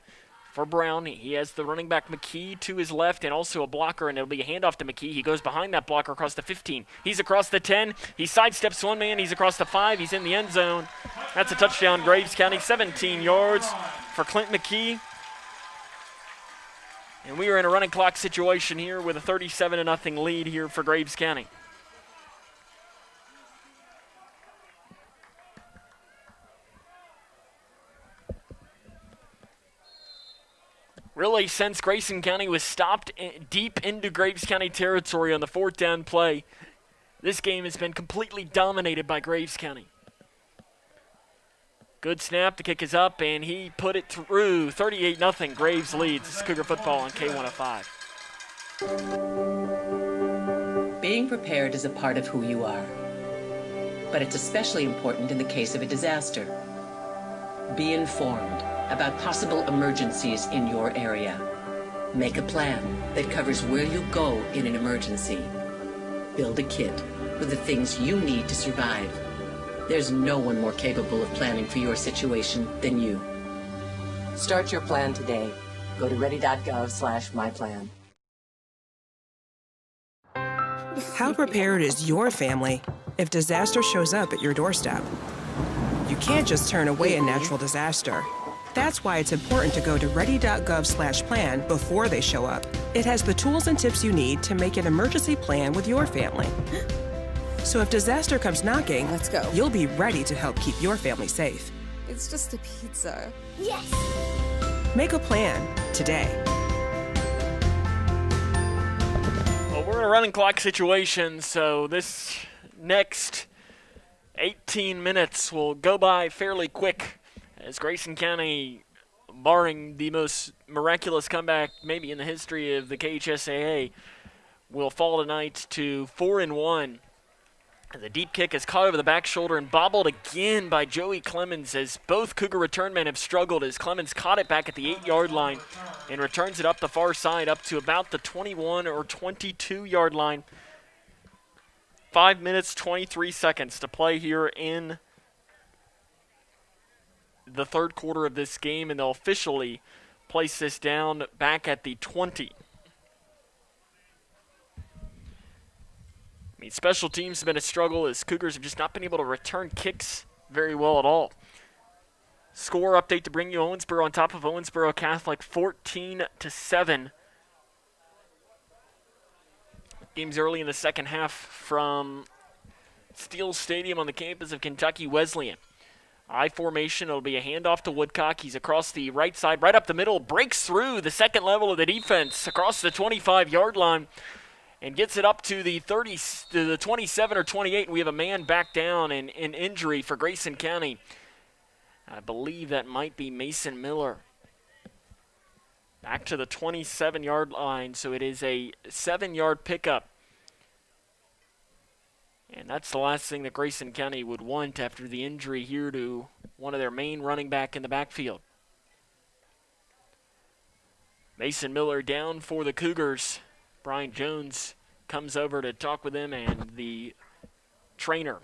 for Brown. He has the running back McKee to his left and also a blocker, and it'll be a handoff to McKee. He goes behind that blocker across the 15. He's across the 10. He sidesteps 1 man. He's across the 5. He's in the end zone. That's a touchdown, Graves County. 17 yards for Clint Mckee. And we are in a running clock situation here with a 37-0 lead here for Graves County. Really, since Grayson County was stopped deep into Graves County territory on the 4th down play, this game has been completely dominated by Graves County. Good snap, the kick is up, and he put it through. 38-0, Graves leads. This is Cougar football on K105. Being prepared is a part of who you are, but it's especially important in the case of a disaster. Be informed about possible emergencies in your area. Make a plan that covers where you go in an emergency. Build a kit with the things you need to survive. There's no one more capable of planning for your situation than you. Start your plan today. Go to ready.gov/myplan. How prepared is your family if disaster shows up at your doorstep? You can't just turn away a natural disaster. That's why it's important to go to ready.gov/plan before they show up. It has the tools and tips you need to make an emergency plan with your family. So if disaster comes knocking, let's go. You'll be ready to help keep your family safe. It's just a pizza. Yes! Make a plan today. Well, we're in a running clock situation, so this next 18 minutes will go by fairly quick as Grayson County, barring the most miraculous comeback maybe in the history of the KHSAA, will fall tonight to 4-1. The deep kick is caught over the back shoulder and bobbled again by Joey Clemens as both Cougar return men have struggled as Clemens caught it back at the 8-yard line and returns it up the far side up to about the 21 or 22-yard line. 5 minutes, 23 seconds to play here in the 3rd quarter of this game, and they'll officially place this down back at the 20. I mean, special teams have been a struggle as Cougars have just not been able to return kicks very well at all. Score update to bring you Owensboro on top of Owensboro Catholic, 14-7. Games early in the second half from Steele Stadium on the campus of Kentucky Wesleyan. I formation. It'll be a handoff to Woodcock. He's across the right side, right up the middle, breaks through the second level of the defense across the 25-yard line and gets it up to the 30, to the 27 or 28. And we have a man back down in injury for Grayson County. I believe that might be Mason Miller. Back to the 27-yard line, so it is a 7-yard pickup. And that's the last thing that Grayson County would want after the injury here to one of their main running back in the backfield. Mason Miller down for the Cougars. Brian Jones comes over to talk with him, and the trainer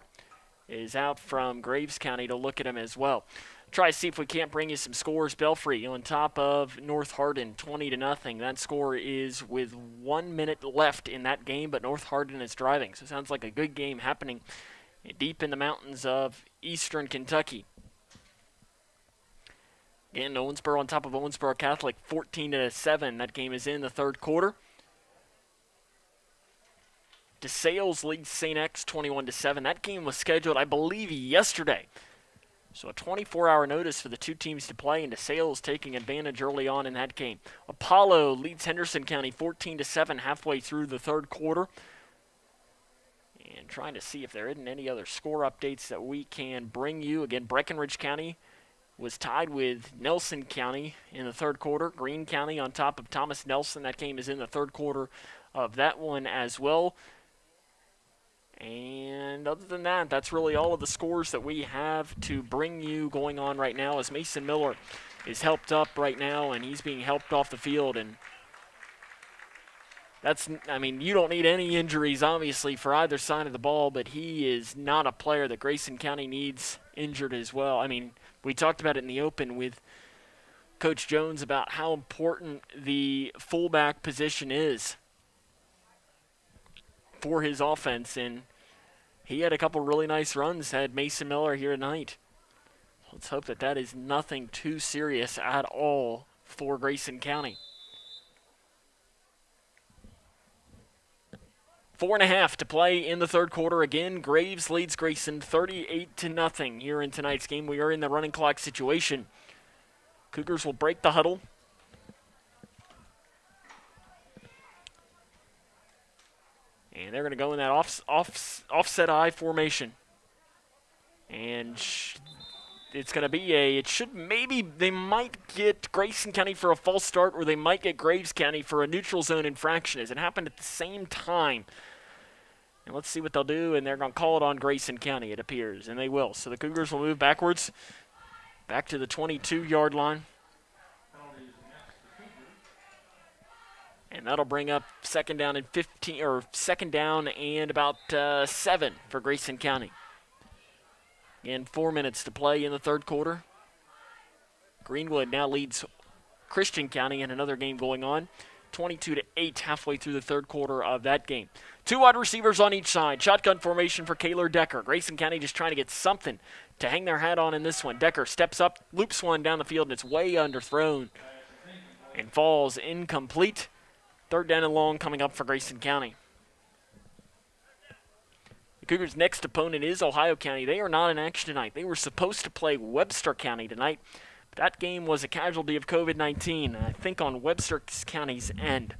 is out from Graves County to look at him as well. Try to see if we can't bring you some scores. Belfry on top of North Hardin, 20-0. That score is with 1 minute left in that game, but North Hardin is driving. So it sounds like a good game happening deep in the mountains of eastern Kentucky. Again, Owensboro on top of Owensboro Catholic, 14-7. That game is in the third quarter. DeSales leads St. X 21-7. That game was scheduled, I believe, yesterday. So a 24-hour notice for the two teams to play, and DeSales taking advantage early on in that game. Apollo leads Henderson County 14-7 halfway through the third quarter. And trying to see if there isn't any other score updates that we can bring you. Again, Breckenridge County was tied with Nelson County in the third quarter. Greene County on top of Thomas Nelson. That game is in the third quarter of that one as well. And other than that, that's really all of the scores that we have to bring you going on right now, as Mason Miller is helped up right now, and he's being helped off the field. And that's, I mean, you don't need any injuries, obviously, for either side of the ball, but he is not a player that Grayson County needs injured as well. I mean, we talked about it in the open with Coach Jones about how important the fullback position is for his offense, and he had a couple really nice runs, had Mason Miller here tonight. Let's hope that that is nothing too serious at all for Grayson County. 4.5 to play in the third quarter. Again, Graves leads Grayson 38-0 here in tonight's game. We are in the running clock situation. Cougars will break the huddle. And they're going to go in that offset I formation. And it's going to be they might get Grayson County for a false start, or they might get Graves County for a neutral zone infraction, as it happened at the same time. And let's see what they'll do, and they're going to call it on Grayson County, it appears, and they will. So the Cougars will move backwards, back to the 22-yard line. And that'll bring up second down and about 7 for Grayson County. Again, 4 minutes to play in the third quarter. Greenwood now leads Christian County in another game going on. 22-8 halfway through the third quarter of that game. Two wide receivers on each side. Shotgun formation for Kaylor Decker. Grayson County just trying to get something to hang their hat on in this one. Decker steps up, loops one down the field, and it's way underthrown and falls incomplete. Third down and long coming up for Grayson County. The Cougars' next opponent is Ohio County. They are not in action tonight. They were supposed to play Webster County tonight, but that game was a casualty of COVID-19, I think on Webster County's end.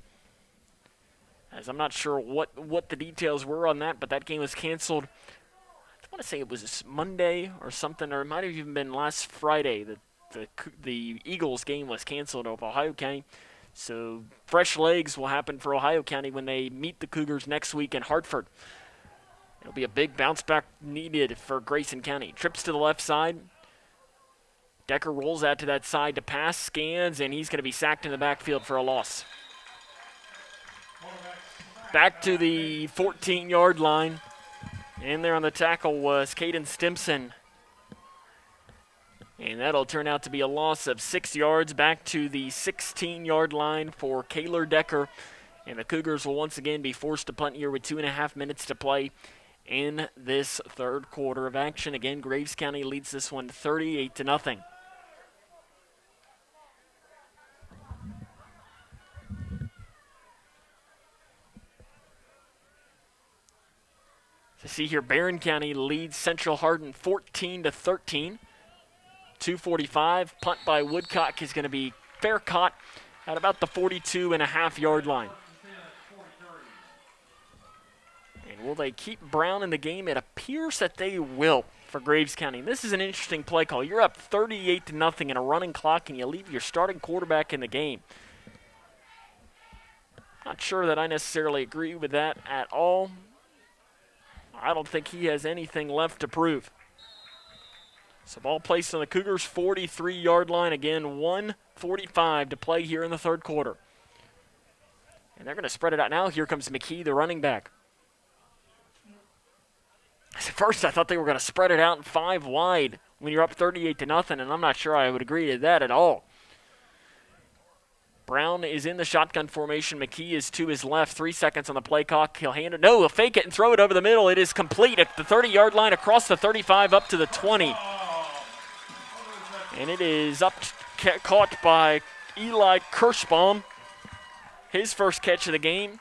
As I'm not sure what the details were on that, but that game was canceled. I want to say it was Monday or something, or it might have even been last Friday that the Eagles game was canceled of Ohio County. So fresh legs will happen for Ohio County when they meet the Cougars next week in Hartford. It'll be a big bounce back needed for Grayson County. Trips to the left side. Decker rolls out to that side to pass, scans, and he's going to be sacked in the backfield for a loss. Back to the 14-yard line. And there on the tackle was Caden Stimson. And that'll turn out to be a loss of 6 yards, back to the 16-yard line for Kaylor Decker. And the Cougars will once again be forced to punt here with 2.5 minutes to play in this third quarter of action. Again, Graves County leads this one 38-0. To see here, Barron County leads Central Hardin 14-13. 2:45. Punt by Woodcock is going to be fair caught at about the 42.5-yard line. And will they keep Brown in the game? It appears that they will for Graves County. This is an interesting play call. You're up 38-0 in a running clock, and you leave your starting quarterback in the game. Not sure that I necessarily agree with that at all. I don't think he has anything left to prove. So ball placed on the Cougars' 43-yard line. Again, 1:45 to play here in the third quarter. And they're going to spread it out now. Here comes McKee, the running back. At first, I thought they were going to spread it out in 5 wide when you're up 38-0, and I'm not sure I would agree to that at all. Brown is in the shotgun formation. McKee is to his left. 3 seconds on the play clock. He'll hand it. No, he'll fake it and throw it over the middle. It is complete at the 30-yard line, across the 35, up to the 20. And it is caught by Eli Kirschbaum. His first catch of the game.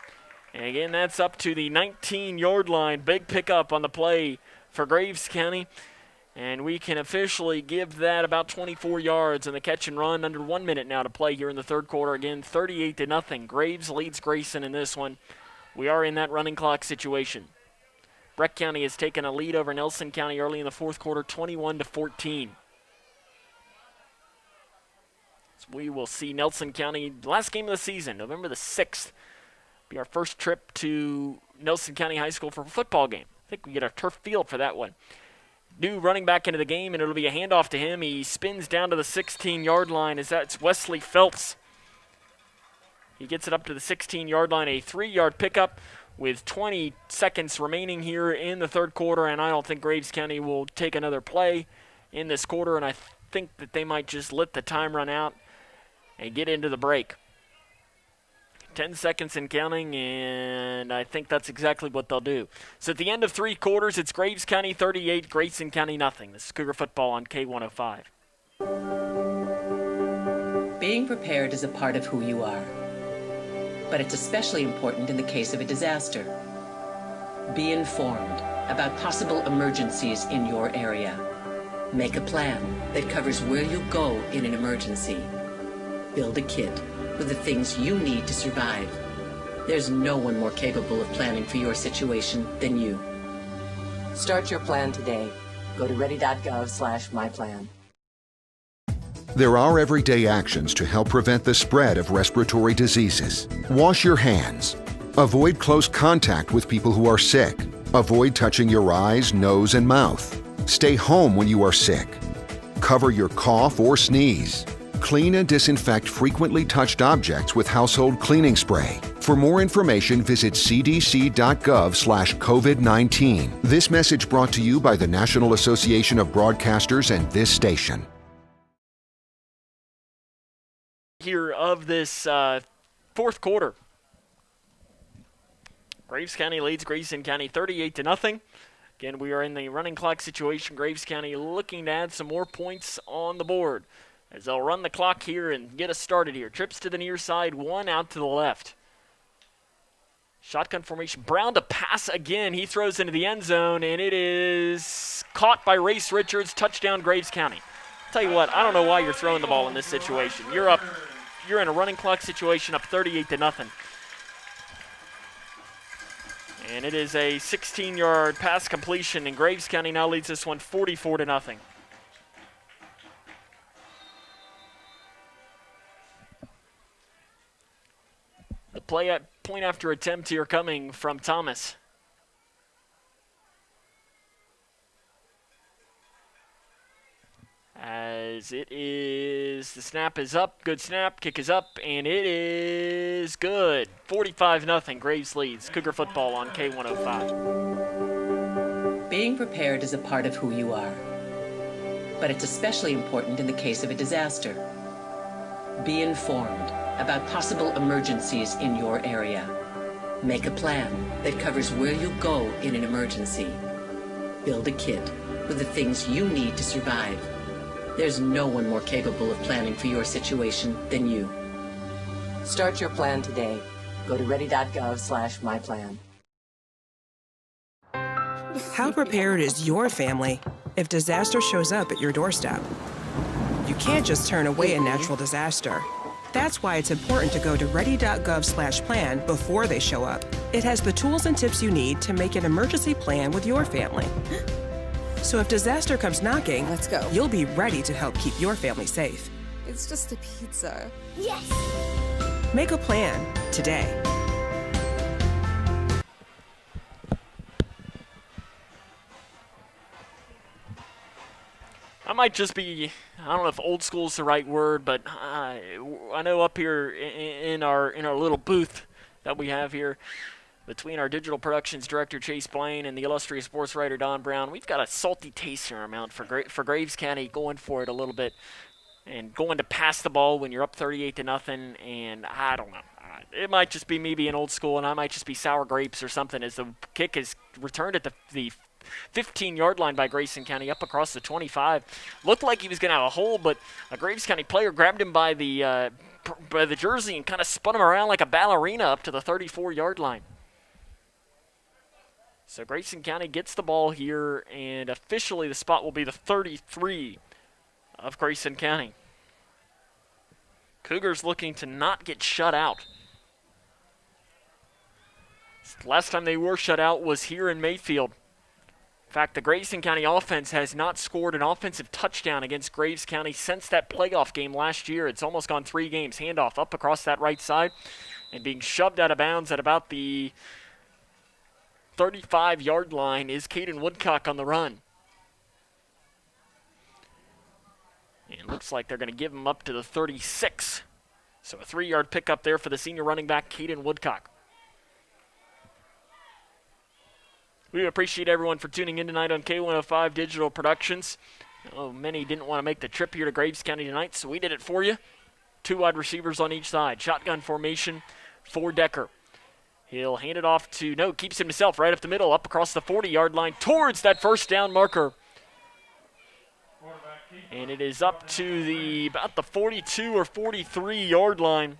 And again, that's up to the 19-yard line. Big pickup on the play for Graves County. And we can officially give that about 24 yards in the catch and run. Under 1 minute now to play here in the third quarter. Again, 38-0. Graves leads Grayson in this one. We are in that running clock situation. Breck County has taken a lead over Nelson County early in the fourth quarter, 21-14. So we will see Nelson County, last game of the season, November the 6th. Be our first trip to Nelson County High School for a football game. I think we get a turf field for that one. New running back into the game, and it'll be a handoff to him. He spins down to the 16-yard line as that's Wesley Phelps. He gets it up to the 16-yard line, a 3-yard pickup with 20 seconds remaining here in the third quarter, and I don't think Graves County will take another play in this quarter, and I think that they might just let the time run out and get into the break. 10 seconds and counting, and I think that's exactly what they'll do. So at the end of 3 quarters, it's Graves County 38, Grayson County nothing. This is Cougar football on K105. Being prepared is a part of who you are, but it's especially important in the case of a disaster. Be informed about possible emergencies in your area. Make a plan that covers where you'll go in an emergency. Build a kit with the things you need to survive. There's no one more capable of planning for your situation than you. Start your plan today. Go to ready.gov/myplan. There are everyday actions to help prevent the spread of respiratory diseases. Wash your hands. Avoid close contact with people who are sick. Avoid touching your eyes, nose, and mouth. Stay home when you are sick. Cover your cough or sneeze. Clean and disinfect frequently touched objects with household cleaning spray. For more information, visit cdc.gov/COVID-19. This message brought to you by the National Association of Broadcasters and this station. Here of this fourth quarter. Graves County leads Grayson County 38-0. Again, we are in the running clock situation. Graves County looking to add some more points on the board as they'll run the clock here and get us started here. Trips to the near side, 1 out to the left. Shotgun formation. Brown to pass again. He throws into the end zone, and it is caught by Race Richards. Touchdown, Graves County. Tell you what, I don't know why you're throwing the ball in this situation. You're in a running clock situation, up 38-0. And it is a 16-yard pass completion, and Graves County now leads this one 44-0. The point after attempt here coming from Thomas. As it is, the snap is up, good snap, kick is up, and it is good. 45-0, Graves leads. Cougar football on K105. Being prepared is a part of who you are, but it's especially important in the case of a disaster. Be informed about possible emergencies in your area. Make a plan that covers where you'll go in an emergency. Build a kit with the things you need to survive. There's no one more capable of planning for your situation than you. Start your plan today. Go to ready.gov/myplan. How prepared is your family if disaster shows up at your doorstep? You can't just turn away a natural disaster. That's why it's important to go to ready.gov/plan before they show up. It has the tools and tips you need to make an emergency plan with your family. So if disaster comes knocking, let's go. You'll be ready to help keep your family safe. It's just a pizza. Yes! Make a plan today. I might just be, I don't know if old school is the right word, but I know up here in our little booth that we have here between our digital productions director Chase Blaine and the illustrious sports writer Don Brown, we've got a salty taste in our mouth for Graves County going for it a little bit and going to pass the ball when you're up 38-0, and I don't know. It might just be me being old school, and I might just be sour grapes or something as the kick is returned at the 15-yard line by Grayson County up across the 25. Looked like he was going to have a hole, but a Graves County player grabbed him by the jersey and kind of spun him around like a ballerina up to the 34-yard line. So Grayson County gets the ball here, and officially the spot will be the 33 of Grayson County. Cougars looking to not get shut out. Last time they were shut out was here in Mayfield. In fact, the Grayson County offense has not scored an offensive touchdown against Graves County since that playoff game last year. It's almost gone 3 games. Handoff up across that right side and being shoved out of bounds at about the 35-yard line is Caden Woodcock on the run. And looks like they're going to give him up to the 36. So a 3-yard pickup there for the senior running back, Caden Woodcock. We appreciate everyone for tuning in tonight on K105 Digital Productions. Oh, many didn't want to make the trip here to Graves County tonight, so we did it for you. 2 wide receivers on each side. Shotgun formation for Decker. He'll hand it off to, keeps himself right up the middle, up across the 40-yard line towards that first down marker. And it is up to about the 42 or 43-yard line.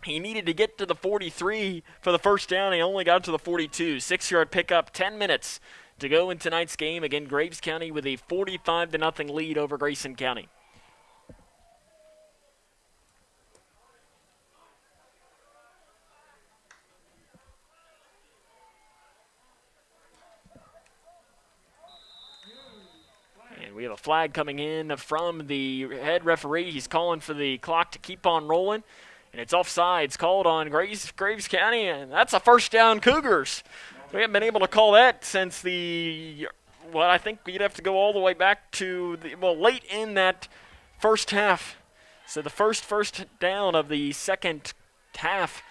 He needed to get to the 43 for the first down. He only got to the 42. 6-yard pickup, 10 minutes to go in tonight's game. Again, Graves County with a 45-0 lead over Grayson County. And we have a flag coming in from the head referee. He's calling for the clock to keep on rolling. And it's offsides called on Graves County, and that's a first down Cougars. We haven't been able to call that since I think we'd have to go all the way back to late in that first half. So the first down of the second half.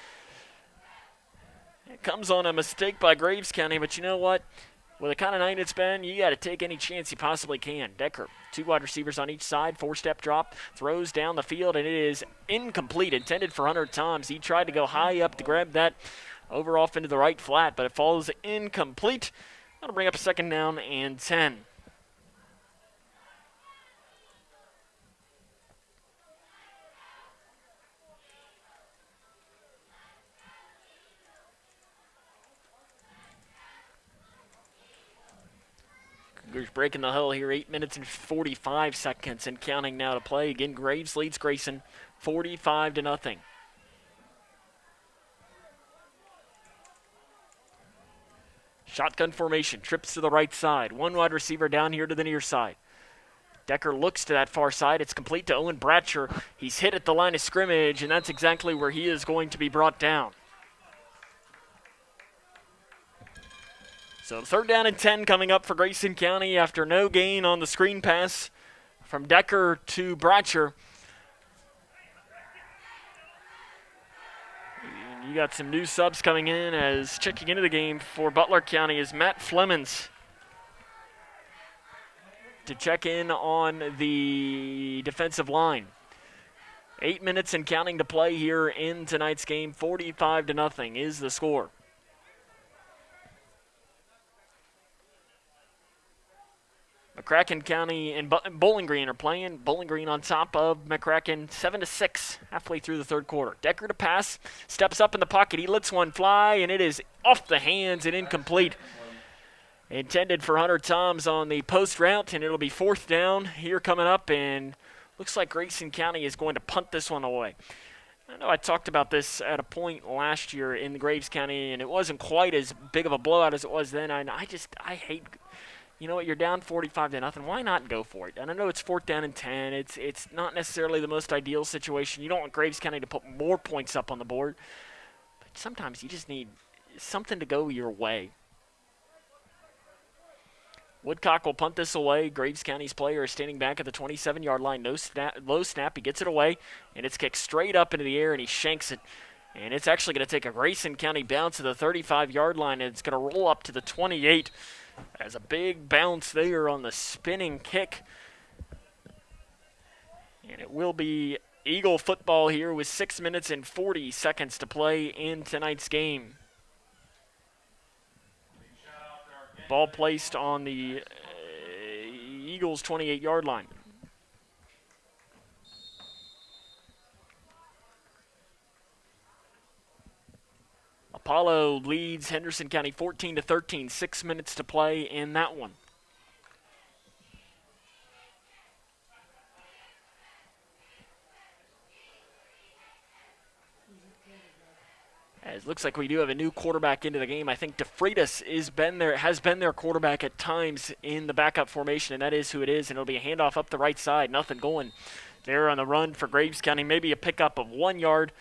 It comes on a mistake by Graves County, but you know what? With the kind of night it's been, you got to take any chance you possibly can. Decker, 2 wide receivers on each side, 4-step drop, throws down the field, and it is incomplete, intended for Hunter Toms. He tried to go high up to grab that over off into the right flat, but it falls incomplete. That'll bring up a 2nd down and 10. Cougars breaking the huddle here, 8 minutes and 45 seconds and counting now to play. Again, Graves leads Grayson 45-0. Shotgun formation, trips to the right side. 1 wide receiver down here to the near side. Decker looks to that far side. It's complete to Owen Bratcher. He's hit at the line of scrimmage, and that's exactly where he is going to be brought down. So 3rd down and 10 coming up for Grayson County after no gain on the screen pass from Decker to Bratcher. And you got some new subs coming in as checking into the game for Butler County is Matt Flemons to check in on the defensive line. 8 minutes and counting to play here in tonight's game. 45-0 is the score. McCracken County and Bowling Green are playing. Bowling Green on top of McCracken, 7-6, halfway through the 3rd quarter. Decker to pass, steps up in the pocket. He lets one fly, and it is off the hands and incomplete. intended for Hunter Toms on the post route, and it'll be 4th down here coming up, and looks like Grayson County is going to punt this one away. I know I talked about this at a point last year in the Graves County, and it wasn't quite as big of a blowout as it was then. I hate, you know what, you're down 45-0. Why not go for it? And I know it's 4th down and 10. It's not necessarily the most ideal situation. You don't want Graves County to put more points up on the board, but sometimes you just need something to go your way. Woodcock will punt this away. Graves County's player is standing back at the 27-yard line. Low snap. He gets it away, and it's kicked straight up into the air, and he shanks it. And it's actually going to take a Grayson County bounce to the 35-yard line, and it's going to roll up to the 28 as a big bounce there on the spinning kick. And it will be Eagle football here with 6 minutes and 40 seconds to play in tonight's game. Ball placed on the Eagles' 28-yard line. Apollo leads Henderson County 14-13. 6 minutes to play in that one. As looks like we do have a new quarterback into the game. I think DeFreitas has been their quarterback at times in the backup formation, and that is who it is. And it'll be a handoff up the right side. Nothing going there on the run for Graves County. Maybe a pickup of 1 yard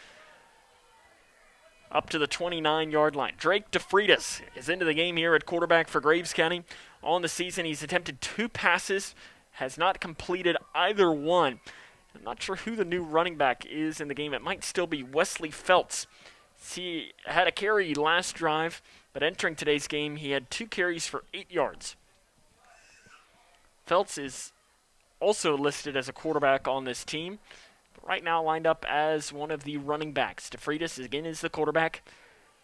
up to the 29-yard line. Drake DeFreitas is into the game here at quarterback for Graves County. On the season, he's attempted 2 passes, has not completed either one. I'm not sure who the new running back is in the game. It might still be Wesley Feltz. He had a carry last drive, but entering today's game, he had 2 carries for 8 yards. Feltz is also listed as a quarterback on this team, but right now lined up as one of the running backs. DeFreitas, again, is the quarterback.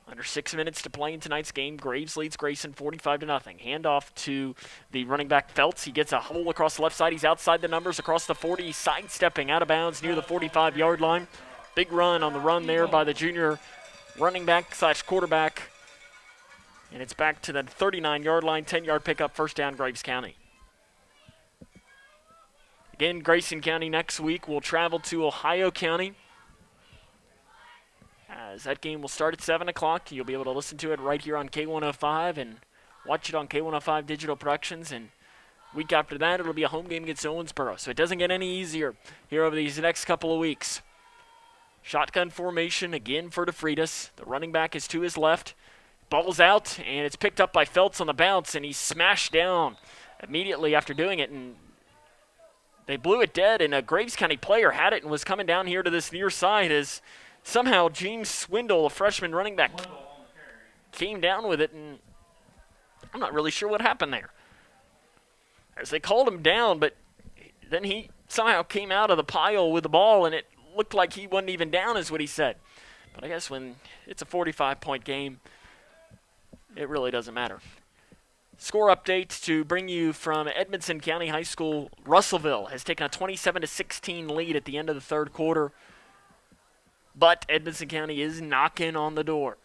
Under 6 minutes to play in tonight's game, Graves leads Grayson 45-0. Handoff to the running back Feltz. He gets a hole across the left side. He's outside the numbers across the 40, sidestepping out of bounds near the 45-yard line. Big run on the run there by the junior running back / quarterback. And it's back to the 39-yard line, 10-yard pickup, 1st down, Graves County. Again, Grayson County next week will travel to Ohio County. As that game will start at 7 o'clock. You'll be able to listen to it right here on K105 and watch it on K105 Digital Productions. And week after that, it'll be a home game against Owensboro. So it doesn't get any easier here over these next couple of weeks. Shotgun formation again for DeFreitas. The running back is to his left. Ball's out, and it's picked up by Feltz on the bounce, and he's smashed down immediately after doing it. And they blew it dead, and a Graves County player had it and was coming down here to this near side as somehow James Swindle, a freshman running back, came down with it, and I'm not really sure what happened there. As they called him down, but then he somehow came out of the pile with the ball, and it looked like he wasn't even down, is what he said. But I guess when it's a 45-point game, it really doesn't matter. Score update to bring you from Edmonson County High School. Russellville has taken a 27-16 lead at the end of the 3rd quarter. But Edmonson County is knocking on the door.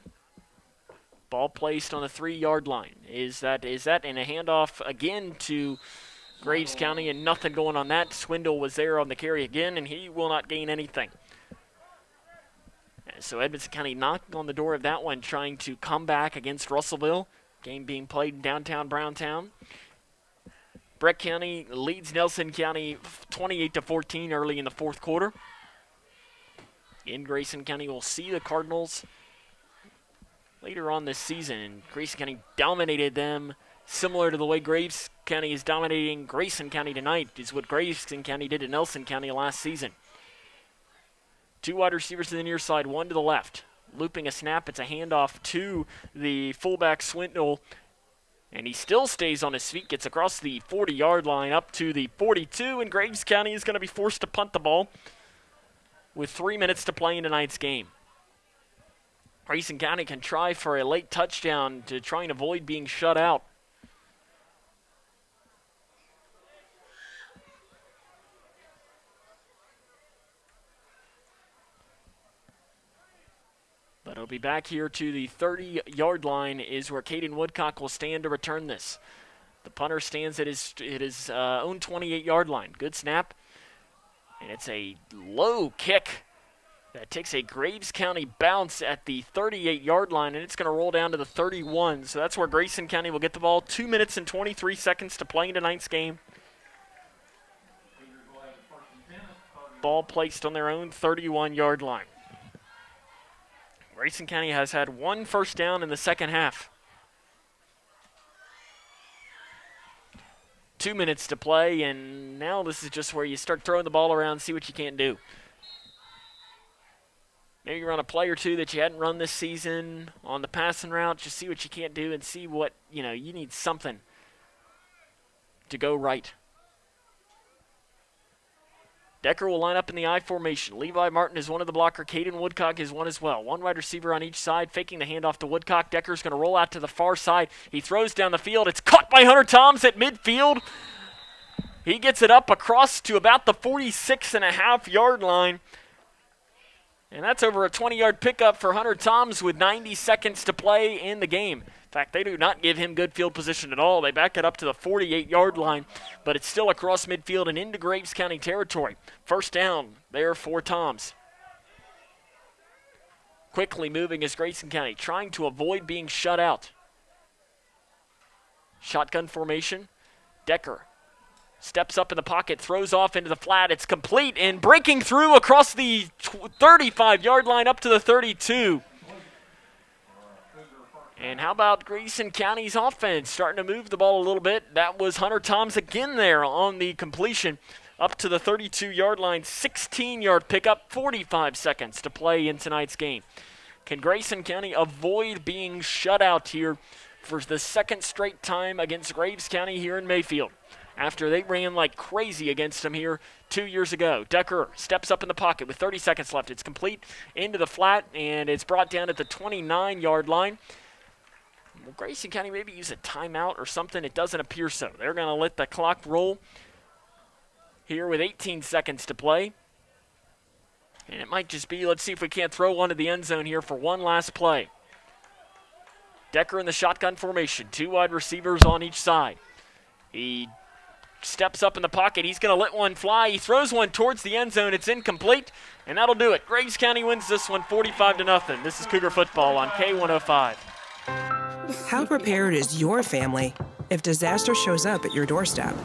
Ball placed on the 3-yard line. Is that and a handoff again to Graves County, and nothing going on that. Swindle was there on the carry again, and he will not gain anything. So Edmonson County knocking on the door of that one, trying to come back against Russellville. Game being played in downtown Browntown. Breck County leads Nelson County 28-14 early in the 4th quarter. In Grayson County, we'll see the Cardinals later on this season. Grayson County dominated them, similar to the way Graves County is dominating Grayson County tonight, is what Grayson County did to Nelson County last season. 2 wide receivers to the near side, 1 to the left. Looping a snap, it's a handoff to the fullback Swindle, and he still stays on his feet, gets across the 40-yard line up to the 42, and Graves County is going to be forced to punt the ball with 3 minutes to play in tonight's game. Grayson County can try for a late touchdown to try and avoid being shut out. But It'll be back here to the 30-yard line is where Caden Woodcock will stand to return this. The punter stands at his own 28-yard line. Good snap. And it's a low kick that takes a Graves County bounce at the 38-yard line, and it's going to roll down to the 31. So that's where Grayson County will get the ball. 2 minutes and 23 seconds to play in tonight's game. Ball placed on their own 31-yard line. Grayson County has had one first down in the second half. 2 minutes to play, and now this is just where you start throwing the ball around, see what you can't do. Maybe you run a play or two that you hadn't run this season on the passing route, just see what you can't do and see what, you need something to go right. Decker will line up in the I formation. Levi Martin is one of the blocker. Caden Woodcock is one as well. One wide receiver on each side, faking the handoff to Woodcock. Decker's going to roll out to the far side. He throws down the field. It's caught by Hunter Toms at midfield. He gets it up across to about the 46.5-yard line. And that's over a 20-yard pickup for Hunter Toms with 90 seconds to play in the game. In fact, they do not give him good field position at all. They back it up to the 48-yard line, but it's still across midfield and into Graves County territory. First down there for Toms. Quickly moving is Grayson County, trying to avoid being shut out. Shotgun formation. Decker steps up in the pocket, throws off into the flat. It's complete and breaking through across the 35-yard line up to the 32. And how about Grayson County's offense starting to move the ball a little bit? That was Hunter Toms again there on the completion up to the 32-yard line. 16-yard pickup, 45 seconds to play in tonight's game. Can Grayson County avoid being shut out here for the second straight time against Graves County here in Mayfield? After they ran like crazy against them here 2 years ago. Decker steps up in the pocket with 30 seconds left. It's complete into the flat, and it's brought down at the 29-yard line. Will Grayson County maybe use a timeout or something? It doesn't appear so. They're going to let the clock roll here with 18 seconds to play. And it might just be, let's see if we can't throw one to the end zone here for one last play. Decker in the shotgun formation. Two wide receivers on each side. He steps up in the pocket. He's going to let one fly. He throws one towards the end zone. It's incomplete, and that'll do it. Graves County wins this one 45-0. This is Cougar football on K105. How prepared is your family if disaster shows up at your doorstep?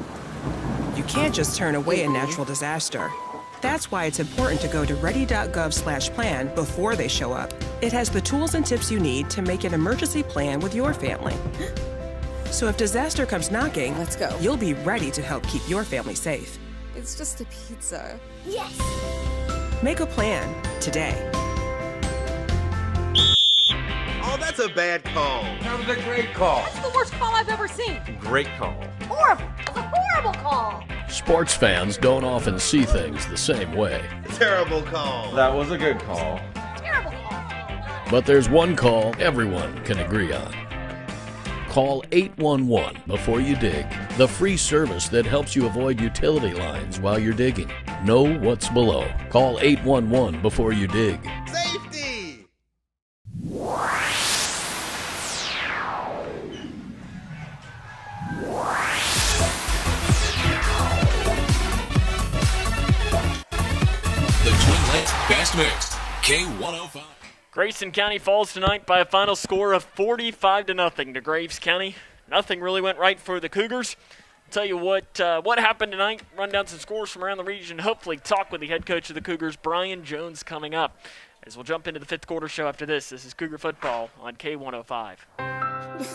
You can't just turn away a natural disaster. That's why it's important to go to ready.gov/plan before they show up. It has the tools and tips you need to make an emergency plan with your family. So if disaster comes knocking, let's go. You'll be ready to help keep your family safe. It's just a pizza. Yes! Make a plan today. Oh, that's a bad call. That was a great call. That's the worst call I've ever seen. Great call. Horrible. It's a horrible call. Sports fans don't often see things the same way. Terrible call. That was a good call. Terrible call. But there's one call everyone can agree on. Call 811 before you dig, the free service that helps you avoid utility lines while you're digging. Know what's below. Call 811 before you dig. Safety! The Twin Lakes Best Mix, K105. Grayson County falls tonight by a final score of 45-0 to Graves County. Nothing really went right for the Cougars. I'll tell you what happened tonight, run down some scores from around the region, hopefully talk with the head coach of the Cougars, Brian Jones, coming up. As we'll jump into the fifth quarter show after this. This is Cougar football on K105.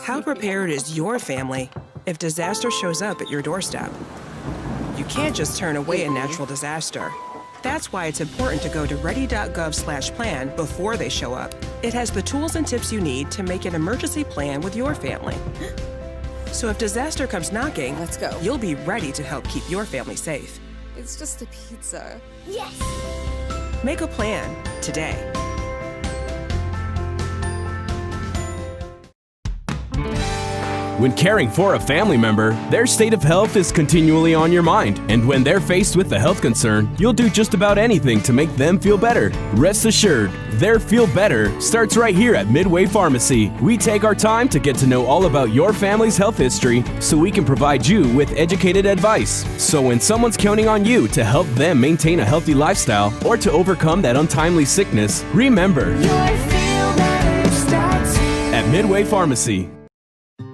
How prepared is your family if disaster shows up at your doorstep? You can't just turn away a natural disaster. That's why it's important to go to ready.gov/plan before they show up. It has the tools and tips you need to make an emergency plan with your family. So if disaster comes knocking, let's go. You'll be ready to help keep your family safe. It's just a pizza. Yes! Make a plan today. When caring for a family member, their state of health is continually on your mind. And when they're faced with a health concern, you'll do just about anything to make them feel better. Rest assured, their feel better starts right here at Midway Pharmacy. We take our time to get to know all about your family's health history so we can provide you with educated advice. So when someone's counting on you to help them maintain a healthy lifestyle or to overcome that untimely sickness, remember, at Midway Pharmacy.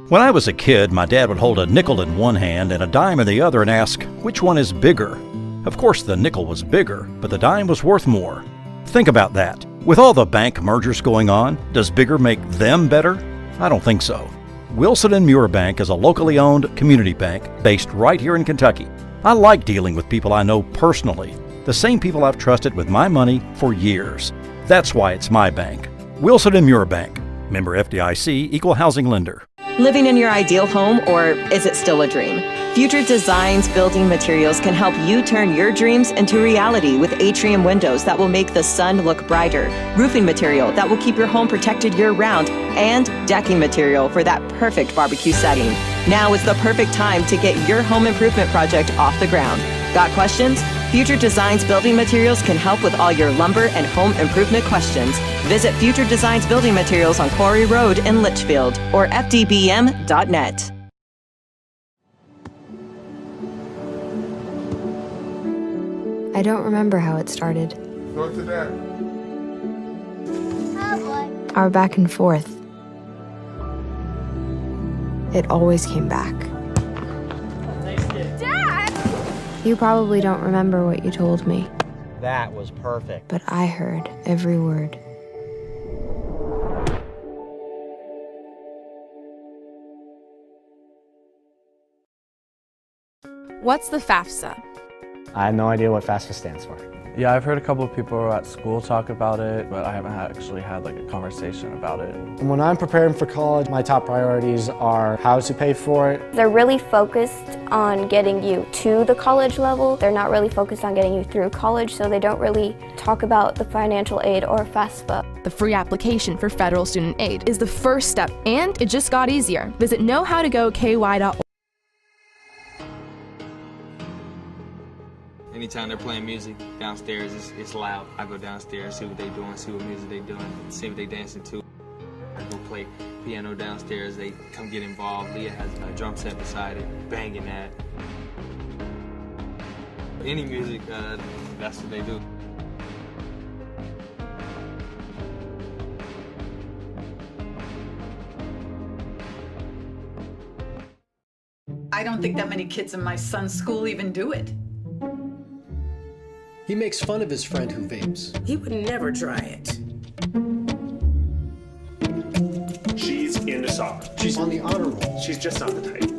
When I was a kid, my dad would hold a nickel in one hand and a dime in the other and ask, which one is bigger? Of course, the nickel was bigger, but the dime was worth more. Think about that. With all the bank mergers going on, does bigger make them better? I don't think so. Wilson & Muir Bank is a locally owned community bank based right here in Kentucky. I like dealing with people I know personally, the same people I've trusted with my money for years. That's why it's my bank. Wilson & Muir Bank. Member FDIC, Equal Housing Lender. Living in your ideal home, or is it still a dream? Future Designs Building Materials can help you turn your dreams into reality with atrium windows that will make the sun look brighter, roofing material that will keep your home protected year-round, and decking material for that perfect barbecue setting. Now is the perfect time to get your home improvement project off the ground. Got questions? Future Designs Building Materials can help with all your lumber and home improvement questions. Visit Future Designs Building Materials on Quarry Road in Litchfield or fdbm.net. I don't remember how it started. Go to that. Our back and forth. It always came back. Dad! You probably don't remember what you told me, That was perfect. but I heard every word. What's the FAFSA? I have no idea what FAFSA stands for. Yeah, I've heard a couple of people at school talk about it, but I haven't actually had like a conversation about it. When I'm preparing for college, my top priorities are how to pay for it. They're really focused on getting you to the college level. They're not really focused on getting you through college, so they don't really talk about the financial aid or FAFSA. The free application for federal student aid is the first step, and it just got easier. Visit knowhowtogoky.org. Anytime they're playing music downstairs, it's loud. I go downstairs, see what they're doing, see what music they're doing, see what they're dancing to. I go play piano downstairs, they come get involved. Leah has a drum set beside it, banging that. Any music, that's what they do. I don't think that many kids in my son's school even do it. He makes fun of his friend who vapes. He would never try it. She's into soccer. She's on the honor roll. She's just not the type.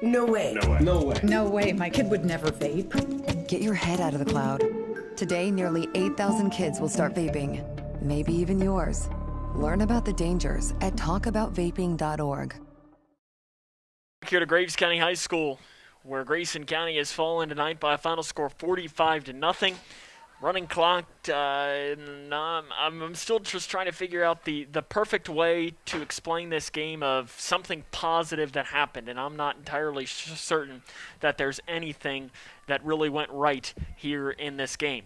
No way. No way. No way. No way, my kid would never vape. Get your head out of the cloud. Today, nearly 8,000 kids will start vaping. Maybe even yours. Learn about the dangers at talkaboutvaping.org. Here to Graves County High School, where Grayson County has fallen tonight by a final score of 45-0. Running clock, I'm still just trying to figure out the perfect way to explain this game of something positive that happened, and I'm not entirely certain that there's anything that really went right here in this game.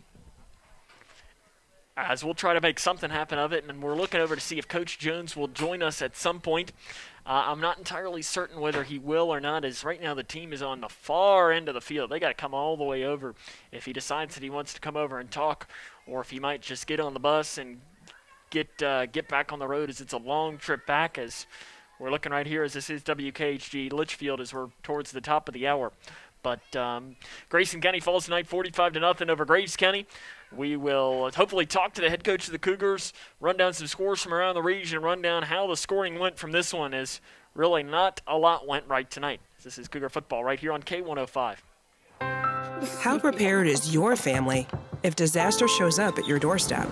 As we'll try to make something happen of it, and we're looking over to see if Coach Jones will join us at some point. I'm not entirely certain whether he will or not, as right now the team is on the far end of the field. They got to come all the way over if he decides that he wants to come over and talk, or if he might just get on the bus and get back on the road, as it's a long trip back, as we're looking right here as this is WKHG Litchfield as we're towards the top of the hour. But Grayson County falls tonight 45-0 over Graves County. We will hopefully talk to the head coach of the Cougars, run down some scores from around the region, run down how the scoring went from this one, as really not a lot went right tonight. This is Cougar football right here on K105. How prepared is your family if disaster shows up at your doorstep?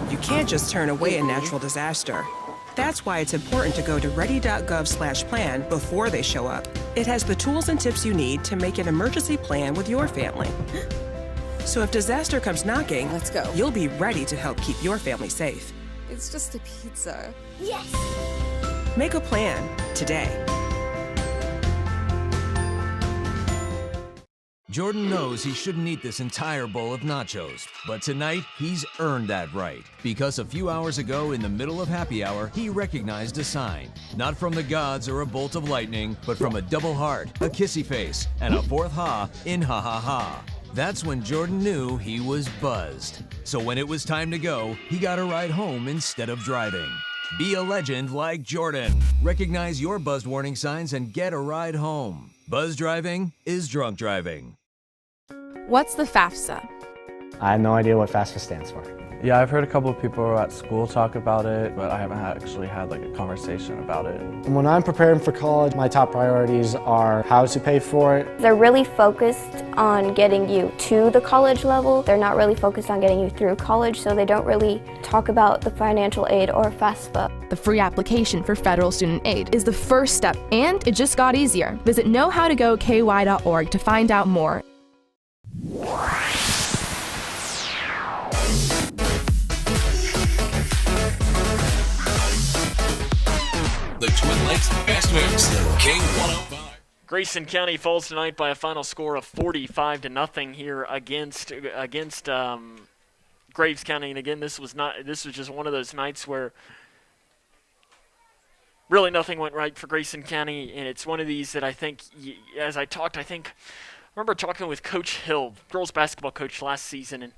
You can't just turn away a natural disaster. That's why it's important to go to ready.gov/plan before they show up. It has the tools and tips you need to make an emergency plan with your family. So if disaster comes knocking, let's go. You'll be ready to help keep your family safe. It's just a pizza. Yes! Make a plan today. Jordan knows he shouldn't eat this entire bowl of nachos, but tonight he's earned that right because a few hours ago in the middle of happy hour, he recognized a sign. Not from the gods or a bolt of lightning, but from a double heart, a kissy face, and a fourth ha in ha ha ha. That's when Jordan knew he was buzzed. So when it was time to go, he got a ride home instead of driving. Be a legend like Jordan. Recognize your buzzed warning signs and get a ride home. Buzz driving is drunk driving. What's the FAFSA? I have no idea what FAFSA stands for. Yeah, I've heard a couple of people at school talk about it, but I haven't actually had like a conversation about it. When I'm preparing for college, my top priorities are how to pay for it. They're really focused on getting you to the college level. They're not really focused on getting you through college, so they don't really talk about the financial aid or FAFSA. The free application for federal student aid is the first step, and it just got easier. Visit knowhowtogoky.org to find out more. The Twin Lakes Fast Mix, K105. Grayson County falls tonight by a final score of 45-0 here against Graves County. And again, this was just one of those nights where really nothing went right for Grayson County, and it's one of these that I think, as I remember talking with Coach Hill, girls basketball coach last season, and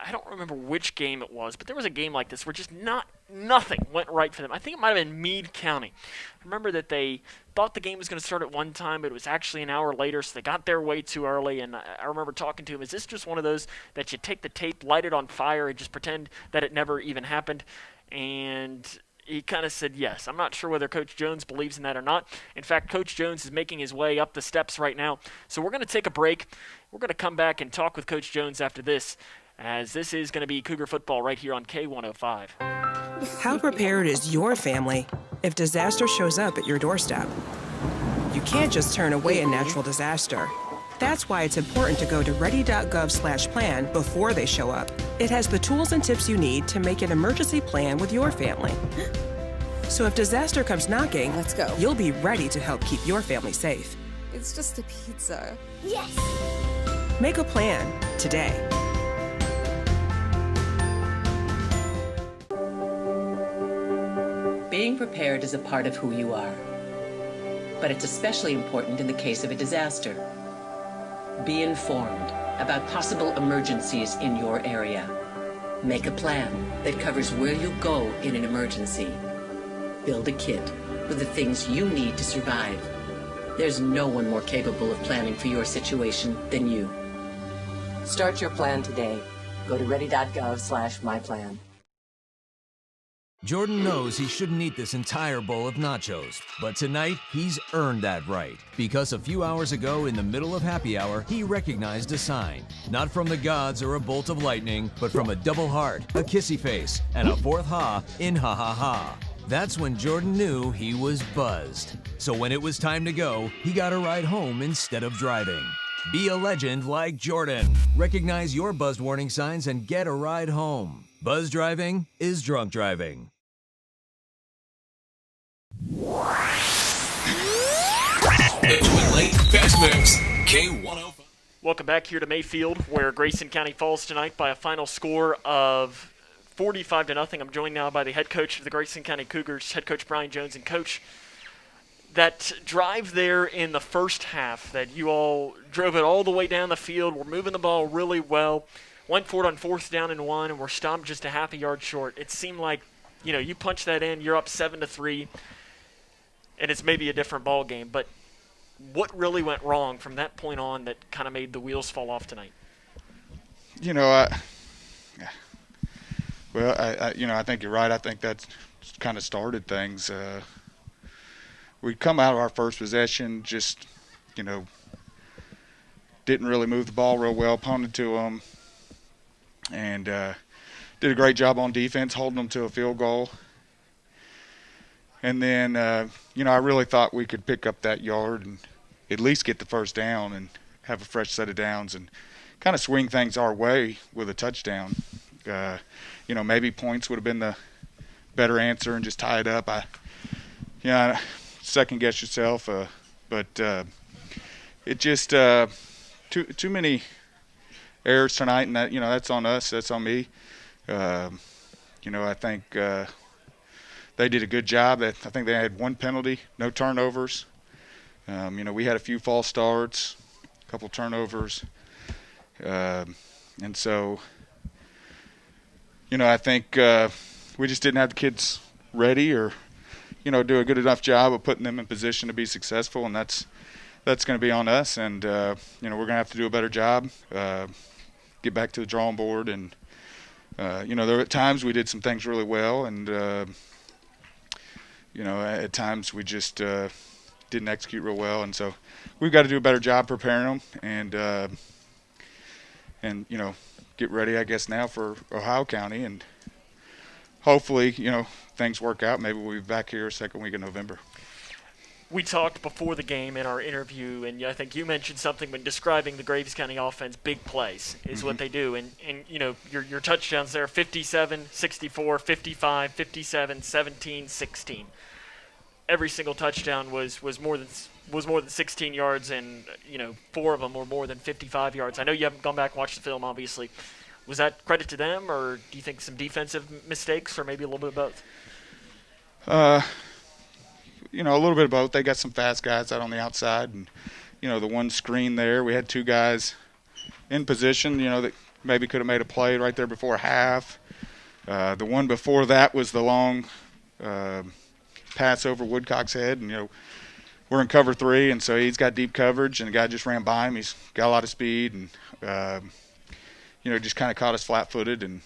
I don't remember which game it was, but there was a game like this where just nothing went right for them. I think it might have been Meade County. I remember that they thought the game was going to start at one time, but it was actually an hour later, so they got there way too early. And I remember talking to him, is this just one of those that you take the tape, light it on fire, and just pretend that it never even happened? And he kind of said yes. I'm not sure whether Coach Jones believes in that or not. In fact, Coach Jones is making his way up the steps right now. So we're going to take a break. We're going to come back and talk with Coach Jones after this, as this is going to be Cougar football right here on K105. How prepared is your family if disaster shows up at your doorstep? You can't just turn away a natural disaster. That's why it's important to go to ready.gov/plan before they show up. It has the tools and tips you need to make an emergency plan with your family. So if disaster comes knocking, let's go. You'll be ready to help keep your family safe. It's just a pizza. Yes! Make a plan today. Being prepared is a part of who you are, but it's especially important in the case of a disaster. Be informed about possible emergencies in your area. Make a plan that covers where you'll go in an emergency. Build a kit with the things you need to survive. There's no one more capable of planning for your situation than you. Start your plan today. Go to ready.gov/myplan. Jordan knows he shouldn't eat this entire bowl of nachos, but tonight he's earned that right because a few hours ago in the middle of happy hour, he recognized a sign. Not from the gods or a bolt of lightning, but from a double heart, a kissy face, and a fourth ha in ha ha ha. That's when Jordan knew he was buzzed. So when it was time to go, he got a ride home instead of driving. Be a legend like Jordan. Recognize your buzzed warning signs and get a ride home. Buzz driving is drunk driving. The Twin Lakes Fast Mix, K105. Welcome back here to Mayfield, where Grayson County falls tonight by a final score of 45-0. I'm joined now by the head coach of the Grayson County Cougars, head coach Brian Jones. And coach, that drive there in the first half that you all drove it all the way down the field, were moving the ball really well, went for it on 4th down and 1, and were stopped just a half a yard short. It seemed like, you punch that in, you're up 7-3, and it's maybe a different ball game. But what really went wrong from that point on that kind of made the wheels fall off tonight? I think you're right. I think that's kind of started things. We come out of our first possession, just, didn't really move the ball real well, punted to them, and did a great job on defense, holding them to a field goal. And then, I really thought we could pick up that yard and at least get the first down and have a fresh set of downs and kind of swing things our way with a touchdown. Maybe points would have been the better answer and just tie it up. Second guess yourself, but it just too many errors tonight, and that's on us. That's on me. I think they did a good job. I think they had one penalty, no turnovers. We had a few false starts, a couple turnovers, and so I think we just didn't have the kids ready or do a good enough job of putting them in position to be successful, and that's going to be on us. And we're going to have to do a better job, get back to the drawing board, and there were times we did some things really well, and at times we just didn't execute real well, and so we've got to do a better job preparing them and get ready, I guess, now for Ohio County, and hopefully things work out. Maybe we'll be back here second week in November. We talked before the game in our interview, and I think you mentioned something when describing the Graves County offense. Big plays is what they do, and your touchdowns there: 57, 64, 55, 57, 17, 16. Every single touchdown was more than 16 yards, and 4 of them were more than 55 yards. I know you haven't gone back and watched the film, obviously. Was that credit to them, or do you think some defensive mistakes, or maybe a little bit of both? A little bit of both. They got some fast guys out on the outside, and the one screen there, we had 2 guys in position, that maybe could have made a play right there before half. The one before that was the long pass over Woodcock's head, and we're in cover 3, and so he's got deep coverage, and the guy just ran by him. He's got a lot of speed, and just kind of caught us flat-footed, and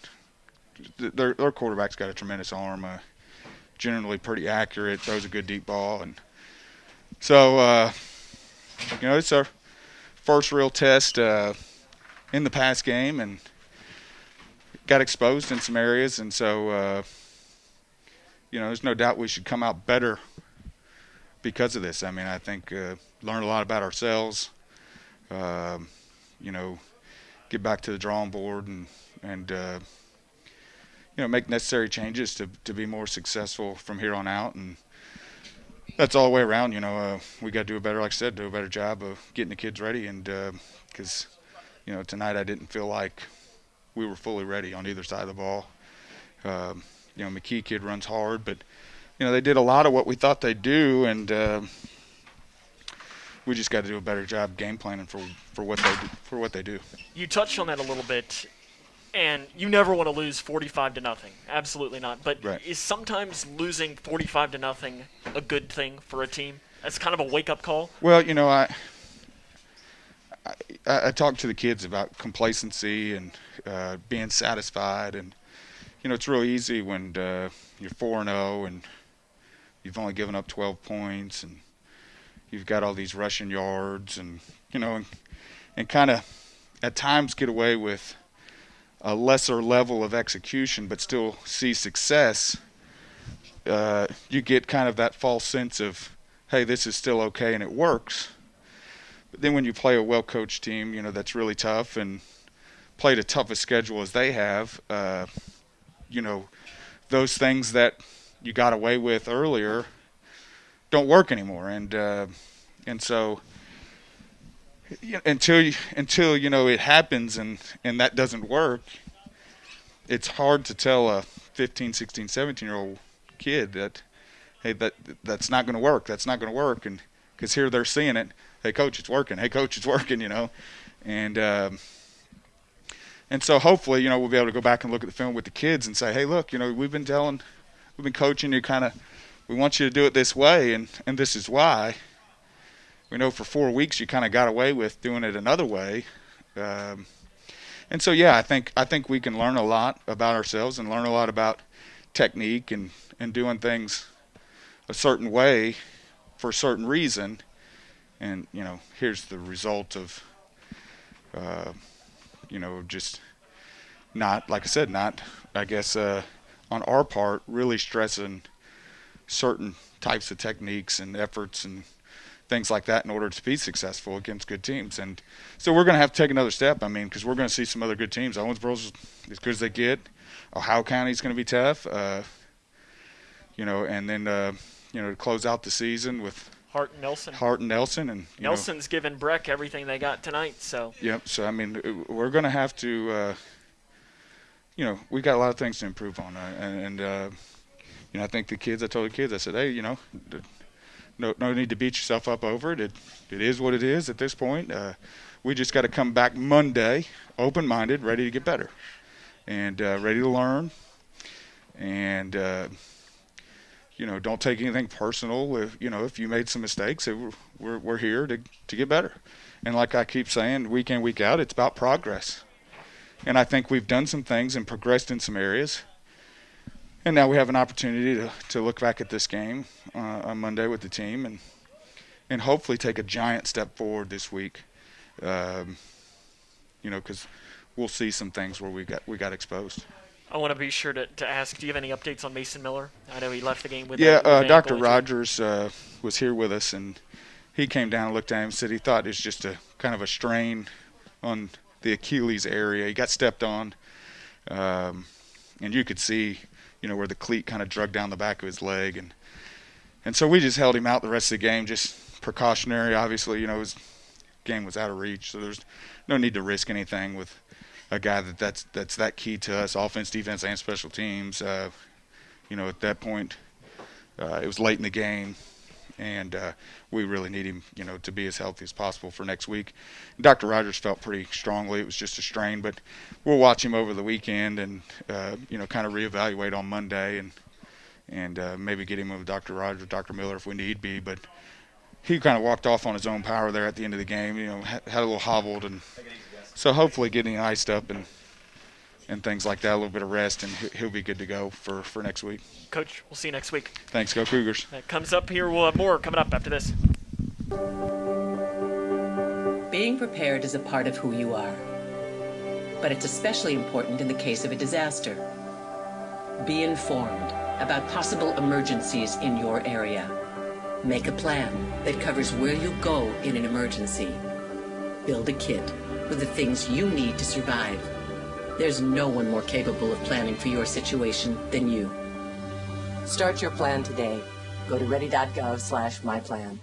their quarterback's got a tremendous arm, generally pretty accurate, throws a good deep ball, and so it's our first real test in the pass game, and got exposed in some areas, and so there's no doubt we should come out better because of this. I mean, I think learn a lot about ourselves, get back to the drawing board and make necessary changes to be more successful from here on out. And that's all the way around. We got to do a better job of getting the kids ready. And because, tonight I didn't feel like we were fully ready on either side of the ball. McKee kid runs hard, but, they did a lot of what we thought they'd do, and we just got to do a better job game planning for what they do. You touched on that a little bit, and you never want to lose 45-0. Absolutely not. But Is sometimes losing 45-0 a good thing for a team? That's kind of a wake-up call. Well, I talk to the kids about complacency and being satisfied, and it's real easy when you're 4-0 and you've only given up 12 points and you've got all these rushing yards, and and kind of at times get away with a lesser level of execution but still see success. You get kind of that false sense of, hey, this is still okay and it works. But then when you play a well-coached team, that's really tough, and play the toughest schedule as they have, those things that you got away with earlier don't work anymore. And so until it happens and that doesn't work, it's hard to tell a 15, 16, 17-year-old kid that, hey, that's not going to work. That's not going to work. And because here they're seeing it. Hey, coach, it's working. Hey, coach, it's working, And so hopefully, we'll be able to go back and look at the film with the kids and say, hey, look, we've been coaching you we want you to do it this way, and this is why. We know for 4 weeks you kind of got away with doing it another way. And so, I think we can learn a lot about ourselves and learn a lot about technique and doing things a certain way for a certain reason. And, here's the result of, just not, like I said, on our part, really stressing certain types of techniques and efforts and things like that in order to be successful against good teams. And so we're going to have to take another step, because we're going to see some other good teams. Owensboro's as good as they get. Ohio County's going to be tough. and then to close out the season with Hart and Nelson. And Nelson's given Breck everything they got tonight. So. Yep. So I mean, we're going to have to. We got a lot of things to improve on, I think I told the kids, I said, hey, no need to beat yourself up over it. It is what it is at this point. We just got to come back Monday, open-minded, ready to get better, and ready to learn, and don't take anything personal. If you made some mistakes, we're here to get better. And like I keep saying, week in, week out, it's about progress. And I think we've done some things and progressed in some areas. And now we have an opportunity to look back at this game on Monday with the team and hopefully take a giant step forward this week. Because we'll see some things where we got exposed. I want to be sure to ask, do you have any updates on Mason Miller? I know he left the game with Dr. Rogers was here with us, and he came down and looked at him and said he thought it was just a kind of a strain on the Achilles area. He got stepped on, and you could see, where the cleat kind of drug down the back of his leg. And so we just held him out the rest of the game, just precautionary. Obviously, his game was out of reach, so there's no need to risk anything with a guy that's that key to us, offense, defense, and special teams. At that point, it was late in the game, and we really need him, to be as healthy as possible for next week. Dr. Rogers felt pretty strongly it was just a strain, but we'll watch him over the weekend and, kind of reevaluate on Monday and maybe get him with Dr. Rogers, Dr. Miller if we need be. But he kind of walked off on his own power there at the end of the game, had a little hobbled. And so hopefully getting iced up and things like that, a little bit of rest, and he'll be good to go for next week. Coach, we'll see you next week. Thanks. Go Cougars. That comes up here. We'll have more coming up after this. Being prepared is a part of who you are, but it's especially important in the case of a disaster. Be informed about possible emergencies in your area. Make a plan that covers where you'll go in an emergency. Build a kit with the things you need to survive. There's no one more capable of planning for your situation than you. Start your plan today. Go to ready.gov/myplan.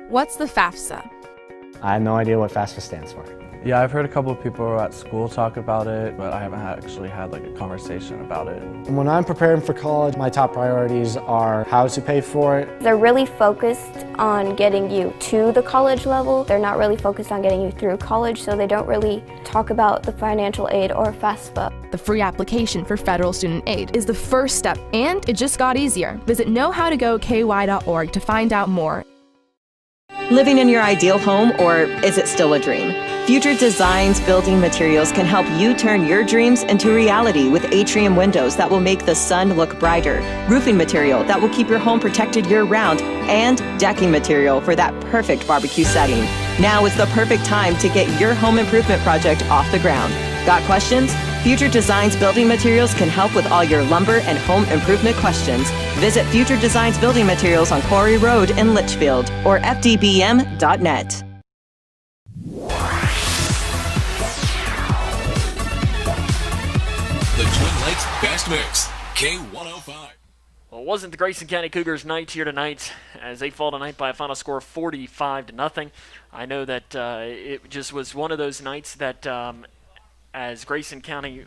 What's the FAFSA? I have no idea what FAFSA stands for. Yeah, I've heard a couple of people at school talk about it, but I haven't actually had a conversation about it. When I'm preparing for college, my top priorities are how to pay for it. They're really focused on getting you to the college level. They're not really focused on getting you through college, so they don't really talk about the financial aid or FAFSA. The free application for federal student aid is the first step, and it just got easier. Visit knowhowtogoky.org to find out more. Living in your ideal home, or is it still a dream? Future Designs Building Materials can help you turn your dreams into reality with atrium windows that will make the sun look brighter, roofing material that will keep your home protected year-round, and decking material for that perfect barbecue setting. Now is the perfect time to get your home improvement project off the ground. Got questions? Future Designs Building Materials can help with all your lumber and home improvement questions. Visit Future Designs Building Materials on Quarry Road in Litchfield or fdbm.net. The Twin Lakes Best Mix, K105. Well, it wasn't the Grayson County Cougars' night here tonight, as they fall tonight by a final score of 45-0. I know that it just was one of those nights that, as Grayson County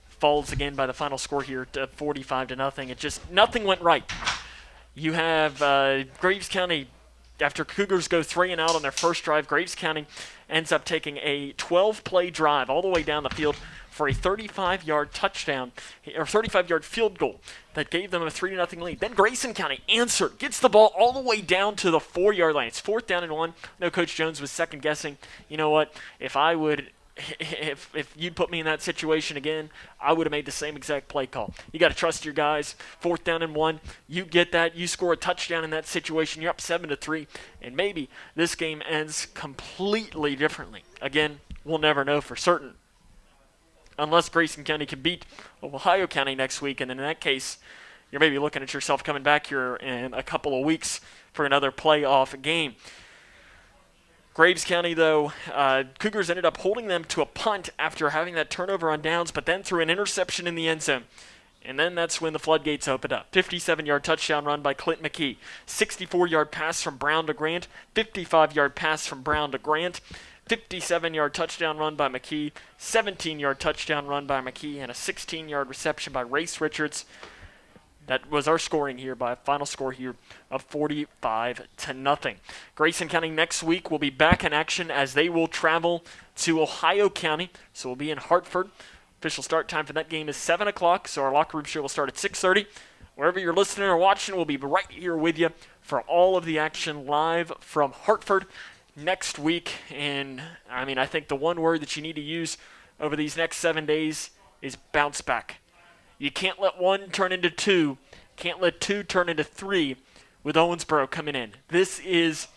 falls again by the final score here to 45-0, it just nothing went right. You have Graves County, after Cougars go 3 and out on their first drive, Graves County ends up taking a 12-play drive all the way down the field for a 35-yard touchdown, or 35-yard field goal that gave them a 3-0 lead. Then Grayson County answered, gets the ball all the way down to the 4-yard line. It's 4th down and 1. I know Coach Jones was second-guessing. You know what? If you'd put me in that situation again, I would have made the same exact play call. You got to trust your guys. 4th down and 1. You get that. You score a touchdown in that situation. You're up 7-3, and maybe this game ends completely differently. Again, we'll never know for certain, unless Grayson County can beat Ohio County next week, and in that case, you're maybe looking at yourself coming back here in a couple of weeks for another playoff game. Graves County, though, Cougars ended up holding them to a punt after having that turnover on downs, but then threw an interception in the end zone. And then that's when the floodgates opened up. 57-yard touchdown run by Clint Mckee. 64-yard pass from Brown to Grant. 55-yard pass from Brown to Grant. 57-yard touchdown run by McKee. 17-yard touchdown run by McKee. And a 16-yard reception by Race Richards. That was our scoring here by a final score here of 45-0. Grayson County next week will be back in action as they will travel to Ohio County. So we'll be in Hartford. Official start time for that game is 7 o'clock, so our locker room show will start at 6:30. Wherever you're listening or watching, we'll be right here with you for all of the action live from Hartford next week. And, I think the one word that you need to use over these next 7 days is bounce back. You can't let 1 turn into 2. Can't let 2 turn into 3 with Owensboro coming in. This is,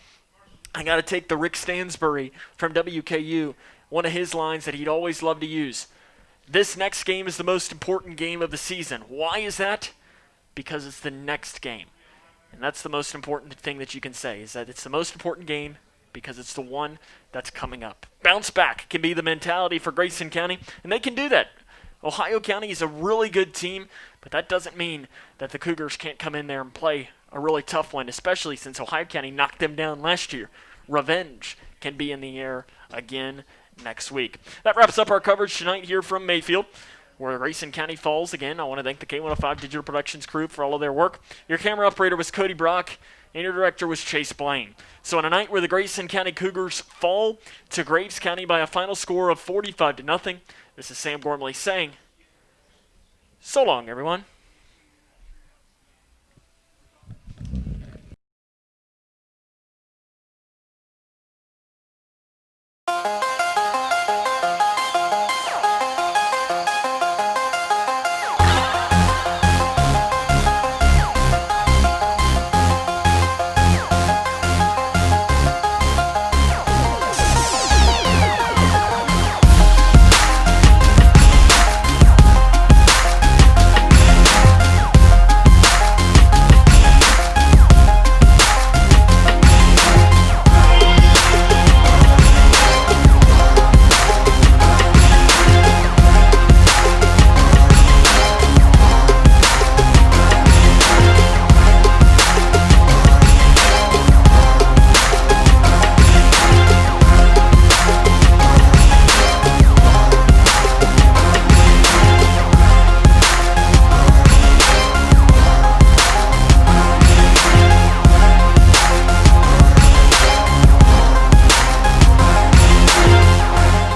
I got to take the Rick Stansbury from WKU, one of his lines that he'd always love to use. This next game is the most important game of the season. Why is that? Because it's the next game. And that's the most important thing that you can say, is that it's the most important game because it's the one that's coming up. Bounce back can be the mentality for Grayson County, and they can do that. Ohio County is a really good team, but that doesn't mean that the Cougars can't come in there and play a really tough one, especially since Ohio County knocked them down last year. Revenge can be in the air again next week. That wraps up our coverage tonight here from Mayfield, where Grayson County falls. Again, I want to thank the K105 Digital Productions crew for all of their work. Your camera operator was Cody Brock, and your director was Chase Blaine. So on a night where the Grayson County Cougars fall to Graves County by a final score of 45-0, this is Sam Gormley saying, so long, everyone.